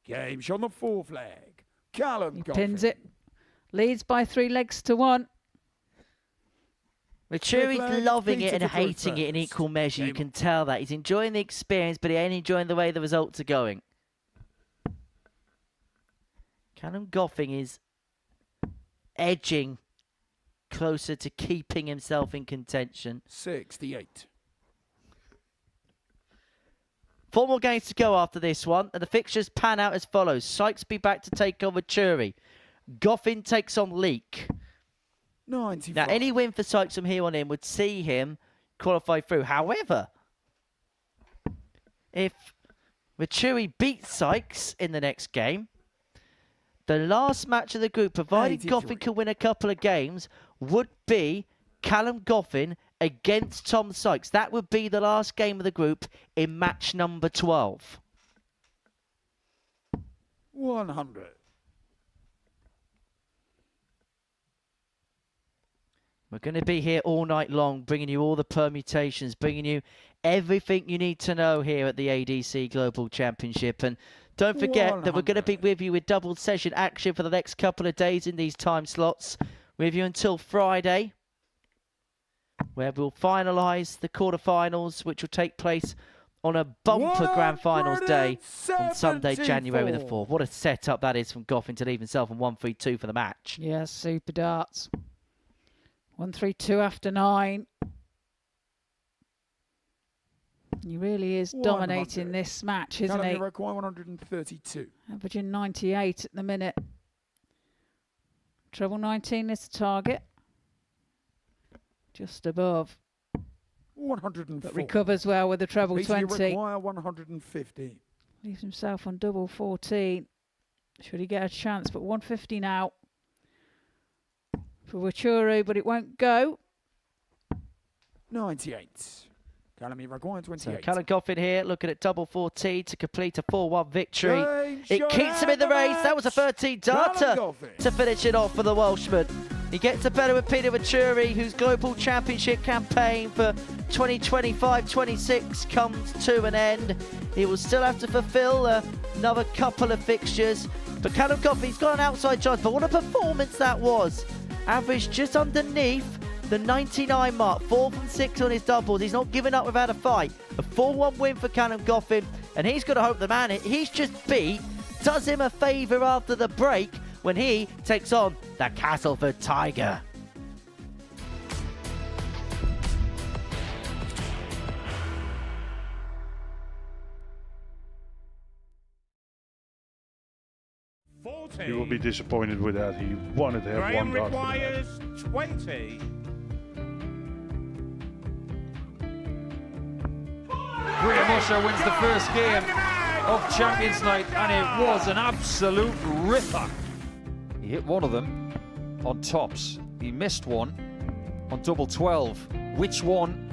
Game shot on the full flag. Callum He Goffin. pins it. Leads by 3 legs to 1. Wuri's flag, loving Peter it and to throw hating it in first. equal measure. You Game can tell that. He's enjoying the experience, but he ain't enjoying the way the results are going. Callum Goffin is edging closer to keeping himself in contention. 68. 4 more games to go after this one, and the fixtures pan out as follows. Sykes be back to take on Wuri. Goffin takes on Leek. 95. Now, any win for Sykes from here on in would see him qualify through. However, if Wuri beats Sykes in the next game, the last match of the group, provided 83. Goffin can win a couple of games, would be Callum Goffin against Tom Sykes. That would be the last game of the group in match number 12. 100. We're going to be here all night long, bringing you all the permutations, bringing you everything you need to know here at the ADC Global Championship. And don't forget that we're going to be with you with double session action for the next couple of days in these time slots. With you until Friday, where we'll finalise the quarterfinals, which will take place on a bumper Grand Finals day on Sunday, January the 4th. What a setup that is from Goffin to leave himself on 1-3-2 for the match. Yeah, super darts. 1-3-2 after 9. He really is dominating this match, isn't he? Require 132. Averaging 98 at the minute. Treble 19 is the target. Just above. 104. But recovers well with the treble 20. require 150. Leaves himself on double 14. Should he get a chance? But 150 now for Wuri, but it won't go. 98. Callum, you require 28. So Callum Goffin here looking at double 14 to complete a 4-1 victory. James It keeps him in the race. That was a 13 darter Goffin to finish it off for the Welshman. He gets a better with Peter Wuri, whose global championship campaign for 2025-26 comes to an end. He will still have to fulfill another couple of fixtures. But Callum Goffin's got an outside chance. But what a performance that was. Averaged just underneath the 99 mark, 4 from 6 on his doubles. He's not giving up without a fight. A 4-1 win for Callum Goffin, and he's got to hope the man he's just beat does him a favour after the break when he takes on the Castleford Tiger. You will be disappointed with that. He wanted to have Graham one dart. requires 20. Graham Usher wins the first game of Champions Night, and it was an absolute ripper. He hit one of them on tops. He missed one on double 12. Which one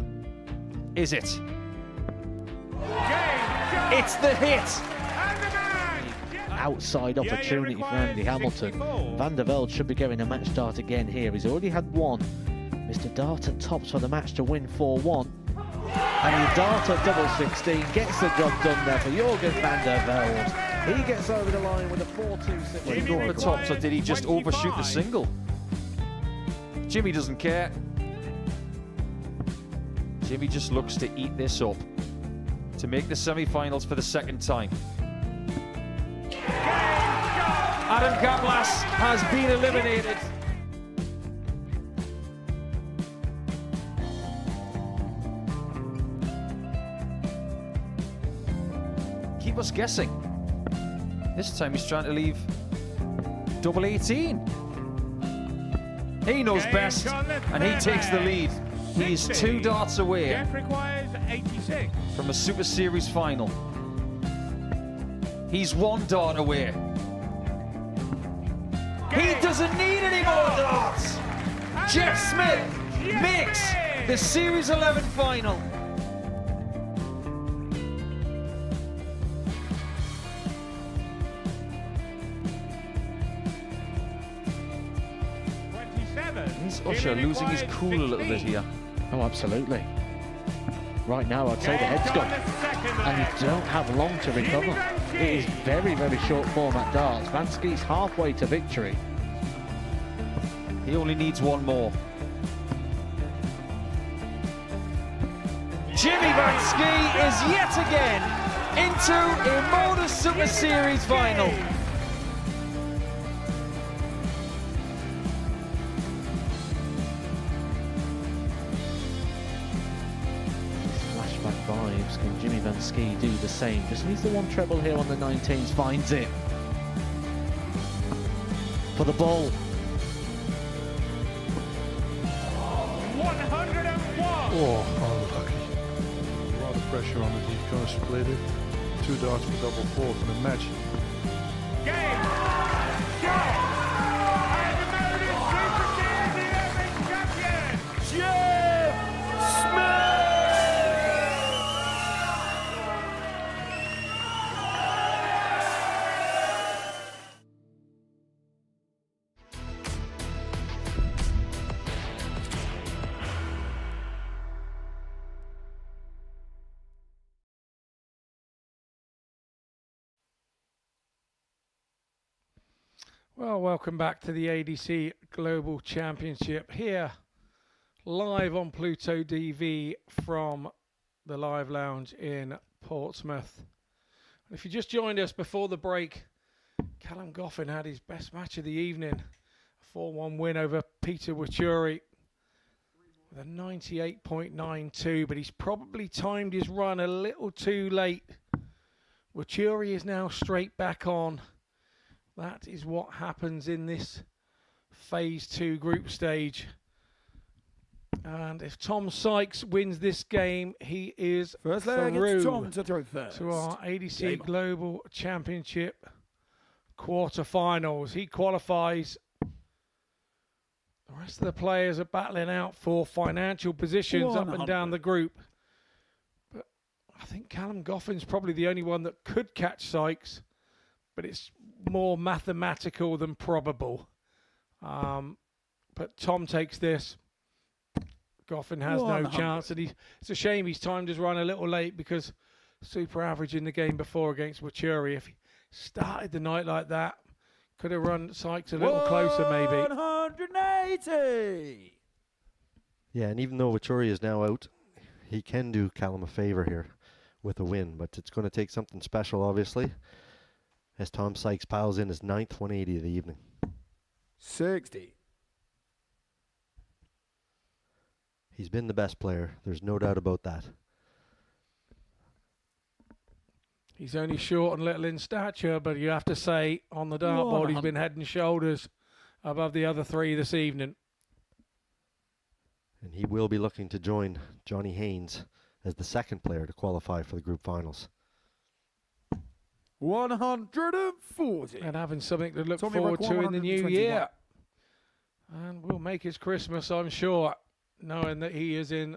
is it? It's the hit. Outside opportunity for Andy Hamilton. Van der Velde should be getting a match start again here. He's already had one. Mr. Dart at tops for the match to win 4-1. And he Dart at double 16, gets the job done there for Jurgen van der Velde. He gets over the line with a 4-2-6. Did he go for the tops, or did he just overshoot the single? Jimmy doesn't care. Jimmy just looks to eat this up to make the semi-finals for the second time. Adam Kaplas has been eliminated. Keep us guessing. This time he's trying to leave double 18. He knows best, and he takes the lead. He is 2 darts away Jeff requires 86. from a Super Series final. He's 1 dart away. He doesn't need any more darts. Jeff Smith makes the Series 11 final. Is Usher losing his cool a little bit here? Oh, absolutely. Right now, I'd say the head's gone. And you don't have long to recover. It is very, very short format darts. Vansky's halfway to victory. He only needs one more. Jimmy Vansky is yet again into a Modus Super Series final. Flashback vibes. Can Jimmy Vansky do the same? Just needs the one treble here on the 19s. Finds it. For the ball. 101. Oh, unlucky. A lot of pressure on it. He's going to split it. 2 darts for double 4 for the match. Game. Shot. And the Modus Super Series 11 champion, Jeff Smith. Well, welcome back to the ADC Global Championship here, live on Pluto DV from the Live Lounge in Portsmouth. And if you just joined us before the break, Callum Goffin had his best match of the evening, a 4-1 win over Peter Wuri with a 98.92, but he's probably timed his run a little too late. Wuri is now straight back on. That is what happens in this Phase 2 group stage. And if Tom Sykes wins this game, he is First leg, through it's Tom to throw first. to our ADC Global Championship quarterfinals. He qualifies. The rest of the players are battling out for financial positions up and down the group. But I think Callum Goffin's probably the only one that could catch Sykes, but it's more mathematical than probable. But Tom takes this. Goffin has no chance, and it's a shame he's timed his run a little late, because super average in the game before against Wuri. If he started the night like that, could have run Sykes a little closer maybe. 180! Yeah, and even though Wuri is now out, he can do Callum a favor here with a win, but it's going to take something special, obviously, as Tom Sykes piles in his 9th 180 of the evening. 60. He's been the best player. There's no doubt about that. He's only short and little in stature, but you have to say on the dartboard he's been head and shoulders above the other three this evening. And he will be looking to join Johnny Haynes as the second player to qualify for the group finals. 140. And having something to look forward to in the new year. And we'll make his Christmas, I'm sure, knowing that he is in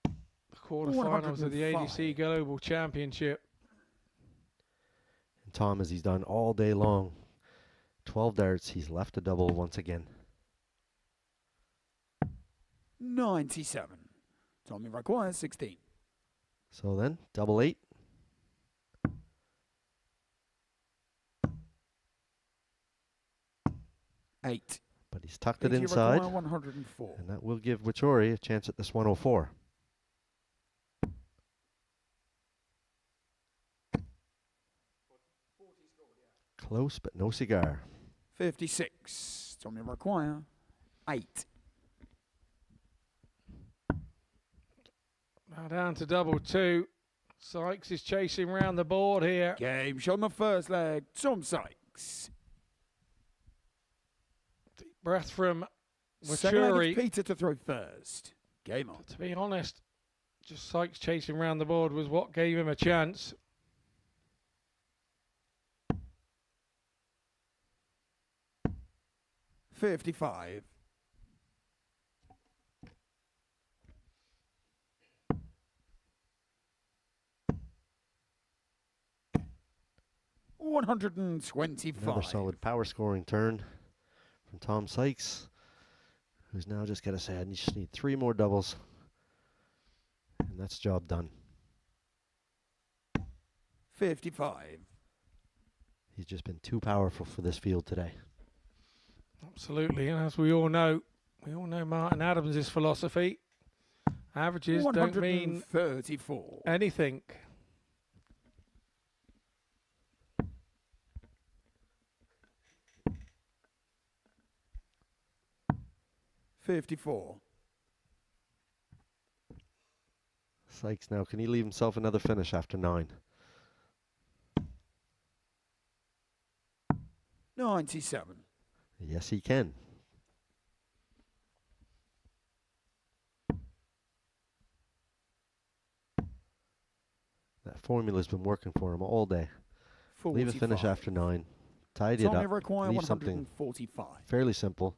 the quarterfinals of the ADC Global Championship. And Tom, as he's done all day long, 12 darts, he's left a double once again. 97. Tommy requires 16. So then, double 8. Eight. But he's tucked it inside, 104. and that will give Wuri a chance at this 104. Close, but no cigar. 56. Tommy require 8. Now down to double 2. Sykes is chasing round the board here. Game shot on the first leg. Tom Sykes. Deep breath from Second leg, Wuri. it's Peter to throw first. Game on. To be honest, just Sykes chasing round the board was what gave him a chance. $55. $125. Another solid power scoring turn from Tom Sykes, who's now just got to say, I just need 3 more doubles, and that's job done. 55. He's just been too powerful for this field today. Absolutely, and as we all know Martin Adams' philosophy. Averages don't mean 134. anything. $54. Sykes now, can he leave himself another finish after 9? 97. Yes, he can. That formula's been working for him all day. 45. Leave a finish after 9. Tidy it Tommy up. require Leave something 145. fairly simple.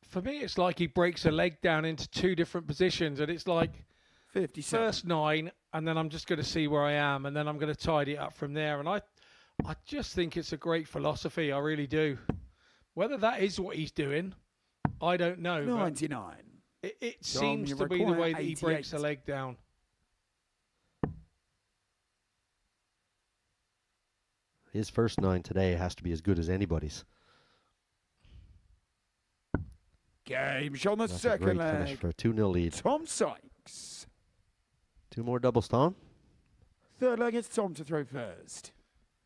For me, it's like he breaks a leg down into 2 different positions, and it's like 57. first 9, and then I'm just going to see where I am, and then I'm going to tidy it up from there. And I just think it's a great philosophy. I really do. Whether that is what he's doing, I don't know. 99. It seems to be the way that he breaks a 88. leg down. his first 9 today has to be as good as anybody's. Game shot on the That's a second great finish leg. for a 2-0 lead. Tom Sykes. 2 more doubles, Tom. Third leg, it's Tom to throw first.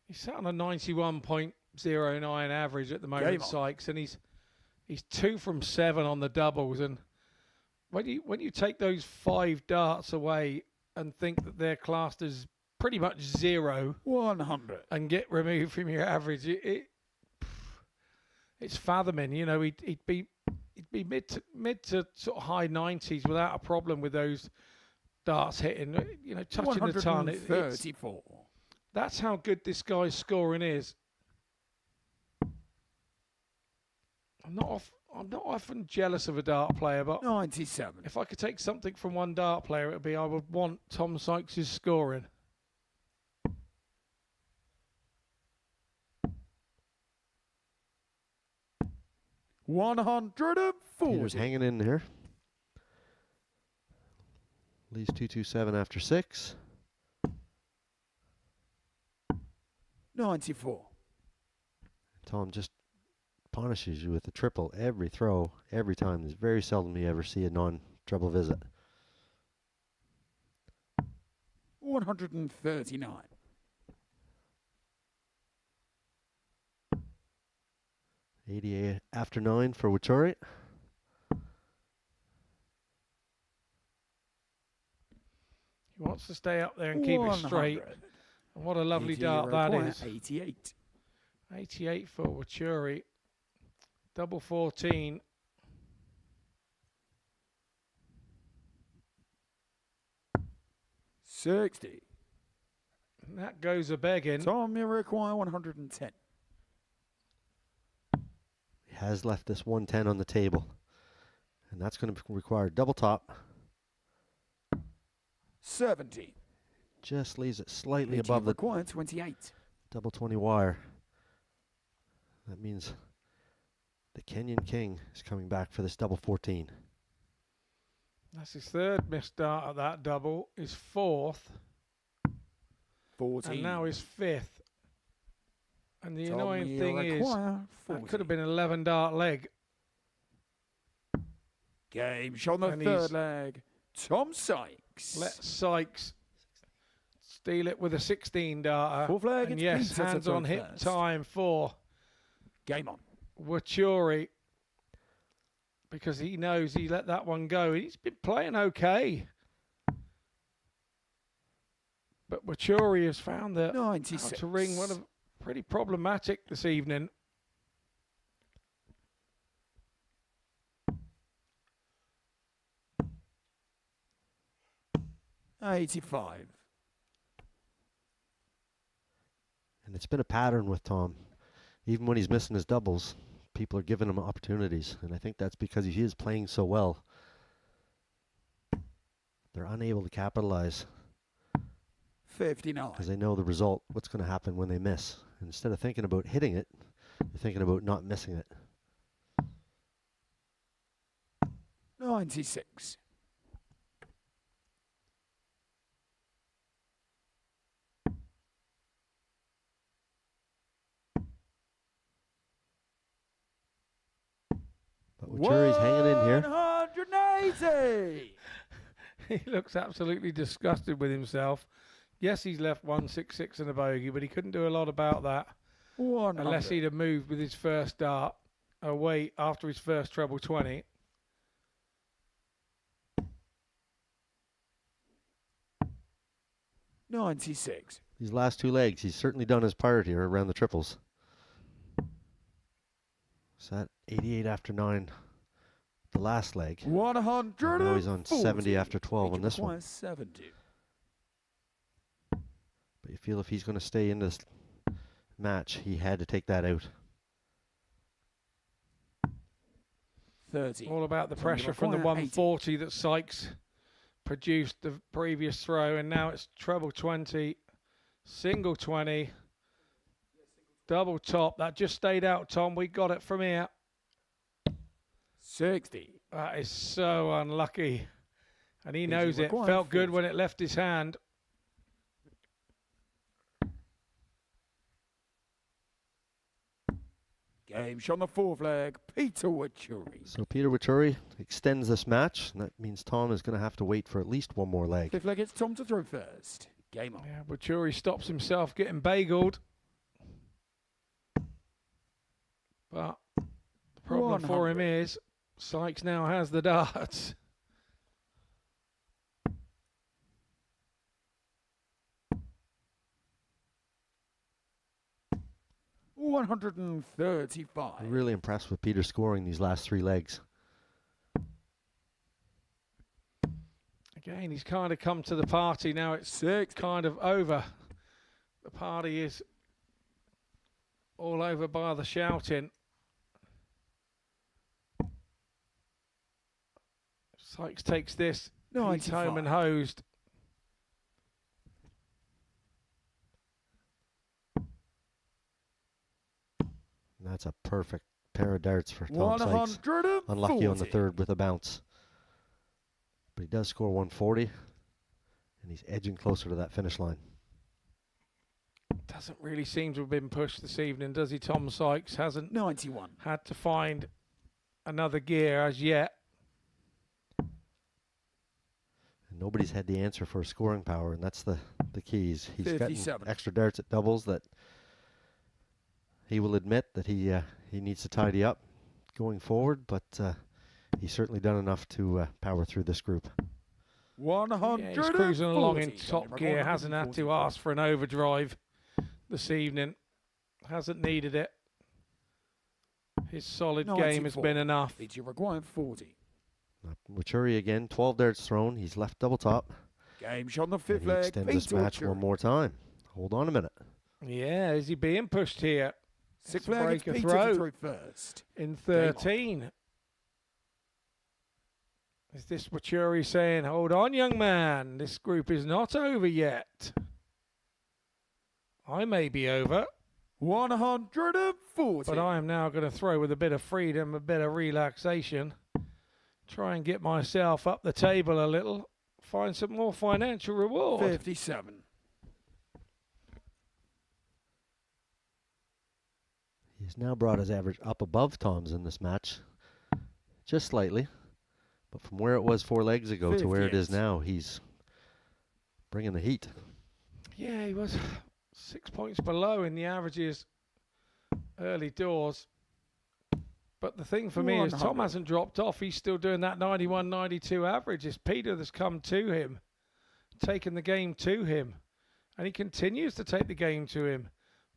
He's sat on a 91.09 average at the moment, Game on. Sykes, and he's 2 from 7 on the doubles. And when you take those 5 darts away and think that they're classed as pretty much 0, 100, and get removed from your average, it's fathoming. You know, he'd be mid to sort of high 90s without a problem with those darts hitting. You know, touching the ton. 134. That's how good this guy's scoring is. I'm not often jealous of a dart player, but 97. if I could take something from one dart player, it'd be I would want Tom Sykes' scoring. Peter's hanging in there. Leaves 227 after 6. 94. Tom just punishes you with a triple every throw, every time. There's very seldom you ever see a non-treble visit. 139. ADA after 9 for Wuri. He wants to stay up there and keep it straight. And what a lovely dart that is. 88. 88 for Wuri. Double 14. $60. And that goes a begging. Tom, you require 110. He has left this 110 on the table. And that's going to require double top. 70. Just leaves it slightly above the required 28. double 20 wire. That means the Kenyan King is coming back for this double 14. That's his 3rd missed dart at that double. His 4th. 14. And now his 5th. And the Tom, annoying you thing is, require that could have been an 11 dart leg. Game shot on the And third he's leg. Tom Sykes. Let Sykes steal it with a 16 darter. Full flag, And it's yes, Peter to hands throw on hip first. time for Game on. Wuri, because he knows he let that one go. He's been playing okay. But Wuri has found the 96. outer ring one of pretty problematic this evening. $85. And it's been a pattern with Tom. Even when he's missing his doubles, people are giving him opportunities. And I think that's because he is playing so well. They're unable to capitalize. 59. Because they know the result, what's going to happen when they miss. And instead of thinking about hitting it, they're thinking about not missing it. 96. But Wuri's hanging in here. 180. He looks absolutely disgusted with himself. Yes, he's left 166 in a bogey, but he couldn't do a lot about that 100. unless he'd have moved with his first dart away after his first treble 20. $96. These last 2 legs, he's certainly done his part here around the triples. So that 88 after 9, the last leg. 100. Now he's on 70 after 12 on this one. 70. But you feel if he's going to stay in this match, he had to take that out. 30. All about the So pressure you from the require 140 that Sykes produced the previous throw, and now it's treble 20, single 20, double top. That just stayed out, Tom. We got it from here. 60. That is so unlucky. And he Easy knows it. required, Felt good 40. when it left his hand. Game shot on the fourth leg, Peter Wuri. So Peter Wuri extends this match, and that means Tom is going to have to wait for at least one more leg. Fifth leg, it's Tom to throw first. Game on. Yeah, Wuri stops himself getting bageled. But the problem for him is Sykes now has the darts. $135. I'm really impressed with Peter scoring these last 3 legs. Again, he's kind of come to the party now. It's kind of over. The party is all over by the shouting. Sykes takes this. He's home and hosed. And that's a perfect pair of darts for Tom Sykes. Unlucky on the third with a bounce. But he does score 140, and he's edging closer to that finish line. Doesn't really seem to have been pushed this evening, does he? Tom Sykes hasn't 91. Had to find another gear as yet. And nobody's had the answer for scoring power, and that's the keys. He's gotten 57. extra darts at doubles that he will admit that he needs to tidy up going forward, but he's certainly done enough to power through this group. 100. Yeah, he's cruising along in top gear. Hasn't had to ask for an overdrive this evening. Hasn't needed it. His solid game has been enough. It's your required 40. Wuri again, 12 darts thrown. He's left double top. Game shot on the And fifth he leg. extends this match one more time. Hold on a minute. Yeah, is he being pushed here? Sixth It's a leg, it's break a Peter to throw throw first. in 13. Is this Wuri saying, hold on, young man, this group is not over yet? I may be over. 140. But I am now going to throw with a bit of freedom, a bit of relaxation. Try and get myself up the table a little. Find some more financial reward. 57. He's now brought his average up above Tom's in this match. Just slightly. But from where it was 4 legs ago to where it is now, he's bringing the heat. Yeah, he was 6 points below in the averages early doors. But the thing for me is Tom hasn't dropped off. He's still doing that 91, 92 average. It's Peter that's come to him, taken the game to him. And he continues to take the game to him.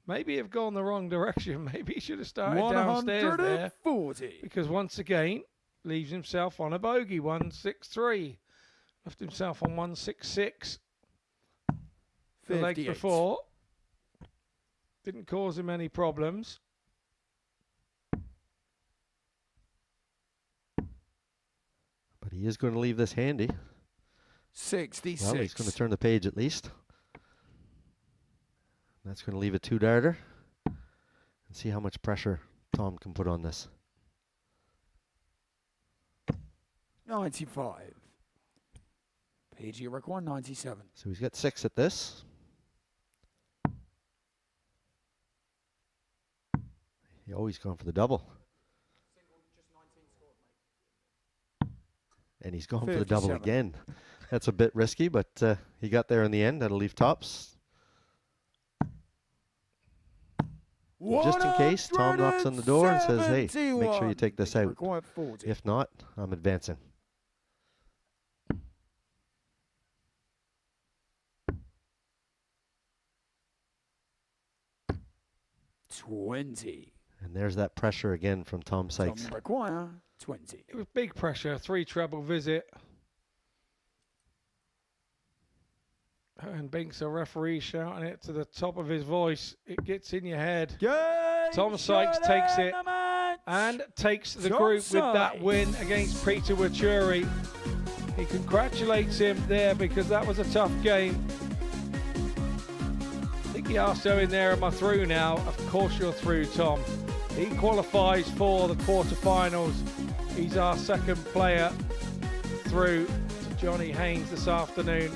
Maybe have gone the wrong direction. Maybe he should have started downstairs there. 140. Because once again, leaves himself on a bogey, 163. Left himself on 166. The leg 58. before. Didn't cause him any problems. But he is going to leave this handy. 66. Well, he's going to turn the page at least. That's going to leave a 2-darter. And see how much pressure Tom can put on this. 95. PG required 97. So he's got 6 at this. He always gone for the double. And he's gone for the double 57. again. That's a bit risky, but he got there in the end. That'll leave tops. Just in case, Tom knocks on the door and says, hey, make sure you take this out. If not, I'm advancing. $20. And there's that pressure again from Tom Sykes. Tom require 20. It was big pressure, 3 treble visit. And Binks, a referee, shouting it to the top of his voice. It gets in your head. Tom Sykes takes it and takes the group with that win against Peter Wuri. He congratulates him there because that was a tough game. I think he asked Owen there, am I through now? Of course you're through, Tom. He qualifies for the quarterfinals. He's our second player through to Johnny Haynes this afternoon.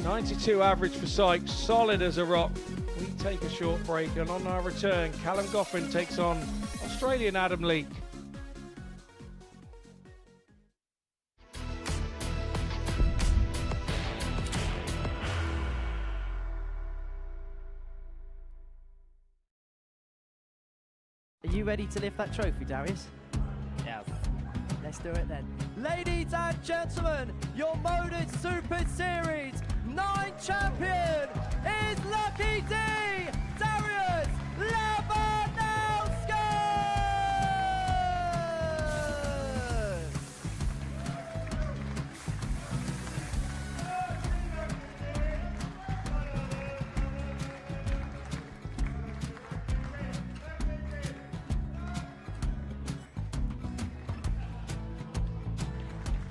92 average for Sykes, solid as a rock. We take a short break, and on our return, Callum Goffin takes on Australian Adam Leake. Are you ready to lift that trophy, Darius? Yes. Let's do it then. Ladies and gentlemen, your Modus Super Series 9 champion is Lucky D, Darius Labanowski!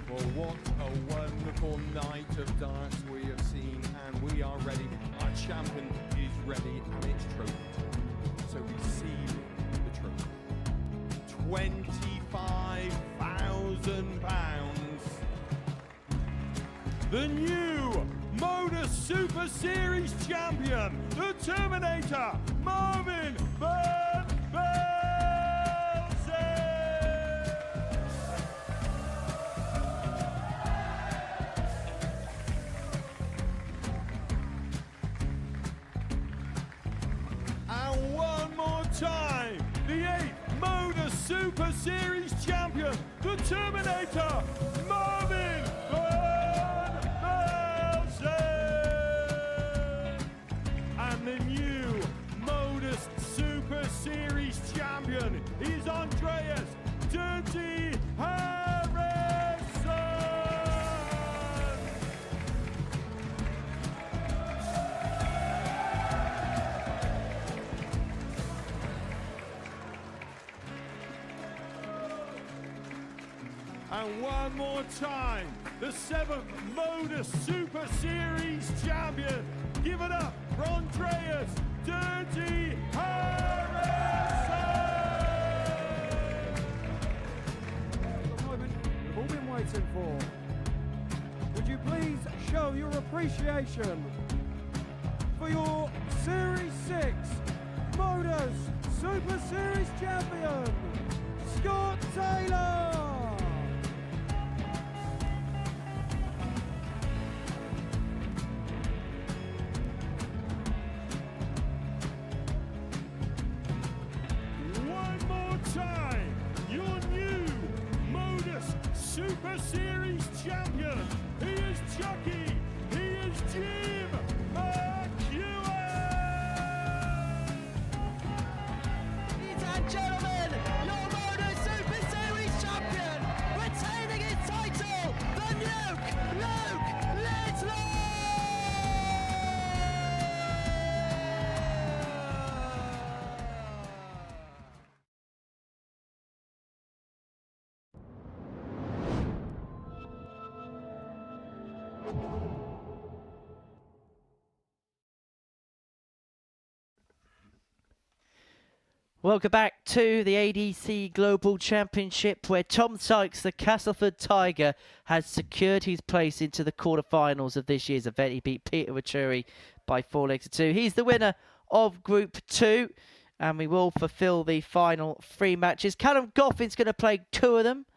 Well, what a wonderful night of darts we have seen, and we are ready. Our champion is ready, and it's trophy. So we seal the trophy. £25,000. The new Modus Super Series champion, the Terminator, Marvin Van Velzen. And one more time, the 8th Modus Super Series champion, the Terminator, Marvin Van Velzen. And the new Modus Super Series champion is Andreas Dirty Harrison. And one more time, the 7th Modus Super Series champion. Give it up for Andreas Dirty Harrison. The moment we've all been waiting for. Would you please show your appreciation for your Series 6 Modus Super Series champion, Scott Taylor? One more time, your new Modus Super Series champion. He is Chucky. He is Jim McEwen. Ladies and gentlemen, your Modus Super Series champion, retaining his title, the Nuke, Luke Littler! Welcome back to the ADC Global Championship, where Tom Sykes, the Castleford Tiger, has secured his place into the quarterfinals of this year's event. He beat Peter Wuri by 4-2. He's the winner of Group 2, and we will fulfill the final 3 matches. Callum Goffin's going to play 2 of them,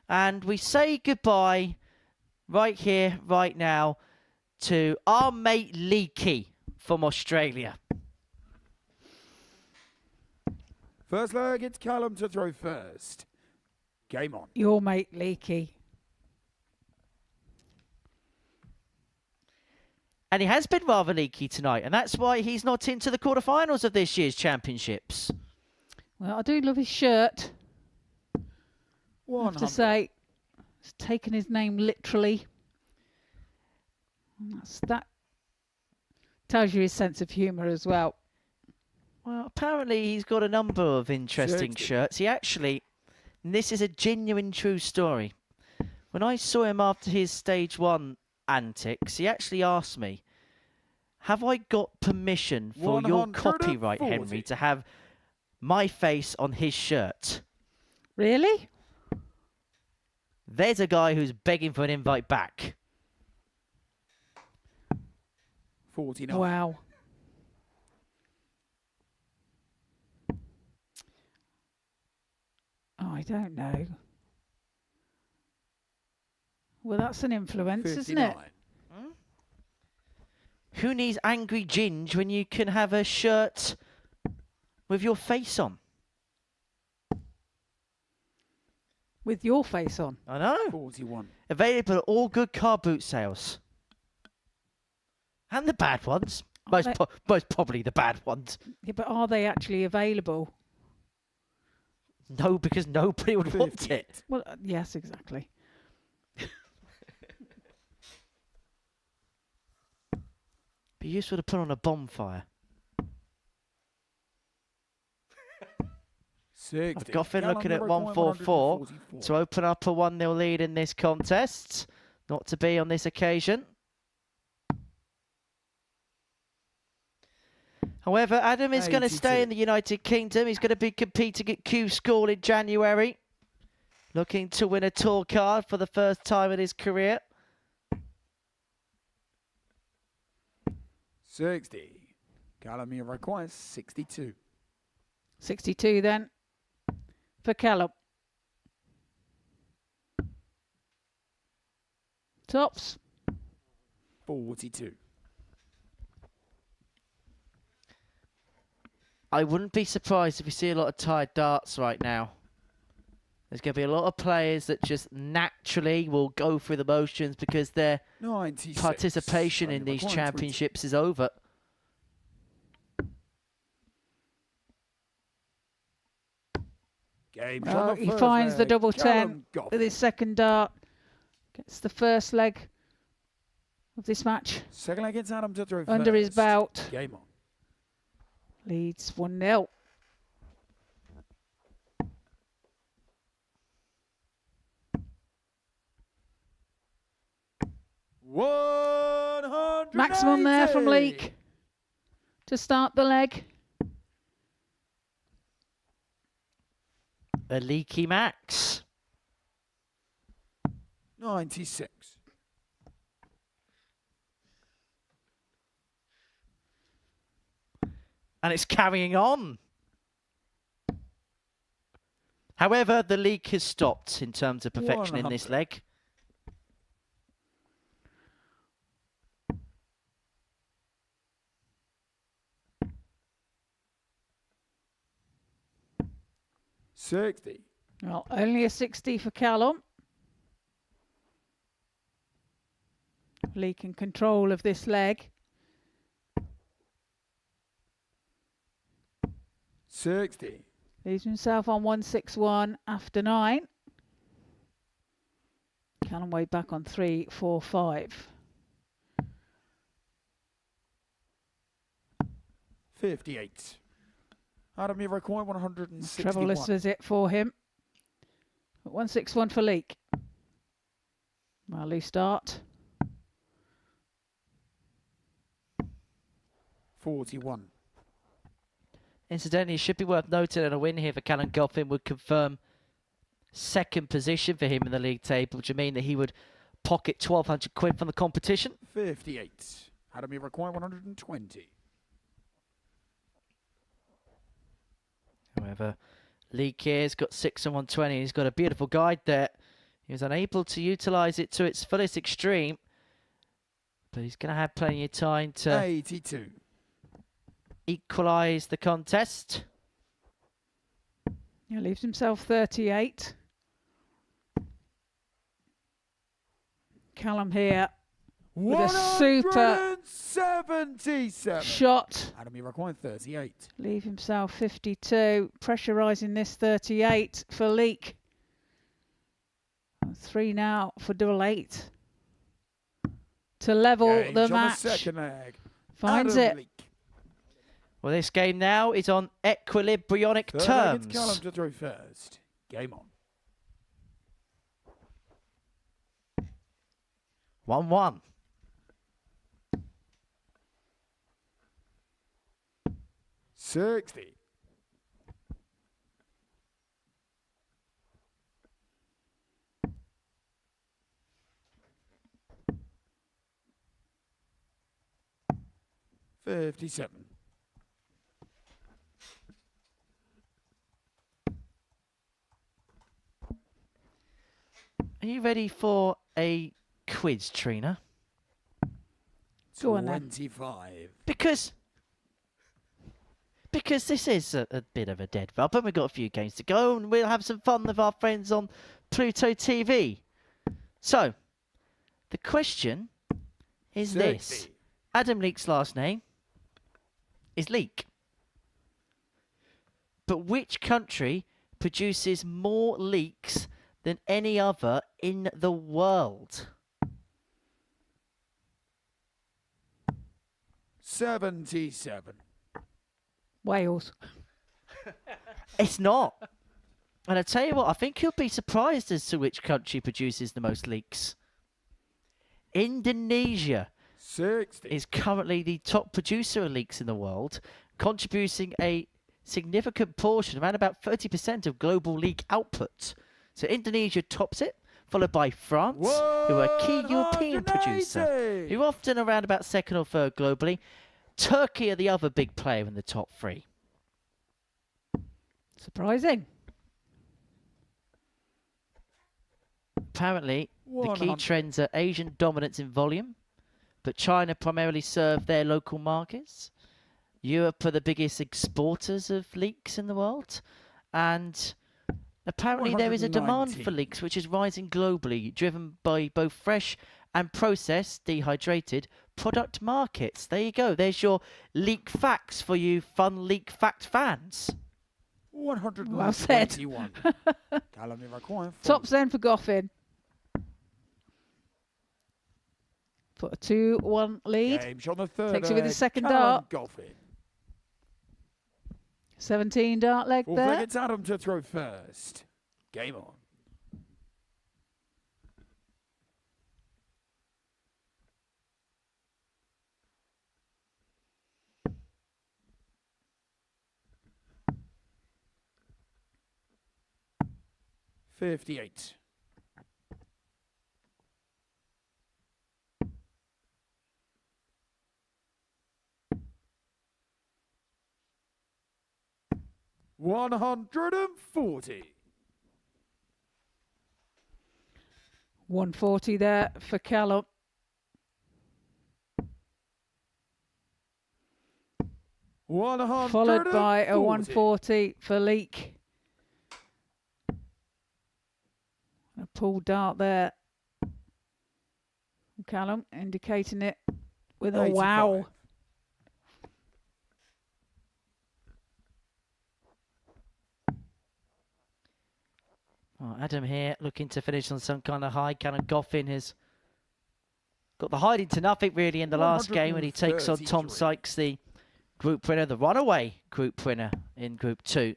and we say goodbye right here, right now, to our mate Leakey from Australia. First leg, it's Callum to throw first. Game on. Your mate Leakey. And he has been rather leaky tonight, and that's why he's not into the quarterfinals of this year's championships. Well, I do love his shirt. I have to say, it's taken his name literally. And that tells you his sense of humour as well. Well, apparently he's got a number of interesting shirts. He actually, and this is a genuine true story. When I saw him after his stage 1 antics, he actually asked me, have I got permission for your copyright, Henry, to have my face on his shirt? Really? There's a guy who's begging for an invite back. 49. don't know. Well, that's an influence, isn't it? 59. Who needs angry Ginge when you can have a shirt with your face on? With your face on. I know. 41. Available at all good car boot sales. And the bad ones. Most probably the bad ones. Yeah, but are they actually available? No, because nobody would want it. Well, yes, exactly. Be useful to put on a bonfire. 60. Goffin Callum looking at Murray, 144 144. to open up a 1-0 lead in this contest. Not to be on this occasion. However, Adam is going to stay in the United Kingdom. He's going to be competing at Q School in January. Looking to win a tour card for the first time in his career. 60. Callum requires 62. 62 then for Callum. Tops. 42. I wouldn't be surprised if we see a lot of tied darts right now. There's going to be a lot of players that just naturally will go through the motions because their 96. participation in these championships is over. Game Oh, he finds the double 10 with his second dart. Gets the first leg of this match Second leg against Adam to throw under his first. belt. Game on. Leads 1-0. Maximum there from Leek to start the leg. A leaky max. 96. And it's carrying on. However, the leak has stopped in terms of perfection in this 100. leg. $60. Well, only a 60 for Callum. Leek in control of this leg. 60. Leaves himself on 161 after 9. Callum way back on 345. 58. Adam require 161. Treble-less visit for him. 161 for Leek. Early start. 41. Incidentally, it should be worth noting that a win here for Callum Goffin would confirm second position for him in the league table, which would mean that he would pocket 1,200 quid from the competition. 58. Adam require 120. However, Leek here's got 6 and 120. He's got a beautiful guide there. He was unable to utilise it to its fullest extreme, but he's going to have plenty of time to 82. equalise the contest. Yeah, leaves himself 38. Callum here with a super 177 shot. Adam require 38. Leave himself 52. Pressurising this 38 for Leek. 3 now for double 8. To level Game's the on match. second leg. Finds Adam it. Leek. Well, this game now is on equilibrionic Third leg terms. against Callum to throw first. Game on. 1-1. $60. $57. Are you ready for a quiz, Trina? Go on then. 25. Because this is a bit of a dead rub, and we've got a few games to go, and we'll have some fun with our friends on Pluto TV. So, the question is 60. this. Adam Leake's last name is Leake. But which country produces more leeks than any other in the world? 77. Wales. It's not. And I tell you what, I think you'll be surprised as to which country produces the most leeks. Indonesia 60. is currently the top producer of leeks in the world, contributing a significant portion, around about 30% of global leek output. So Indonesia tops it, followed by France, who are a key European producer, 180. who are often around about second or third globally. Turkey are the other big player in the top three. Surprising. Apparently, the key 100. trends are Asian dominance in volume, but China primarily serve their local markets. Europe are the biggest exporters of leeks in the world, and apparently there is a demand for 119. leeks which is rising globally, driven by both fresh and processed, dehydrated product markets. There you go. There's your leek facts for you fun leek fact fans. 121. Callum, you require Tops then for Goffin. Put a 2-1 lead. Game shot on the third. Takes it with his second Callum dart. Goffin. 17 dart leg Full there. flag, it's Adam to throw first. Game on. $58. $140. 140 there for Callum. Followed by a 140 for Leake. A pull dart there. Callum indicating it with a 85. wow. Well, Adam here looking to finish on some kind of high. Callum Goffin has got the hiding to nothing really in the last game when he takes on Tom 133. Sykes, the group winner, the runaway group winner in Group 2.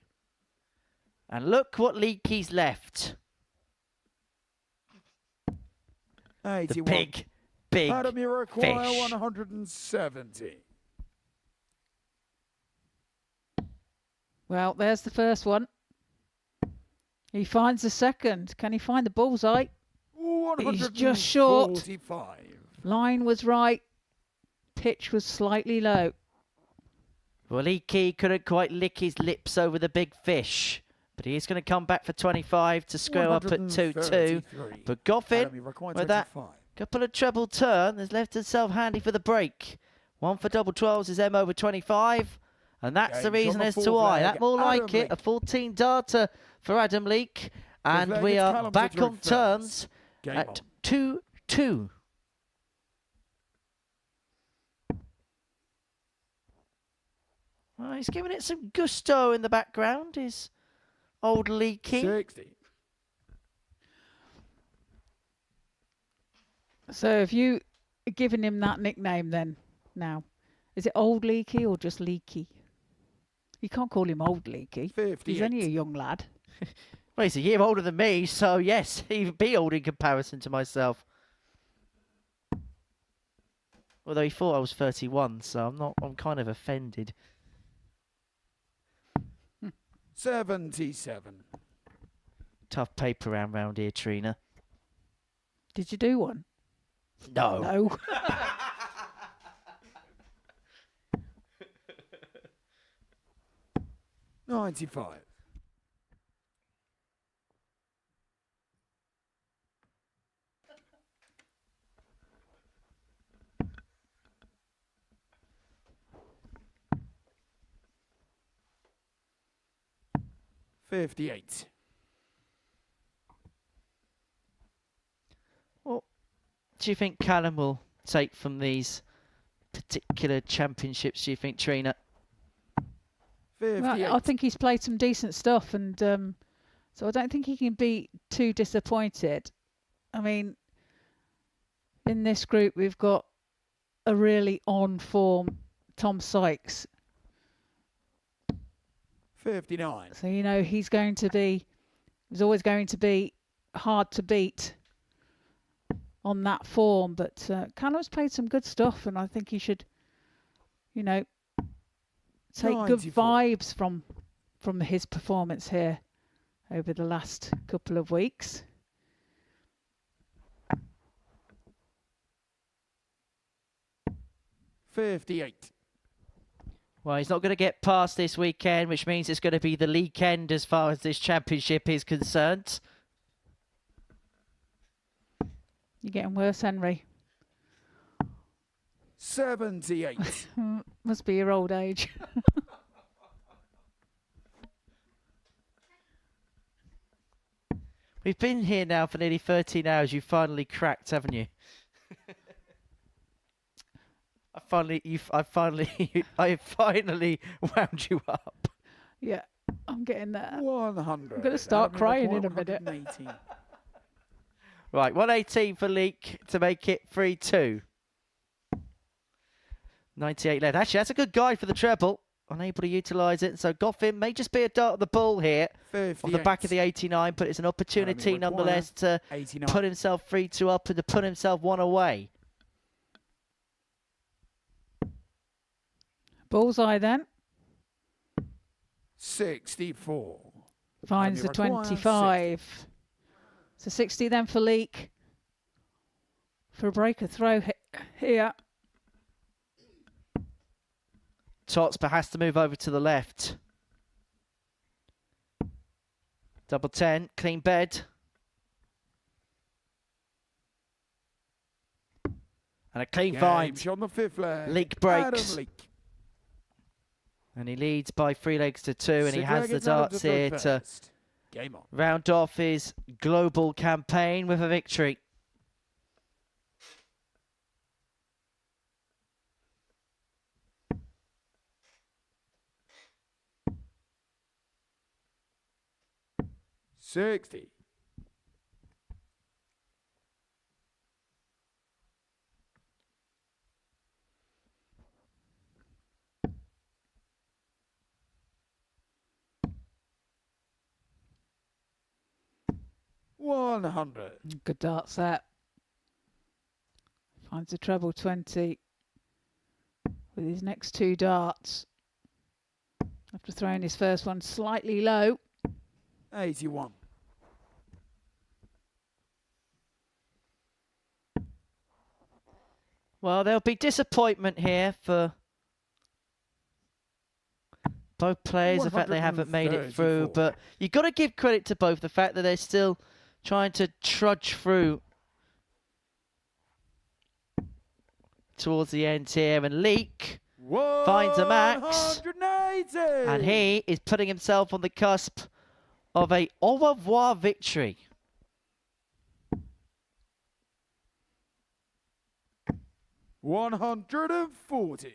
And look what Leakey's left. The 81. big Adam, you require fish. 170. Well, there's the first one. He finds the second. Can he find the bullseye? He's just short. 145. Line was right. Pitch was slightly low. Well, Leakey couldn't quite lick his lips over the big fish. But he is going to come back for 25 to square up at 2-2. 133. But Goffin, Adam, you require with that 25. couple of treble turn, has left himself handy for the break. One for double 12s is M over 25. And that's the Game's reason on the as to fourth why. leg. That more Adam like it. A Leake. 14 darter for Adam Leake. And leg, we it's are Callum to back throw on first. turns Game at on. 2-2. Well, he's giving it some gusto in the background, is old Leakey. 60. So have you given him that nickname then now? Is it Old Leaky or just Leaky? You can't call him Old Leaky. 58. He's only a young lad. Well, he's a year older than me, so yes, he'd be old in comparison to myself. Although he thought I was 31, so I'm kind of offended. 77. Tough paper round here, Trina. Did you do one? No. No. $95. 58. What do you think Callum will take from these particular championships, do you think, Trina? 58. Well, I think he's played some decent stuff, and so I don't think he can be too disappointed. I mean, in this group, we've got a really on form Tom Sykes. 59. So, you know, he's always going to be hard to beat on that form. But Callum's played some good stuff, and I think he should, you know, take 94. good vibes from his performance here over the last couple of weeks. $58. Well, he's not going to get past this weekend, which means it's going to be the weekend as far as this championship is concerned. You're getting worse, Henry. 78. Must be your old age. We've been here now for nearly 13 hours. You finally cracked, haven't you? I finally wound you up. Yeah, I'm getting there. 100. I'm going to start crying in a minute. 118. Right, 118 for Leek to make it 3-2. 98 left. Actually, that's a good guide for the treble. Unable to utilise it. So Goffin may just be a dart of the ball here. 58. On the back of the 89, but it's an opportunity nonetheless to 89. put himself 3-2 up and to put himself 1 away. Bullseye then. 64. Finds the 25. So 60 then for Leek. For a breaker throw here. Totsper has to move over to the left. Double 10, clean bed. And a clean find. On the 5th leg. Leek breaks. Adam Leek. And he leads by 3 legs to 2, and he has the darts here to Game on. round off his global campaign with a victory. $60. $100. Good dart set. Finds a treble 20 with his next 2 darts. After throwing his first one slightly low. 81. Well, there'll be disappointment here for both players, the fact they haven't made it through. But you've got to give credit to both, the fact that they're still trying to trudge through towards the end here. And Leek finds a max. 180. And he is putting himself on the cusp of a au revoir victory. $140.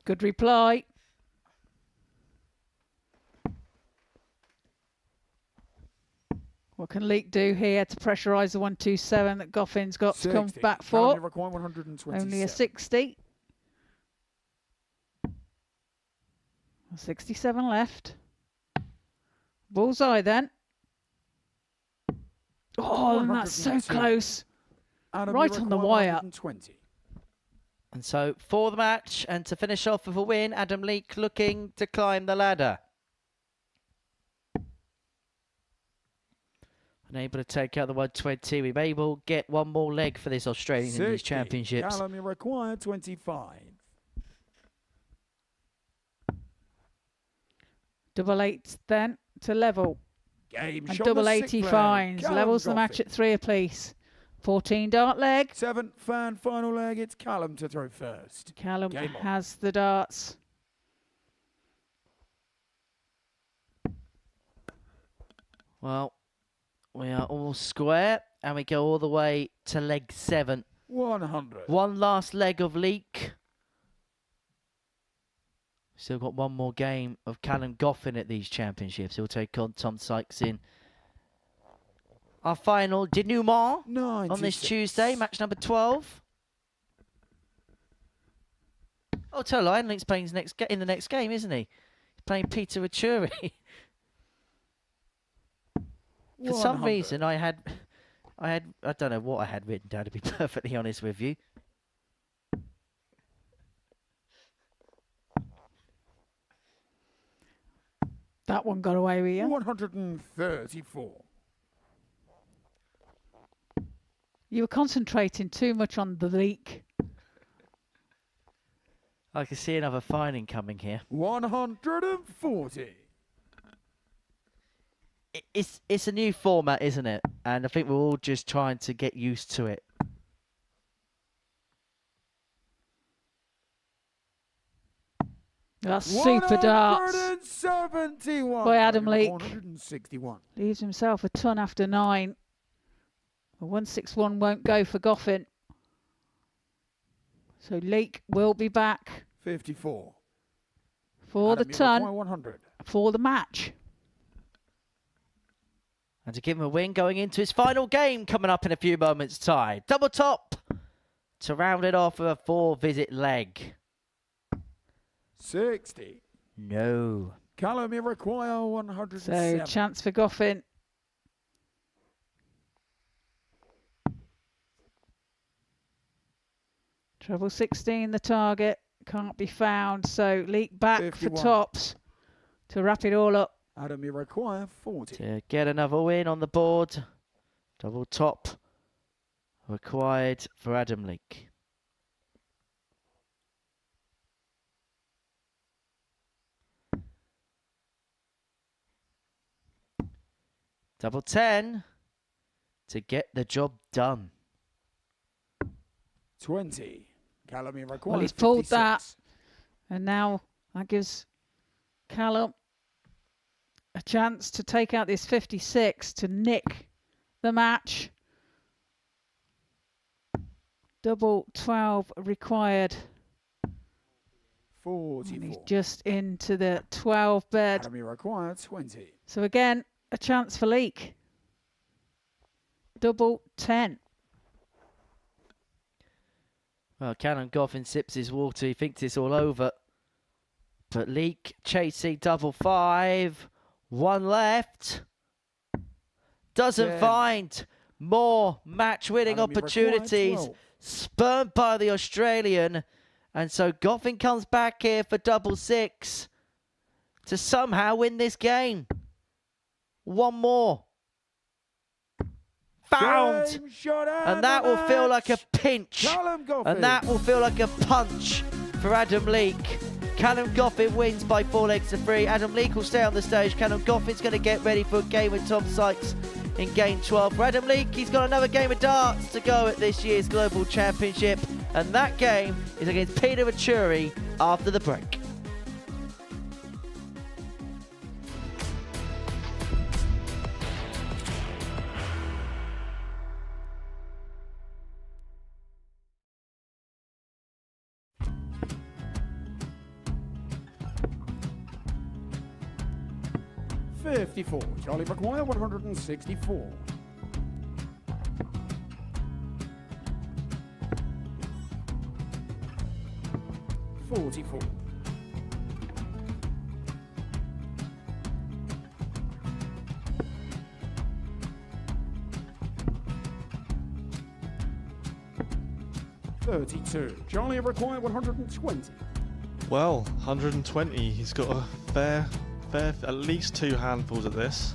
Good reply. What can Leek do here to pressurise the 127 that Goffin's got to come back for? Only a 60. 67 left. Bullseye then. Oh, and that's so close. Right on the wire. And so for the match and to finish off with a win, Adam Leek looking to climb the ladder. Unable to take out the 120. We may well get one more leg for this Australian in these championships. Callum, you require 25. Double 8 then to level. Game and shot double the 80 6th finds. leg. Levels the Callum match Goffin. at 3 apiece. 14 dart leg. 7th and final leg. It's Callum to throw first. Callum Game on. has the darts. Well, we are all square, and we go all the way to leg 7. 100. One last leg of Leek. Still got one more game of Callum Goffin at these championships. He'll take on Tom Sykes in our final denouement on this Tuesday, match number 12. Oh, tell a lie, Link's playing in the next game, isn't he? He's playing Peter Wuri. For some reason, I don't know what I had written down, to be perfectly honest with you. That one got away with you. 134. You were concentrating too much on the leak. I can see another fine coming here. 140. It's a new format, isn't it? And I think we're all just trying to get used to it. That's super darts 171. by Adam Leek. 161. Leaves himself a ton after 9. The 161 won't go for Goffin. So Leek will be back 54. for Adam, the you ton, require 100. for the match. And to give him a win going into his final game coming up in a few moments' time. Double top to round it off with a 4-visit leg. 60. No. Callum, you require 107. So chance for Goffin. Treble 16, the target. Can't be found. So Leek back 51. for tops to wrap it all up. Adam, you require 40. To get another win on the board. Double top required for Adam Leek. Double 10 to get the job done. 20. Callum, you require Well, he's pulled 56. that. And now that gives Callum a chance to take out this 56 to nick the match. Double 12 required. 44. And he's just into the 12 bed. Adam, you require 20. So again, a chance for Leek. Double 10. Well, Callum Goffin sips his water. He thinks it's all over. But Leek chasing double 5. One left. Doesn't 10. find more match-winning Adam, you require opportunities. 12. Spurned by the Australian. And so Goffin comes back here for double 6 to somehow win this game. One more. Found. Game shot out And that of will the feel like a match. pinch. Callum Goffin. And that will feel like a punch for Adam Leek. Callum Goffin wins by 4 legs to 3. Adam Leek will stay on the stage. Callum Goffin's going to get ready for a game with Tom Sykes in game 12. For Adam Leek, he's got another game of darts to go at this year's Global Championship. And that game is against Peter Wuri after the break. $54. Charlie require 164. $44. $32. Charlie require 120. Well, 120. He's got a fair, at least 2 handfuls of this.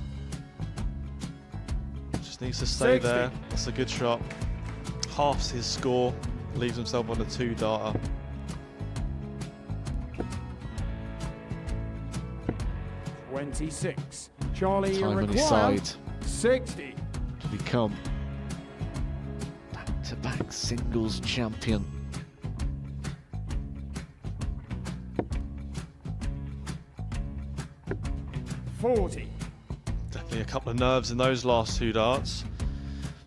Just needs to stay 60. there. That's a good shot. Halves his score. Leaves himself on a 2-darter. $26. Charlie Time on his require side 60. to become back-to-back singles champion. $40. Definitely a couple of nerves in those last 2 darts,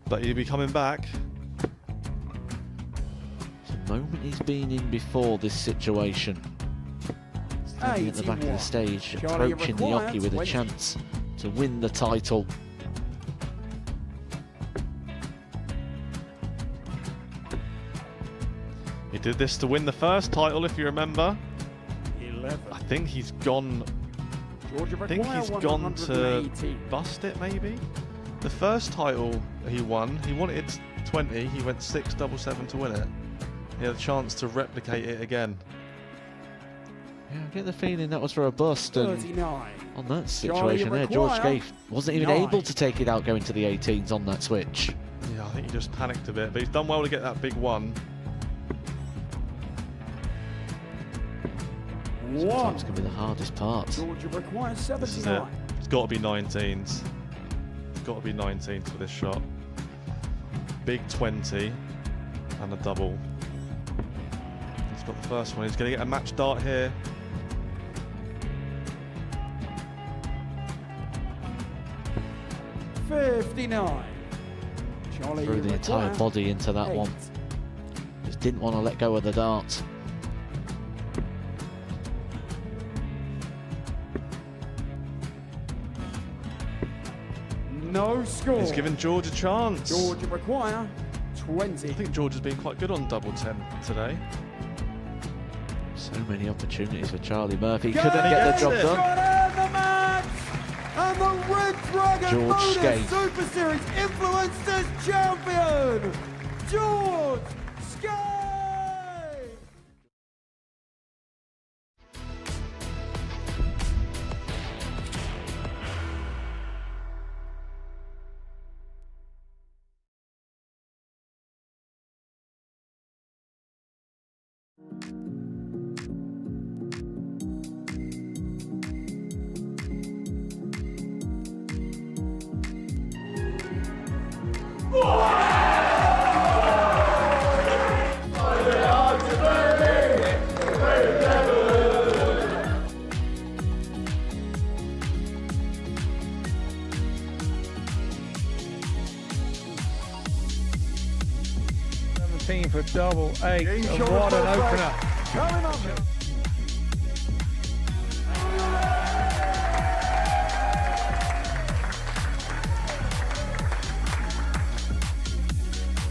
but he'll be coming back. The moment he's been in before this situation. Standing at the back of the stage, approaching the Oki with a chance to win the title. He did this to win the first title, if you remember. 11. I think he's gone. I think he's gone to bust it, maybe. The first title he wanted 20. He went 6-7-7 to win it. He had a chance to replicate it again. Yeah, I get the feeling that was for a bust. And 39. on that situation there, George Gay wasn't even able to take it out going to the 18s on that switch. Yeah, I think he just panicked a bit, but he's done well to get that big one. Sometimes can be the hardest part. Georgia requires 79. This is it. It's got to be 19s. It's got to be 19s for this shot. Big 20 and a double. He's got the first one. He's going to get a match dart here. $59. Charlie, Threw the entire body into that 8. one. Just didn't want to let go of the dart. No score. He's given George a chance. Georgia require 20. I think George has been quite good on double 10 today. So many opportunities for Charlie Murphy. Couldn't get the job done. The match! And the Red Dragon George Modus Skate. Super Series Influencers Champion, George Skate! For double 8, and what an opener. Coming up.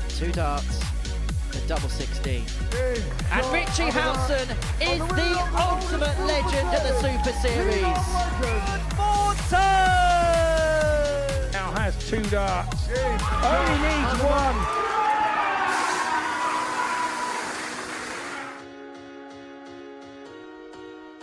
Two darts, a double 16. And Richie Howson is the ultimate legend of the Super Series. Now has 2 darts. Only needs 1.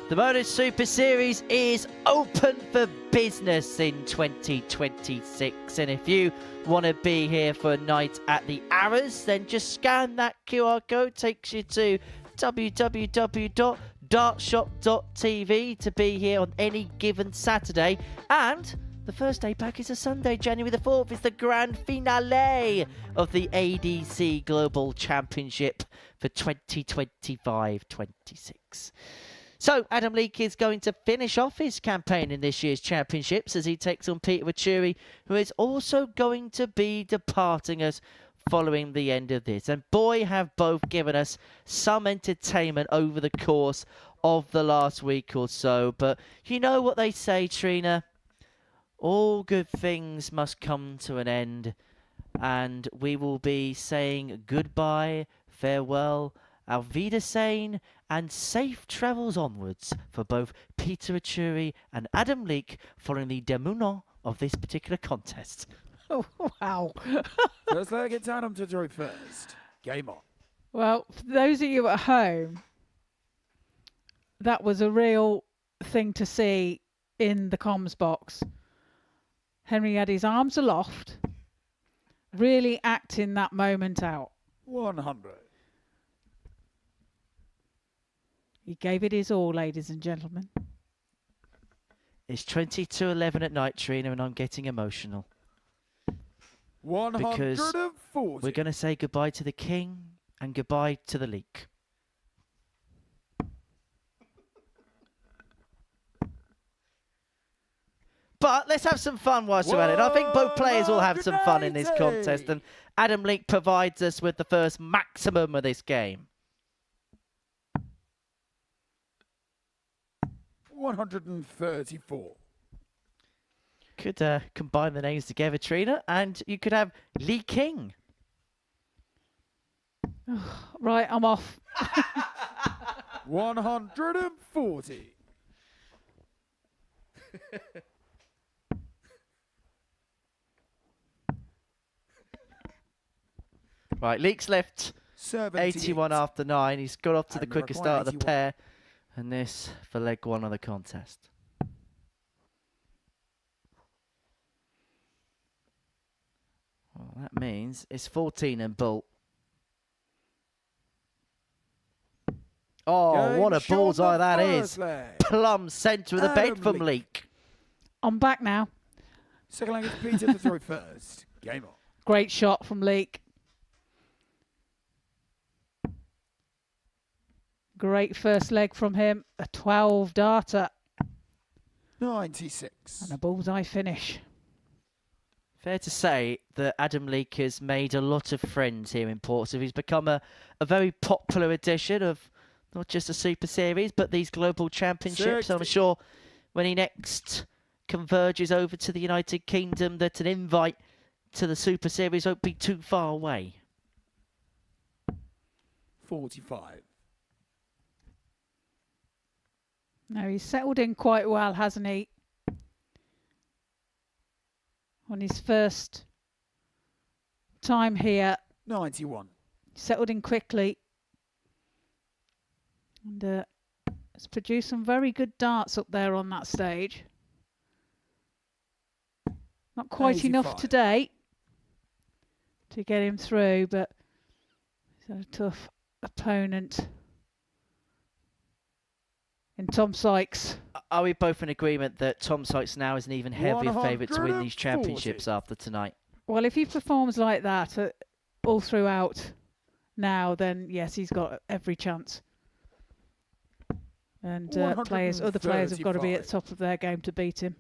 The Modus Super Series is open for business in 2026, and if you want to be here for a night at the Arras, then just scan that QR code, takes you to www.dartshop.tv to be here on any given Saturday. And the first day back is a Sunday, January the 4th, is the grand finale of the ADC Global Championship for 2025-26. So Adam Leake is going to finish off his campaign in this year's championships as he takes on Peter Wuri, who is also going to be departing us following the end of this. And boy, have both given us some entertainment over the course of the last week or so. But you know what they say, Trina? All good things must come to an end. And we will be saying goodbye, farewell, Auf Wiedersehen, and safe travels onwards for both Peter Wuri and Adam Leake following the dénouement of this particular contest. Oh, wow. First leg, it's Adam to throw first. Game on. Well, for those of you at home, that was a real thing to see in the comms box. Henry had his arms aloft, really acting that moment out. 100. He gave it his all, ladies and gentlemen. It's 22:11 at night, Trina, and I'm getting emotional. 140. Because we're going to say goodbye to the king and goodbye to the leak. But let's have some fun whilst we're at it. I think both players will have some fun in this contest, and Adam Leake provides us with the first maximum of this game. 134. Could combine the names together, Trina, and you could have Lee King. Right, I'm off. 140. Right, Leake's left 78. 81 after 9. He's got off to the And quickest require start of the 81. pair. And this for leg 1 of the contest. Well, that means it's 14 and Bull. Oh, Game what a shot bullseye the that first is. leg. Plumb centre of the bed Adam from Leake. Leake. I'm back now. Second leg is Peter to throw first. Game on. Great shot from Leake. Great first leg from him. A 12 darter 96. and a bullseye finish. Fair to say that Adam Leake has made a lot of friends here in Portsmouth. He's become a very popular addition of not just the Super Series, but these global championships. 60. I'm sure when he next converges over to the United Kingdom that an invite to the Super Series won't be too far away. 45. No, he's settled in quite well, hasn't he? On his first time here, 91. settled in quickly. And has produced some very good darts up there on that stage. Not quite enough 85. today to get him through, but he's a tough opponent in Tom Sykes. Are we both in agreement that Tom Sykes now is an even heavier favourite to win 140. these championships after tonight? Well, if he performs like that all throughout now, then yes, he's got every chance. And other players have got to be at the top of their game to beat him.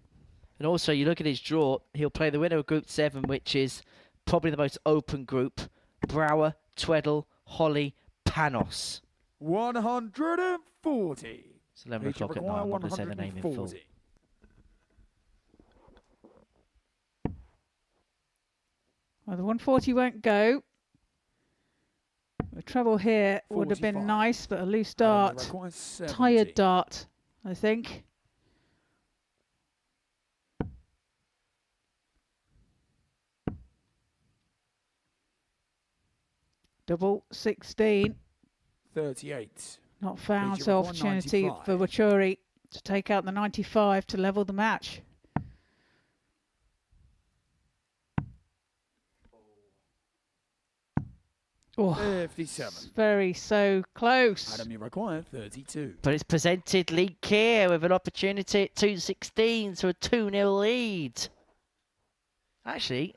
And also, you look at his draw, he'll play the winner of Group 7, which is probably the most open group. Brower, Tweddle, Holly, Panos. 140. It's 11 o'clock at night. I'm not going to say the name in full. 140. Well, the 140 won't go. The treble here would have been 45. nice, but a loose And the dart. required 70. Tired dart, I think. Double 16. 38. Not found, Feature so of opportunity 195. for Wuri to take out the 95 to level the match. Oh, 57. so close. Adam, you require 32. But it's presented Leake here with an opportunity at 216 to a 2-0 lead. Actually,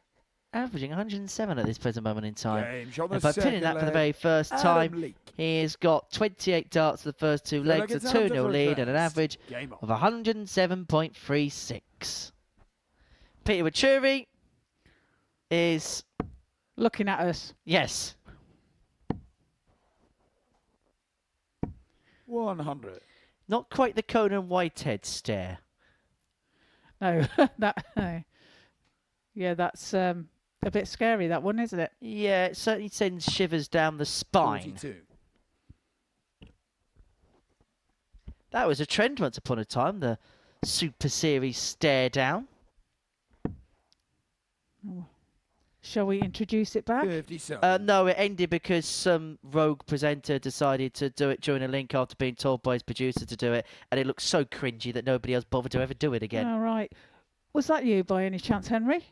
averaging 107 at this present moment in time. Game shot the And by pinning second that for the leg. very first Adam time, Leake. he's got 28 darts to the first two legs, a Delegate Adam to 2-0 lead, and an first. average Game on. of 107.36. Peter Wuri is, Looking at us. yes, 100. not quite the Conan Whitehead stare. No, no. Yeah, that's a bit scary, that one, isn't it? Yeah, it certainly sends shivers down the spine. 42. That was a trend once upon a time, the Super Series stare down. Shall we introduce it back? 57. No, it ended because some rogue presenter decided to do it during a link after being told by his producer to do it, and it looked so cringy that nobody else bothered to ever do it again. All right. Was that you by any chance, Henry?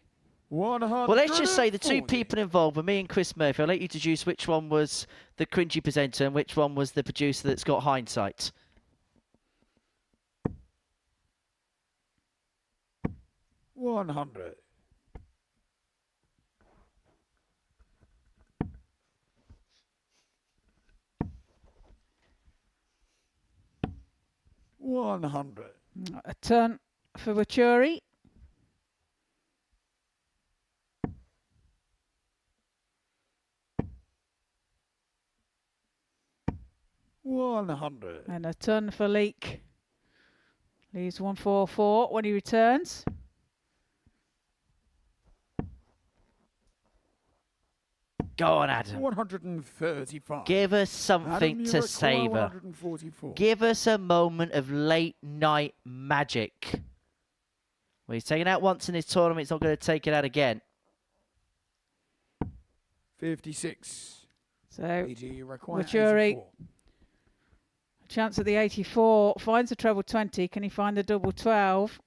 100. Well, let's just say the two people involved were me and Chris Murphy. I'll let you deduce which one was the cringy presenter and which one was the producer that's got hindsight. 100. 100. A turn for Wuri. 100. And a ton for Leak. Leaves 144 when he returns. Go on, Adam. 135. Give us something Adam, you to require savour. 144. Give us a moment of late night magic. Well, he's taken out once in this tournament. He's not going to take it out again. 56. So, AG require Wuri, 84. chance at the 84. Finds the treble 20. Can he find the double 12?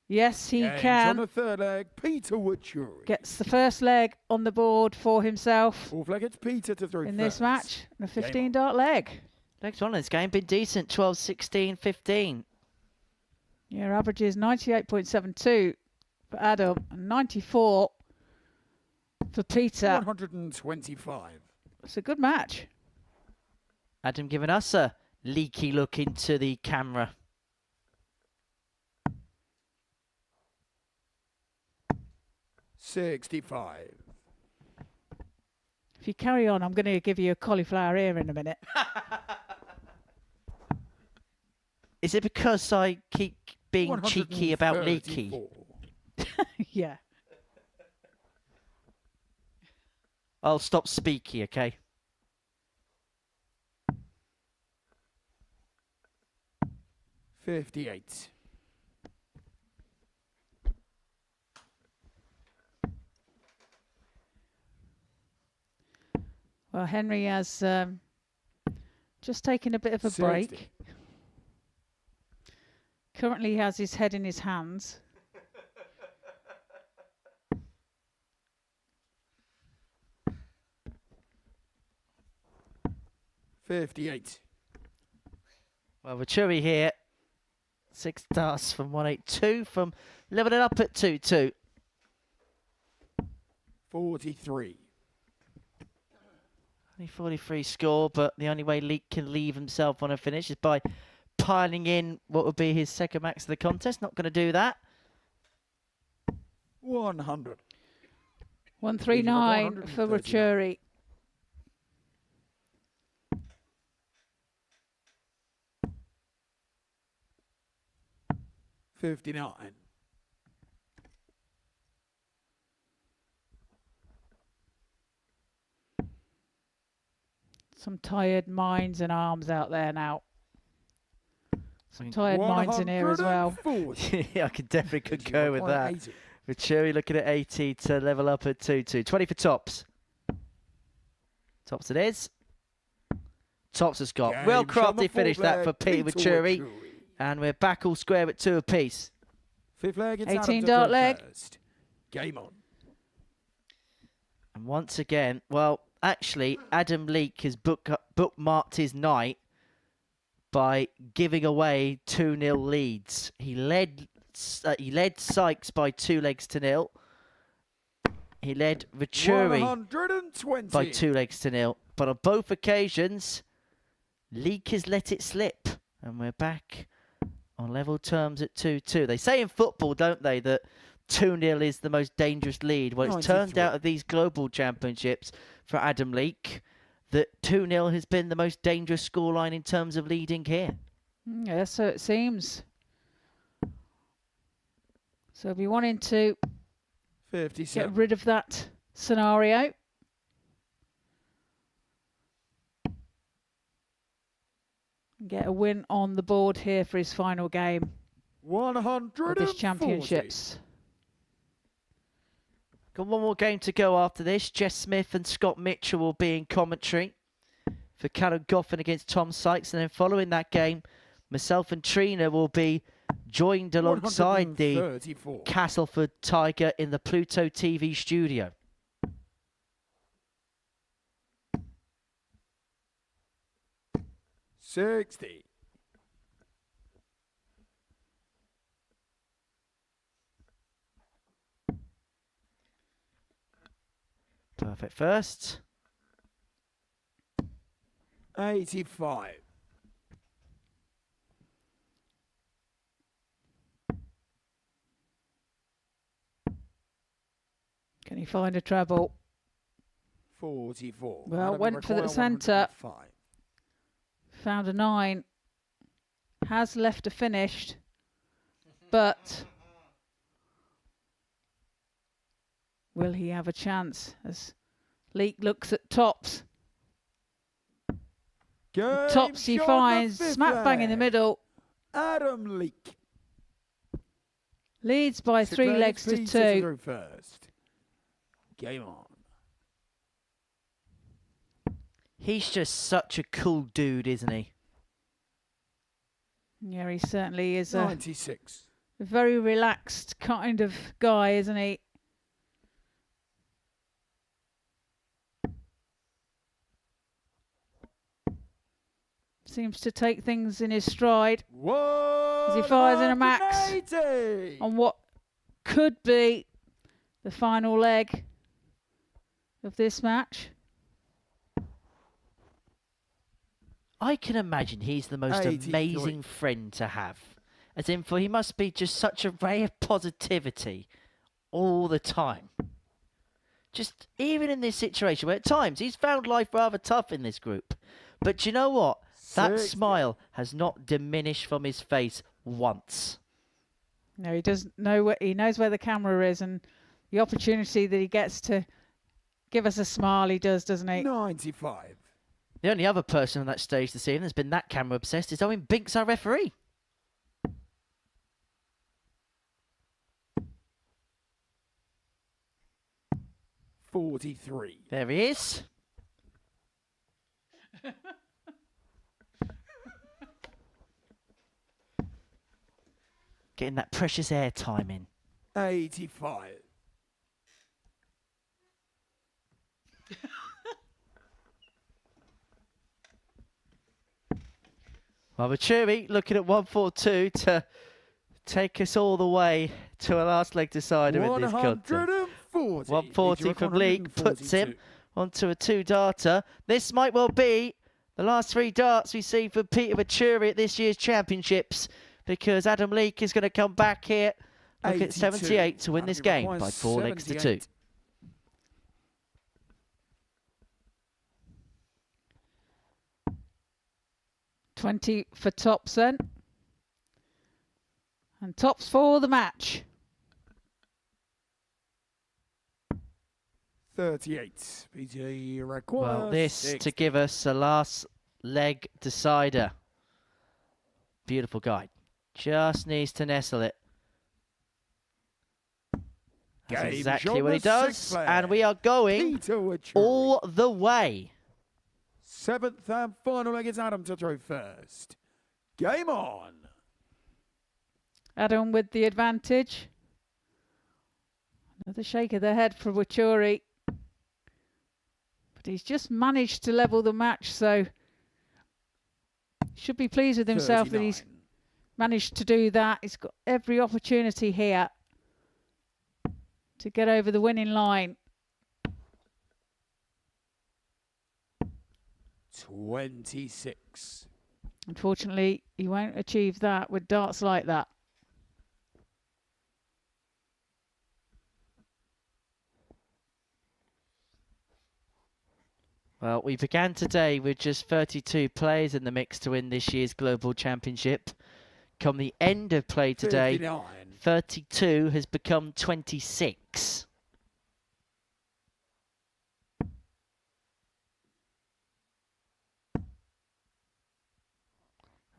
Yes, he Games can. on the third leg, Peter Wuri. Gets the first leg on the board for himself. Fourth leg, it's Peter to throw in first. this match. The 15 dart leg. Next one in this game, been decent. 12, 16, 15. Yeah, average is 98.72 for Adam and 94 for Peter. 125. It's a good match. Adam giving us a leaky look into the camera. $65. If you carry on, I'm going to give you a cauliflower ear in a minute. Is it because I keep being cheeky about leaky? Yeah. I'll stop speaky, okay? $58. Well, Henry has just taken a bit of a 60. break. Currently, he has his head in his hands. $58. Well, Wuri here. 6 darts from 182 from leveling up at 2-2. 43. Only 43 score, but the only way Leak can leave himself on a finish is by piling in what would be his second max of the contest. Not going to do that. 100. 139 for Wuri. $59. Some tired minds and arms out there now. Some tired minds in here as well. Yeah, I could definitely concur with that. Wuri looking at 80 to level up at 2-2. 20 for Tops. Tops it is. Tops has got. Game Well shot on the crafted finish fourth that leg, for Peter Wuri. And we're back all square at 2 apiece. Fifth leg, it's 18 Adam to dart throw leg. first. Game on. And once again, well, actually, Adam Leak has bookmarked his night by giving away 2-0 leads. He led Sykes by 2 legs to 0. He led Wuri 120. by 2 legs to 0. But on both occasions, Leak has let it slip. And we're back on level terms at 2-2. They say in football, don't they, that 2-0 is the most dangerous lead. Well, it's turned out at these global championships for Adam Leak that 2-0 has been the most dangerous scoreline in terms of leading here. Yeah, so it seems. So we'll be wanting to 57. get rid of that scenario. And get a win on the board here for his final game 140. of this championships. Got one more game to go after this. Jess Smith and Scott Mitchell will be in commentary for Callum Goffin against Tom Sykes. And then following that game, myself and Trina will be joined alongside the 134. Castleford Tiger in the Pluto TV studio. $60. Perfect first. 85. Can he find a treble? 44. Well, Adam, you went for the require centre. 105. Found a 9. Has left a finished, but will he have a chance as Leek looks at Tops? Game Tops he shot finds the fifth smack bang in the leg. middle. Adam Leek. Leads by 3 legs to 2. Through first. Game on. He's just such a cool dude, isn't he? Yeah, he certainly is a 96. very relaxed kind of guy, isn't he? Seems to take things in his stride as he fires in a max 180. on what could be the final leg of this match. I can imagine he's the most 83. amazing friend to have. As in, for he must be just such a ray of positivity all the time. Just even in this situation where at times he's found life rather tough in this group. But do you know what? That 60. smile has not diminished from his face once. No, he doesn't know what he knows where the camera is, and the opportunity that he gets to give us a smile, he does, doesn't he? 95. The only other person on that stage this evening that's been that camera obsessed is Owen Binks, our referee. $43. There he is. Getting that precious air time in. 85. Well, Wuri looking at 142 to take us all the way to a last leg decider in this contest. 140. 140 from Leek puts him onto a 2-darter. This might well be the last 3 darts we see from Peter Wuri at this year's championships, because Adam Leek is going to come back here. Look at 78 to win this game by 4 legs to 2. $20 for Tops then. And Tops for the match. 38. PJ requires Well, this 60. to give us a last leg decider. Beautiful guy. Just needs to nestle it. That's Game exactly shot what he the does. sixth leg. And we are going Peter Wuri. all the way. 7th and final leg is Adam to throw first. Game on. Adam with the advantage. Another shake of the head for Wuri. But he's just managed to level the match, so should be pleased with himself 39. that he's managed to do that. He's got every opportunity here to get over the winning line. 26. Unfortunately, he won't achieve that with darts like that. Well, we began today with just 32 players in the mix to win this year's Global Championship. Come the end of play today, 59. 32 has become 26.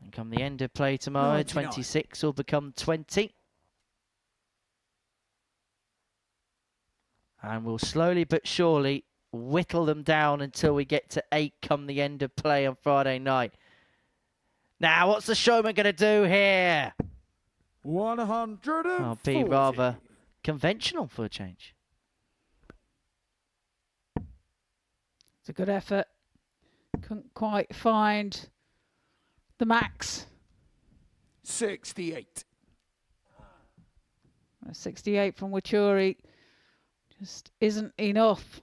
And come the end of play tomorrow, 99. 26 will become 20. And we'll slowly but surely whittle them down until we get to 8 come the end of play on Friday night. Now, what's the showman going to do here? 140. I'll be rather conventional for a change. It's a good effort. Couldn't quite find the max. 68. 68 from Wuri just isn't enough.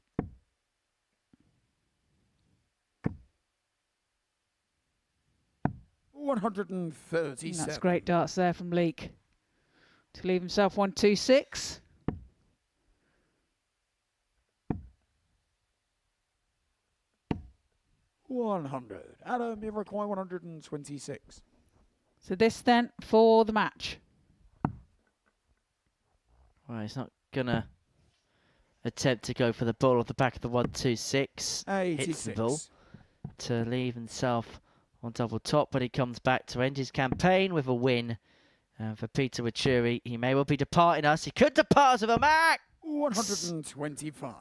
$137. That's great darts there from Leek to leave himself 126. 100. Adam, you require 126. So this then for the match. Well, he's not gonna attempt to go for the ball off the back of the 126. 86. Hits the ball to leave himself on double top, but he comes back to end his campaign with a win. And for Peter Wuri, he may well be departing us. He could depart us with a max. 125.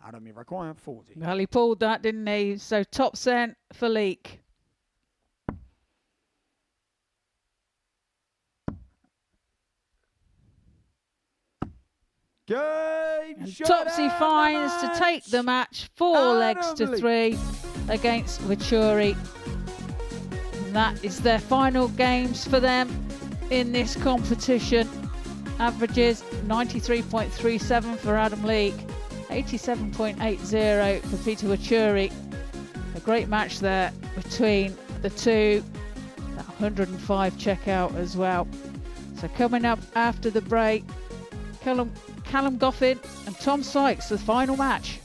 Adam, you require 40. Well, he pulled that, didn't he? So top cent for Leek. Game And shot Topsy and finds to take the match 4 legs to Adam 3 against Wuri. And that is their final games for them in this competition. Averages 93.37 for Adam Leek, 87.80 for Peter Wuri. A great match there between the two. That 105 checkout as well. So coming up after the break, Callum Goffin and Tom Sykes, the final match.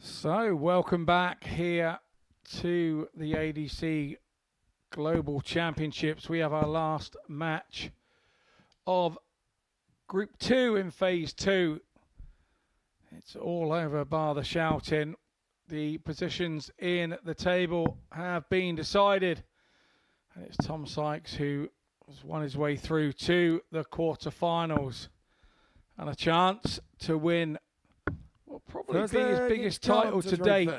So, welcome back here to the ADC Global Championships. We have our last match of Group 2 in phase 2. It's all over bar the shouting. The positions in the table have been decided. And it's Tom Sykes who has won his way through to the quarterfinals. And a chance to win what will probably be his biggest title to date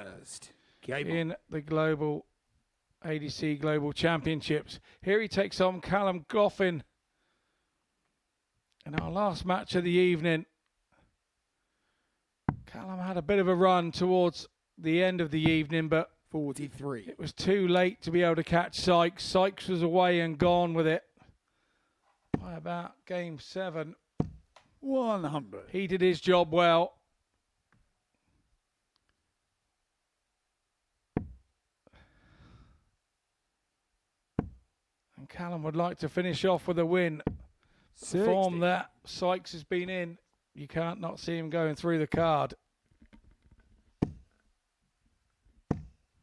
in the global ADC Global Championships. Here he takes on Callum Goffin in our last match of the evening. Callum had a bit of a run towards the end of the evening, but 43. It was too late to be able to catch Sykes. Sykes was away and gone with it by about game 7. 100. He did his job well. And Callum would like to finish off with a win. The form that Sykes has been in, you can't not see him going through the card.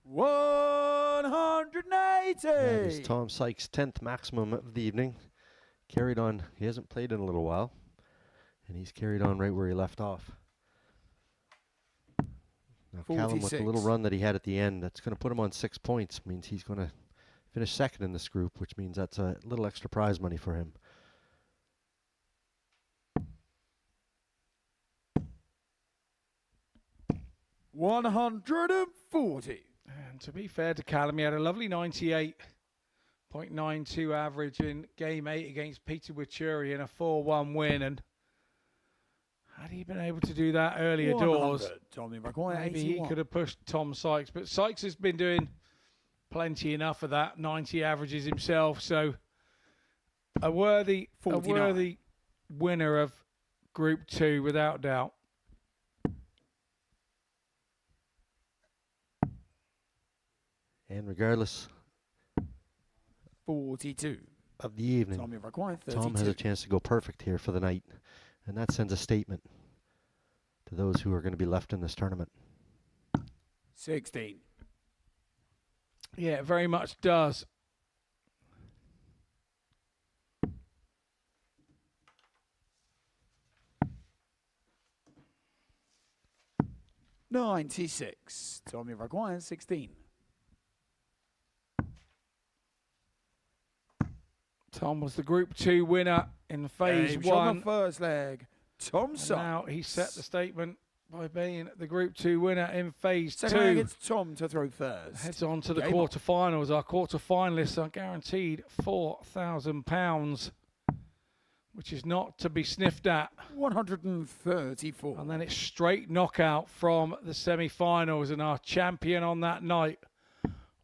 180. That is Tom Sykes' 10th maximum of the evening. Carried on. He hasn't played in a little while, and he's carried on right where he left off. Now Callum, with the little run that he had at the end, that's going to put him on 6 points. Means he's going to finish second in this group, which means that's a little extra prize money for him. $140. And to be fair to Callum, he had a lovely 98.92 average in game 8 against Peter Wuri in a 4-1 win. And had he been able to do that earlier doors, maybe he could have pushed Tom Sykes. But Sykes has been doing plenty enough of that, 90 averages himself. So a worthy winner of Group 2 without doubt. And regardless 42 of the evening, Tom has a chance to go perfect here for the night. And that sends a statement to those who are going to be left in this tournament. 16. Yeah, it very much does. $96. Tommy requires 16. Tom was the Group 2 winner in phase 1. The first leg. Tom Sykes. Now he set the statement by being the Group 2 winner in phase 2. Second leg, it's Tom to throw first. Heads on to the quarterfinals. Our quarterfinalists are guaranteed £4,000, which is not to be sniffed at. 134. And then it's straight knockout from the semi-finals, and our champion on that night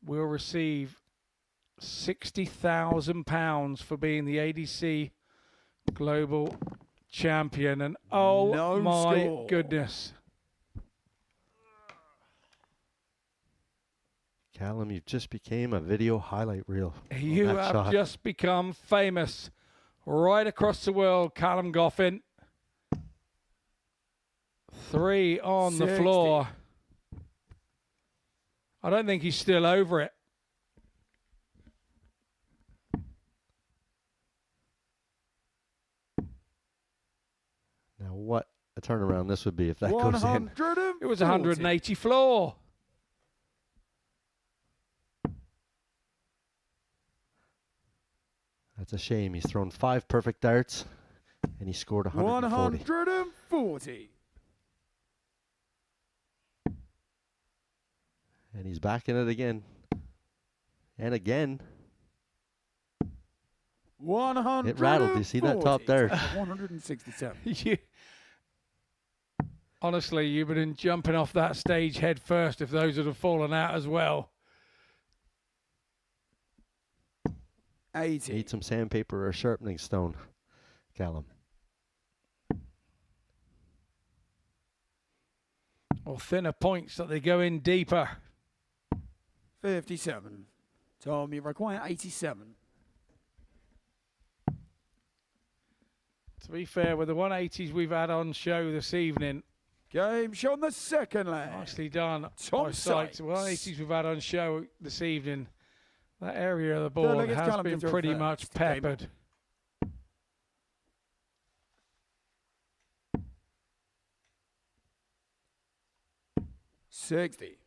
will receive £60,000 for being the ADC Global Champion. And oh my goodness. Callum, you've just became a video highlight reel. You have just become famous right across the world, Callum Goffin. 3 on the floor. I don't think he's still over it. Now, what a turnaround this would be if that goes in. It was 180 floor. That's a shame. He's thrown 5 perfect darts, and he scored 140. 140. And he's back in it again. And again. 100. It rattled. You see that top dart? 167. Honestly, you've been jumping off that stage head first if those would have fallen out as well. 80. Need some sandpaper or sharpening stone, Callum. Or thinner points that they go in deeper. 57. Tom, you require 87. To be fair, with the 180s we've had on show this evening. Game show on the second leg. Nicely done. Tom Sykes. The 180s we've had on show this evening. That area of the board has been pretty much peppered. 60.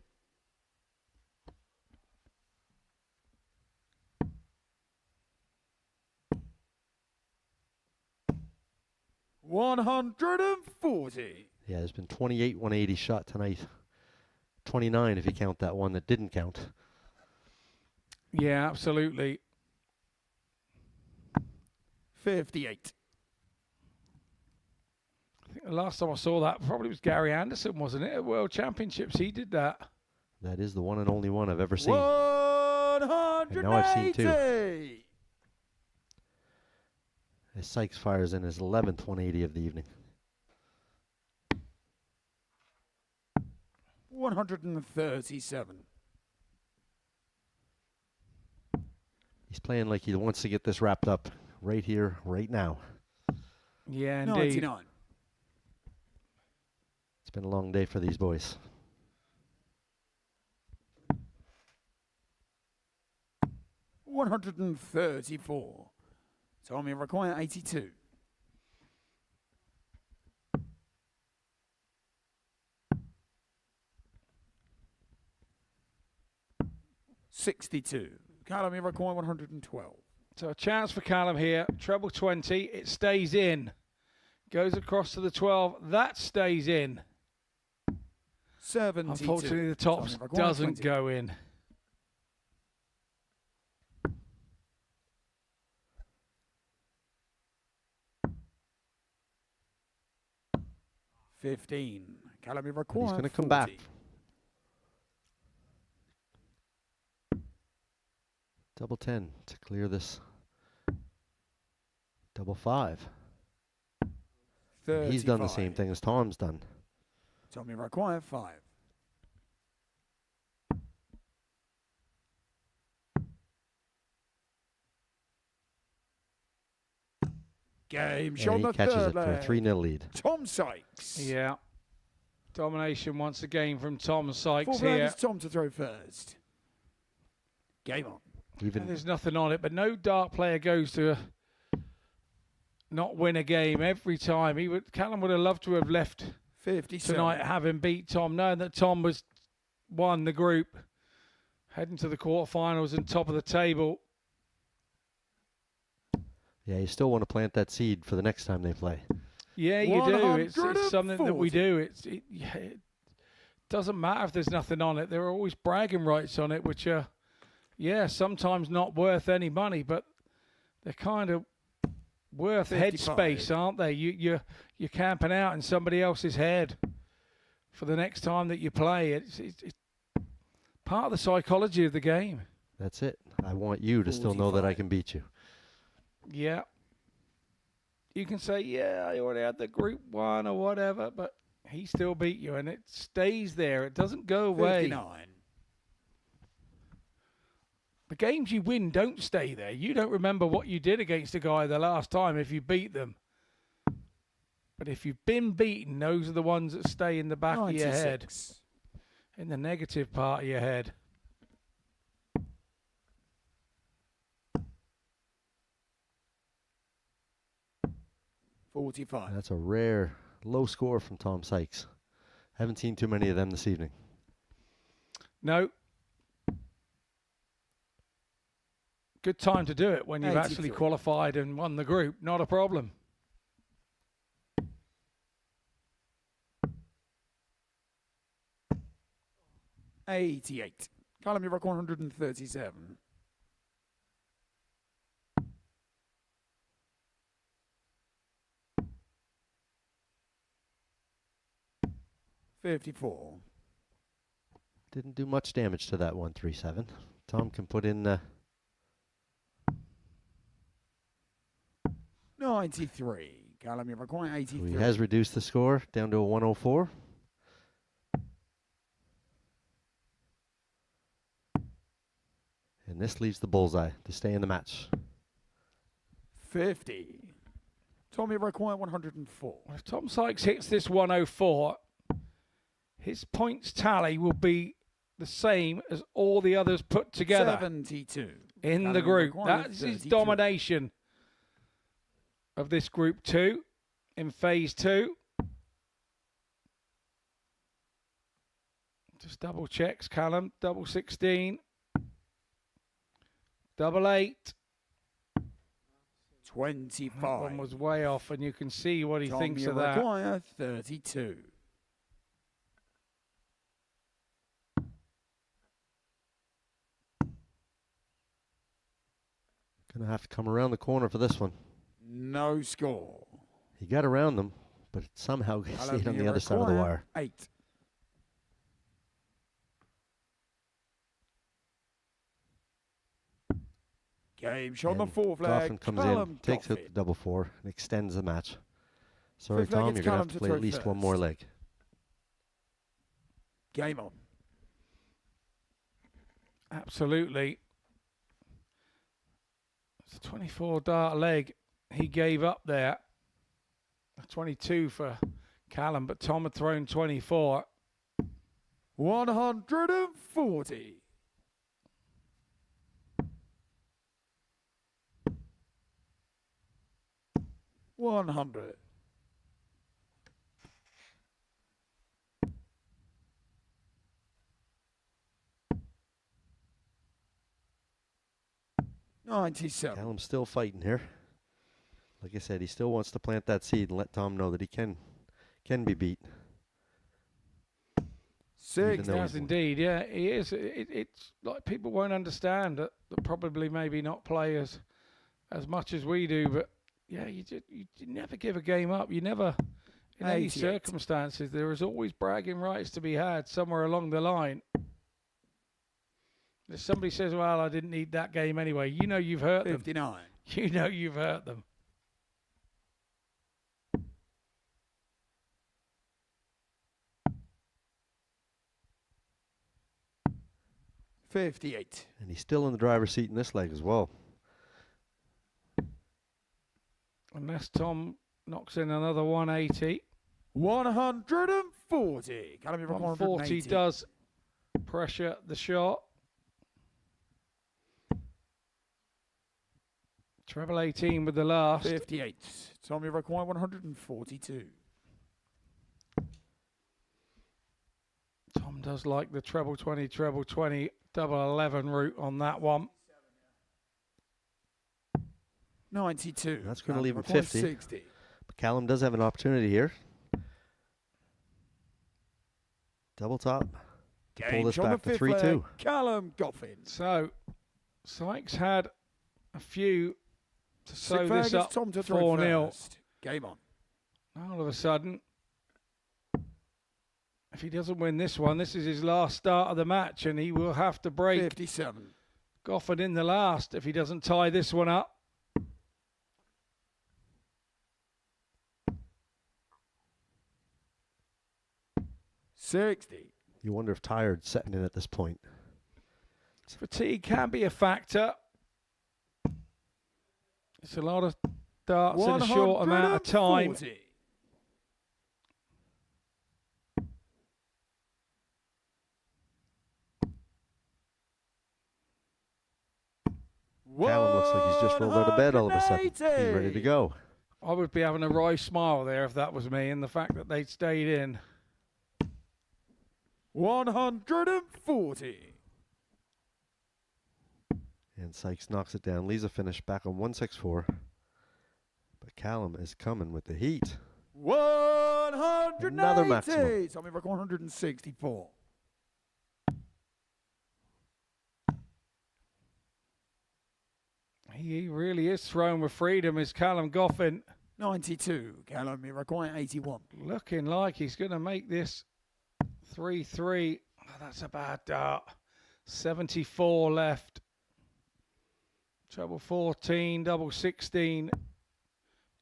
140. Yeah, there's been 28 180 shot tonight. 29 if you count that one that didn't count. Yeah, absolutely. 58. I think the last time I saw that probably was Gary Anderson, wasn't it? At World Championships, he did that. That is the one and only one I've ever seen. 180. And now I've seen two. As Sykes fires in his 11th 180 of the evening. 137. He's playing like he wants to get this wrapped up right here, right now. Yeah, indeed. 99. It's been a long day for these boys. $134. Tommy require 82. $62. Callum, you require 112. So a chance for Callum here. Treble 20. It stays in. Goes across to the 12. That stays in. 72. Unfortunately, the tops Tommy require doesn't 20. go in. $15. Callum, you require He's going to come 40. back. Double 10 to clear this. Double 5. And he's done the same thing as Tom's done. Tommy require 5. Game And shot he the catches third it for a leg. 3-0 lead. Tom Sykes. Yeah. Domination once again from Tom Sykes Full here. is Tom to throw first. Game on. Even There's nothing on it, but no dart player goes to not win a game every time. Callum would have loved to have left 57. tonight having beat Tom, knowing that Tom was won the group, heading to the quarterfinals and top of the table. Yeah, you still want to plant that seed for the next time they play. Yeah, you do. It's something that we 140. do. It doesn't matter if there's nothing on it. There are always bragging rights on it, which are, yeah, sometimes not worth any money, but they're kind of worth 55. headspace, aren't they? You're camping out in somebody else's head for the next time that you play. It's part of the psychology of the game. That's it. I want you to still know that I can beat you. Yeah. You can say, yeah, I already had the group one or whatever, but he still beat you, and it stays there. It doesn't go away. 59. The games you win don't stay there. You don't remember what you did against a guy the last time if you beat them. But if you've been beaten, those are the ones that stay in the back of your head, 96. in the negative part of your head. $45. That's a rare low score from Tom Sykes. Haven't seen too many of them this evening. No. Good time to do it when you've actually 83. qualified and won the group. Not a problem. $88. Callum, you require 137. $54. Didn't do much damage to that 137. Tom can put in 93. Callum, you require 83. he has reduced the score down to a 104. And this leaves the bullseye to stay in the match. 50. Tommy require 104. If Tom Sykes hits this 104, his points tally will be the same as all the others put together 72. in Callum, the you group. require That's his 33. domination of this group 2 in phase 2. Just double checks, Callum. Double 16. Double 8. 25. That one was way off, and you can see what he Tom thinks of that. Uruguay, 32. Going to have to come around the corner for this one. No score. He got around them, but somehow stayed on the other side of the wire. 8. Game shot on the fourth leg. Goffin comes Callum in, takes out Goffin. the double 4, and extends the match. Sorry, Fifth leg, Tom, it's you're going to Callum have to to play throw at least one more first. leg. Game on. Absolutely. It's a 24 dart leg he gave up there. 22 for Callum, but Tom had thrown 24. 140. $100. $97. Callum's still fighting here. Like I said, he still wants to plant that seed and let Tom know that he can be beat. 6. Yes, indeed. Yeah, he is. It's like people won't understand that probably maybe not play as much as we do, but yeah, you never give a game up. You never, in any 88. circumstances, there is always bragging rights to be had somewhere along the line. If somebody says, well, I didn't need that game anyway, you know you've hurt 59. them. You know you've hurt them. $58. And he's still in the driver's seat in this leg as well. Unless Tom knocks in another 180. 140. Gotta be 140 does pressure the shot. Treble 18 with the last. 58. Tommy require 142. Tom does like the treble 20, double 11 route on that one. 92. That's going to leave him require 50. 60. But Callum does have an opportunity here. Double top. To pull Game this shot on back the to fifth leg. 3-2. Callum Goffin. So, Sykes had a few to sew Sixth leg, this it's up Tom to throw 4-0. first. Game on. All of a sudden, if he doesn't win this one, this is his last start of the match, and he will have to break 57. Goffin in the last if he doesn't tie this one up. $60. You wonder if tired's setting in at this point. Fatigue can be a factor. It's a lot of darts in a short amount of time. 140. Callum looks like he's just rolled out of bed all of a sudden. He's ready to go. I would be having a wry smile there if that was me, and the fact that they'd stayed in. 140. And Sykes knocks it down, leaves a finish back on 164. But Callum is coming with the heat. 180. Another maximum. Tommy Rock 164. He really is thrown with freedom, is Callum Goffin. 92. Callum Miracoy 81. Looking like he's going to make this 3-3. Oh, that's a bad dart. 74 left. Treble 14, double 16.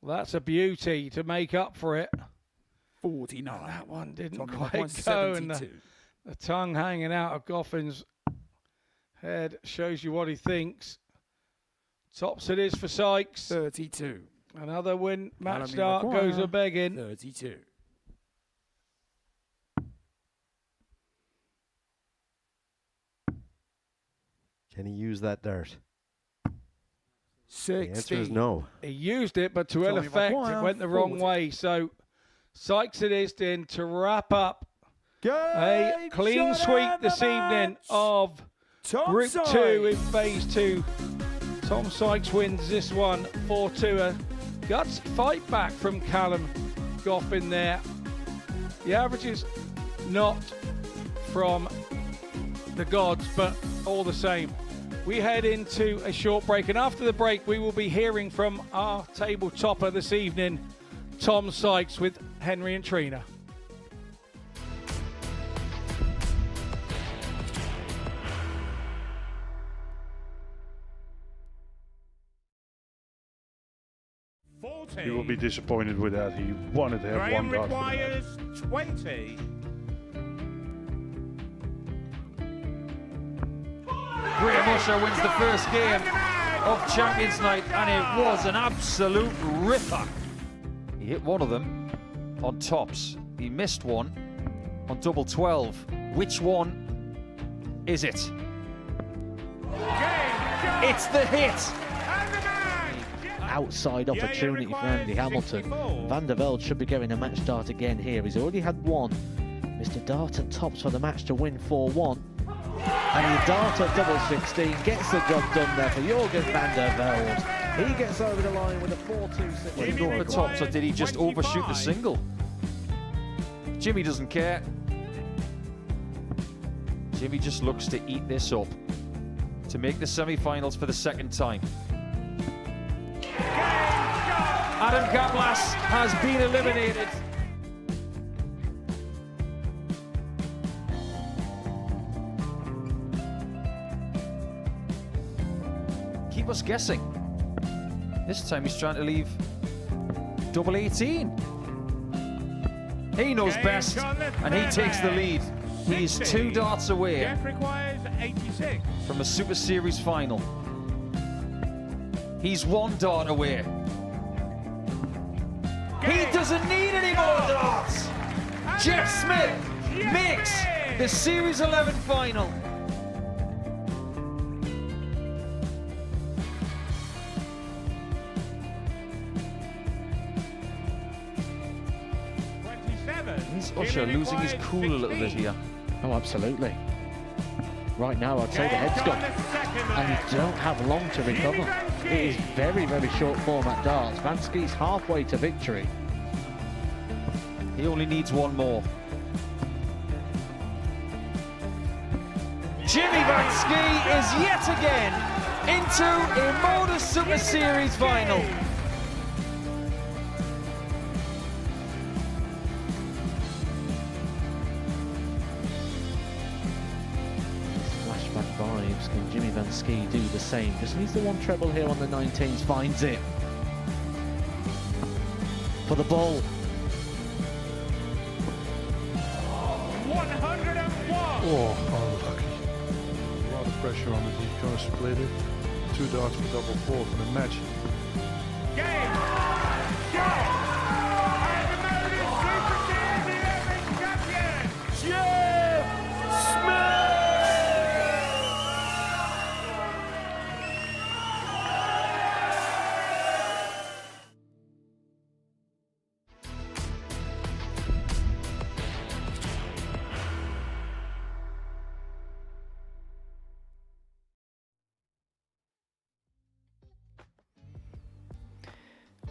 Well, that's a beauty to make up for it. 49. And that one didn't Tommy quite Miracoy go. And 72. the tongue hanging out of Goffin's head shows you what he thinks. Tops it is for Sykes. 32. Another win. Match Callum start Miracoy, goes a begging. 32. Can he use that dart? 60. The answer is no. He used it, but to ill Tommy effect, Maguire, it went the wrong 40. way. So Sykes it is then to wrap up A clean sweep this evening of Group 2 in Phase 2. Tom Sykes wins this one 4-2. A gutsy fight back from Callum Goffin there. The averages not from the gods, but all the same. We head into a short break, and after the break we will be hearing from our table topper this evening, Tom Sykes, with Henry and Trina. He will be disappointed with that. He wanted to have Graham one dart. requires 20. Graham Usher wins the first game of Champions Night, and it was an absolute ripper. He hit one of them on tops. He missed one on double 12. Which one is it? It's the hit. Outside opportunity for Andy Hamilton. Van der Velde should be getting a match start again here. He's already had one. Mr. Dart at tops for the match to win 4-1. And the Dart at double 16 gets the job done there for Jurgen van der Velde. He gets over the line with a 4-2. Did he go for tops, or did he just overshoot the single? Jimmy doesn't care. Jimmy just looks to eat this up to make the semi-finals for the second time. Adam Gablas has been eliminated. Keep us guessing. This time he's trying to leave double 18. He knows best, and he takes the lead. He is 2 darts away Jeff requires 86. from a Super Series final. He's 1 dart away. He doesn't need any more darts. Jeff Smith makes the Series 11 final. Is Usher losing his cool a little bit here? Oh, absolutely. Right now, I'd say the head's gone, and you don't have long to recover. It is very, very short format darts. Vansky's halfway to victory. He only needs one more. Jimmy Vansky is yet again into a Modus Super Series final. Flashback vibes. Can Jimmy Vansky do the same? Just needs the one treble here on the 19s. Finds it. For the ball. 101. Oh, unlucky. A lot of pressure on it. He's going to split it. 2 darts for double 4 for the match. Game. Go. And the Modus Super Series 11 champion, Jeff Smith.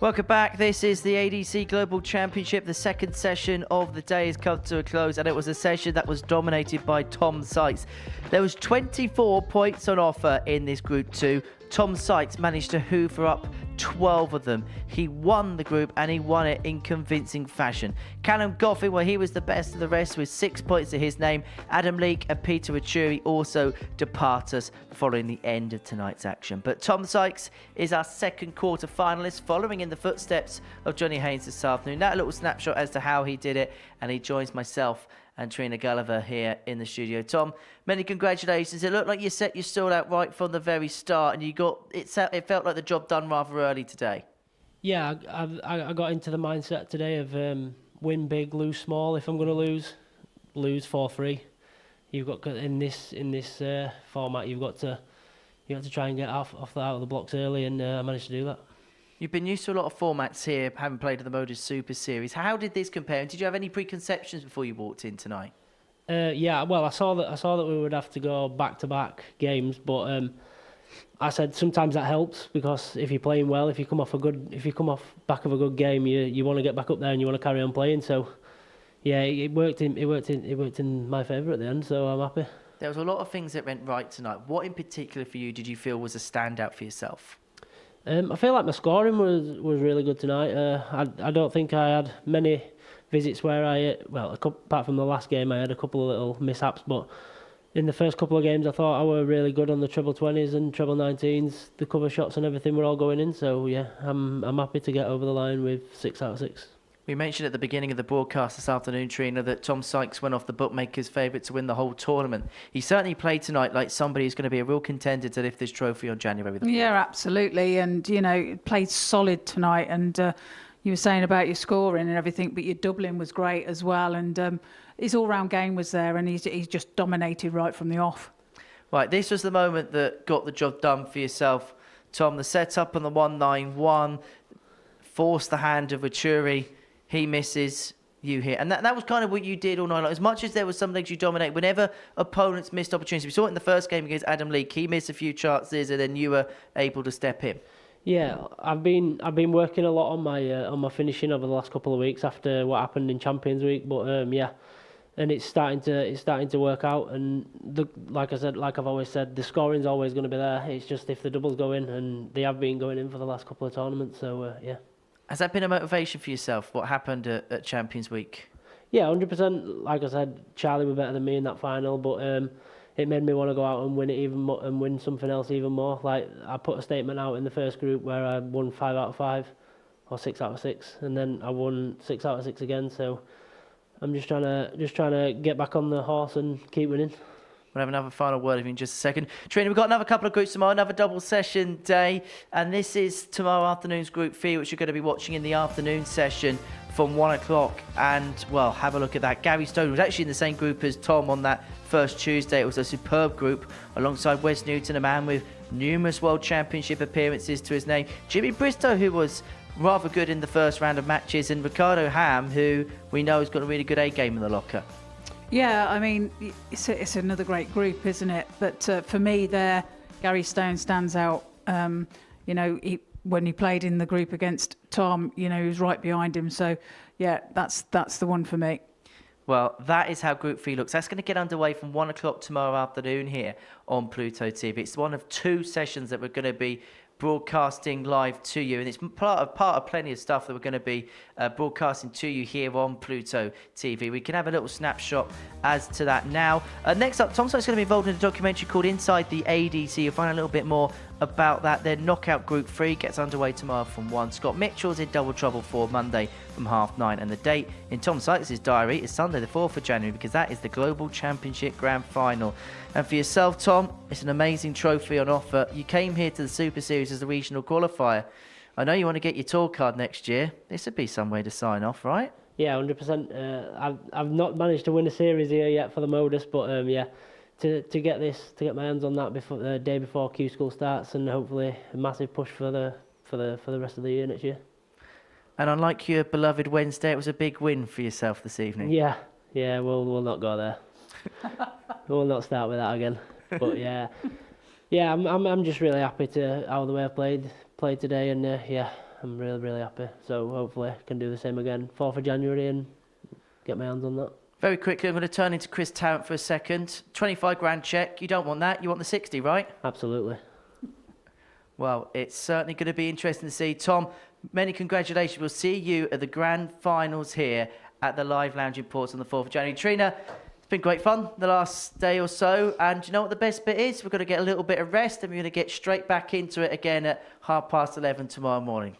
Welcome back. This is the ADC Global Championship. The second session of the day has come to a close, and it was a session that was dominated by Tom Sykes. There was 24 points on offer in this Group 2. Tom Sykes managed to hoover up 12 of them. He won the group, and he won it in convincing fashion. Callum Goffin, well, he was the best of the rest with 6 points to his name. Adam Leake and Peter Wuri also depart us following the end of tonight's action. But Tom Sykes is our second quarter finalist, following in the footsteps of Johnny Haynes this afternoon. That little snapshot as to how he did it, and he joins myself and Trina Gulliver here in the studio. Tom, many congratulations. It looked like you set your stall out right from the very start, and you got it felt like the job done rather early today. Yeah, I got into the mindset today of win big, lose small. If I'm going to lose 4-3. You've got in this format, you have to try and get out of the blocks early, and I managed to do that. You've been used to a lot of formats here, having played in the Modus Super Series. How did this compare? And did you have any preconceptions before you walked in tonight? Yeah, well, I saw that we would have to go back-to-back games, but I said sometimes that helps, because if you're playing well, if you come off back of a good game, you want to get back up there and you want to carry on playing. So, yeah, it worked in my favour at the end. So I'm happy. There was a lot of things that went right tonight. What in particular for you did you feel was a standout for yourself? I feel like my scoring was really good tonight. I don't think I had many visits where apart from the last game, I had a couple of little mishaps, but in the first couple of games I thought I were really good on the treble 20s and treble 19s. The cover shots and everything were all going in, so yeah, I'm happy to get over the line with 6 out of 6. We mentioned at the beginning of the broadcast this afternoon, Trina, that Tom Sykes went off the bookmakers' favourite to win the whole tournament. He certainly played tonight like somebody who's going to be a real contender to lift this trophy on January the 4th. Yeah, absolutely. And, you know, played solid tonight. And you were saying about your scoring and everything, but your doubling was great as well. And his all-round game was there, and he's just dominated right from the off. Right, this was the moment that got the job done for yourself, Tom. The setup on the 191 forced the hand of Wuri. He misses, you hit. And that was kind of what you did all night long. As much as there was some legs you dominate, whenever opponents missed opportunities, we saw it in the first game against Adam Leake. He missed a few chances, and then you were able to step in. Yeah, I've been working a lot on my finishing over the last couple of weeks after what happened in Champions Week. But yeah, and it's starting to work out. And like I've always said, the scoring's always going to be there. It's just if the doubles go in, and they have been going in for the last couple of tournaments. So yeah. Has that been a motivation for yourself, what happened at Champions Week? Yeah, 100%. Like I said, Charlie were better than me in that final, but it made me want to go out and win it even more, and win something else even more. Like, I put a statement out in the first group where I won 5 out of 5, or 6 out of 6, and then I won 6 out of 6 again. So I'm just trying to get back on the horse and keep winning. We'll have another final word with you in just a second. Trina, we've got another couple of groups tomorrow, another double session day. And this is tomorrow afternoon's Group 3, which you're going to be watching in the afternoon session from 1 o'clock. And, well, have a look at that. Gary Stone was actually in the same group as Tom on that first Tuesday. It was a superb group alongside Wes Newton, a man with numerous World Championship appearances to his name. Jimmy Bristow, who was rather good in the first round of matches. And Ricardo Ham, who we know has got a really good A-game in the locker. Yeah, I mean, it's another great group, isn't it? But for me there, Gary Stone stands out. You know, when he played in the group against Tom, you know, he was right behind him. So, yeah, that's the one for me. Well, that is how Group 3 looks. That's going to get underway from 1 o'clock tomorrow afternoon here on Pluto TV. It's one of 2 sessions that we're going to be broadcasting live to you, and it's part of plenty of stuff that we're going to be broadcasting to you here on Pluto TV. We can have a little snapshot as to that now. Next up, Tom Sykes is going to be involved in a documentary called Inside the ADC. You'll find a little bit more about that. Their knockout Group 3 gets underway tomorrow from 1. Scott Mitchell's in double trouble for Monday from 9:30, and the date in Tom Sykes' diary is Sunday the 4th of January, because that is the Global Championship Grand Final. And for yourself, Tom, it's an amazing trophy on offer. You came here to the Super Series as a regional qualifier. I know you want to get your tour card next year. This would be some way to sign off, right? Yeah, 100%. I've not managed to win a series here yet for the Modus, but yeah, to get my hands on that before the day before Q School starts, and hopefully a massive push for the rest of the year next year. And unlike your beloved Wednesday, it was a big win for yourself this evening. Yeah, we'll not go there. We'll not start with that again. But yeah, I'm just really happy to how the way I played today, and yeah, I'm really happy. So hopefully I can do the same again 4th of January and get my hands on that. Very quickly, I'm going to turn into Chris Tarrant for a second. 25 grand check. You don't want that. You want the 60, right? Absolutely. Well, it's certainly going to be interesting to see. Tom, many congratulations. We'll see you at the grand finals here at the Live Lounge in Ports on the 4th of January. Trina, it's been great fun the last day or so. And do you know what the best bit is? We're going to get a little bit of rest, and we're going to get straight back into it again at 11:30 tomorrow morning.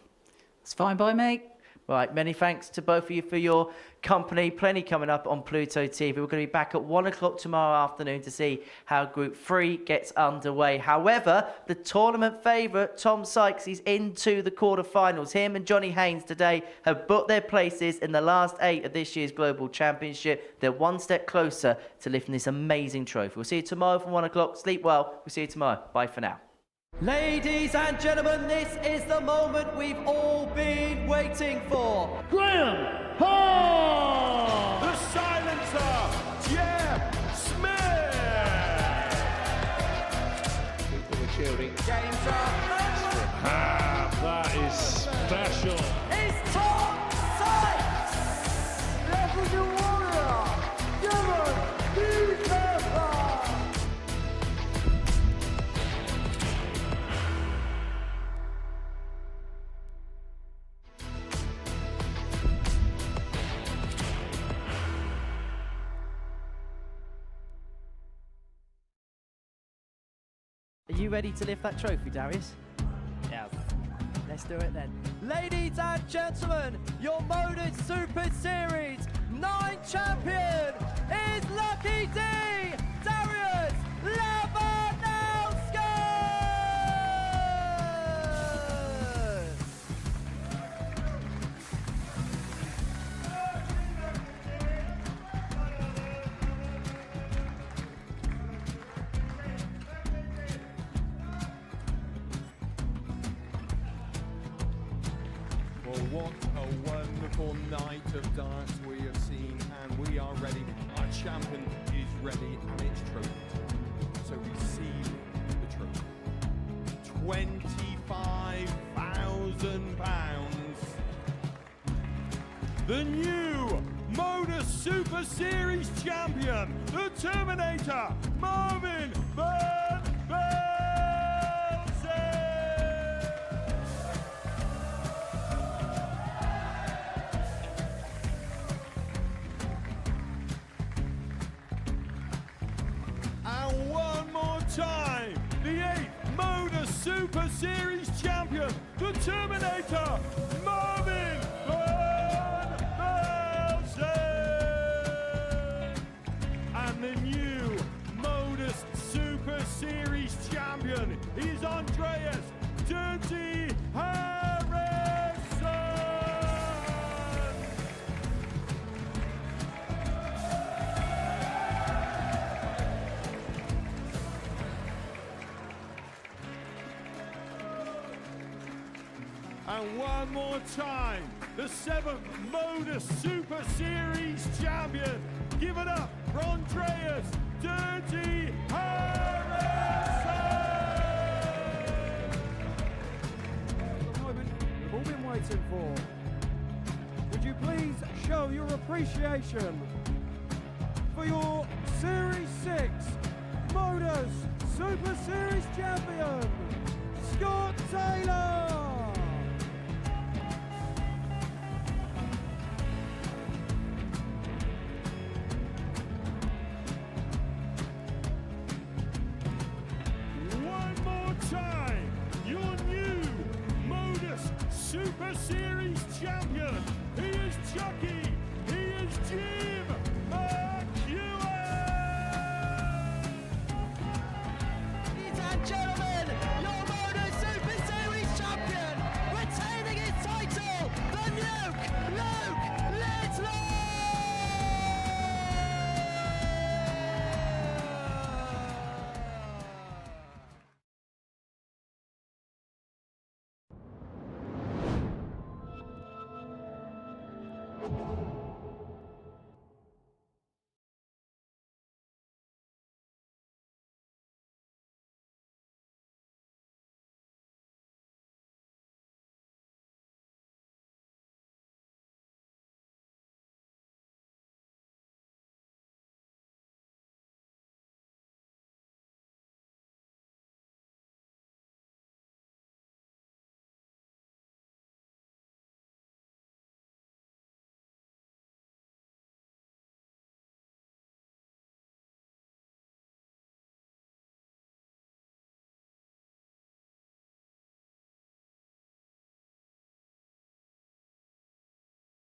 It's fine by me. Right, many thanks to both of you for your company. Plenty coming up on Pluto TV. We're going to be back at 1 o'clock tomorrow afternoon to see how Group 3 gets underway. However, the tournament favourite, Tom Sykes, is into the quarterfinals. Him and Johnny Haynes today have booked their places in the last 8 of this year's Global Championship. They're one step closer to lifting this amazing trophy. We'll see you tomorrow from 1 o'clock. Sleep well. We'll see you tomorrow. Bye for now. Ladies and gentlemen, this is the moment we've all been waiting for. Graham Hall! The silencer, Jeff you ready to lift that trophy, Darius? Yeah. Let's do it then. Ladies and gentlemen, your Modus Super Series 9 champion is Lucky D, Darius Labanowski! Well, what a wonderful night of darts we have seen, and we are ready. Our champion is ready, and it's trophy. So we see the trophy. £25,000. The new Modus Super Series champion, the Terminator, Marvin Van Velzen. And one more time, the 8th Modus Super Series champion, the Terminator, Marvin Van Velzen. And the new Modus Super Series champion is Andreas Dirty Harrison. And one more time, the 7th Modus Super Series champion. Give it up for Andreas Dirty Harrison! The moment we've all been waiting for. Would you please show your appreciation for your Series 6 Modus Super Series champion, Scott Taylor! One more time, your new Modus Super Series champion.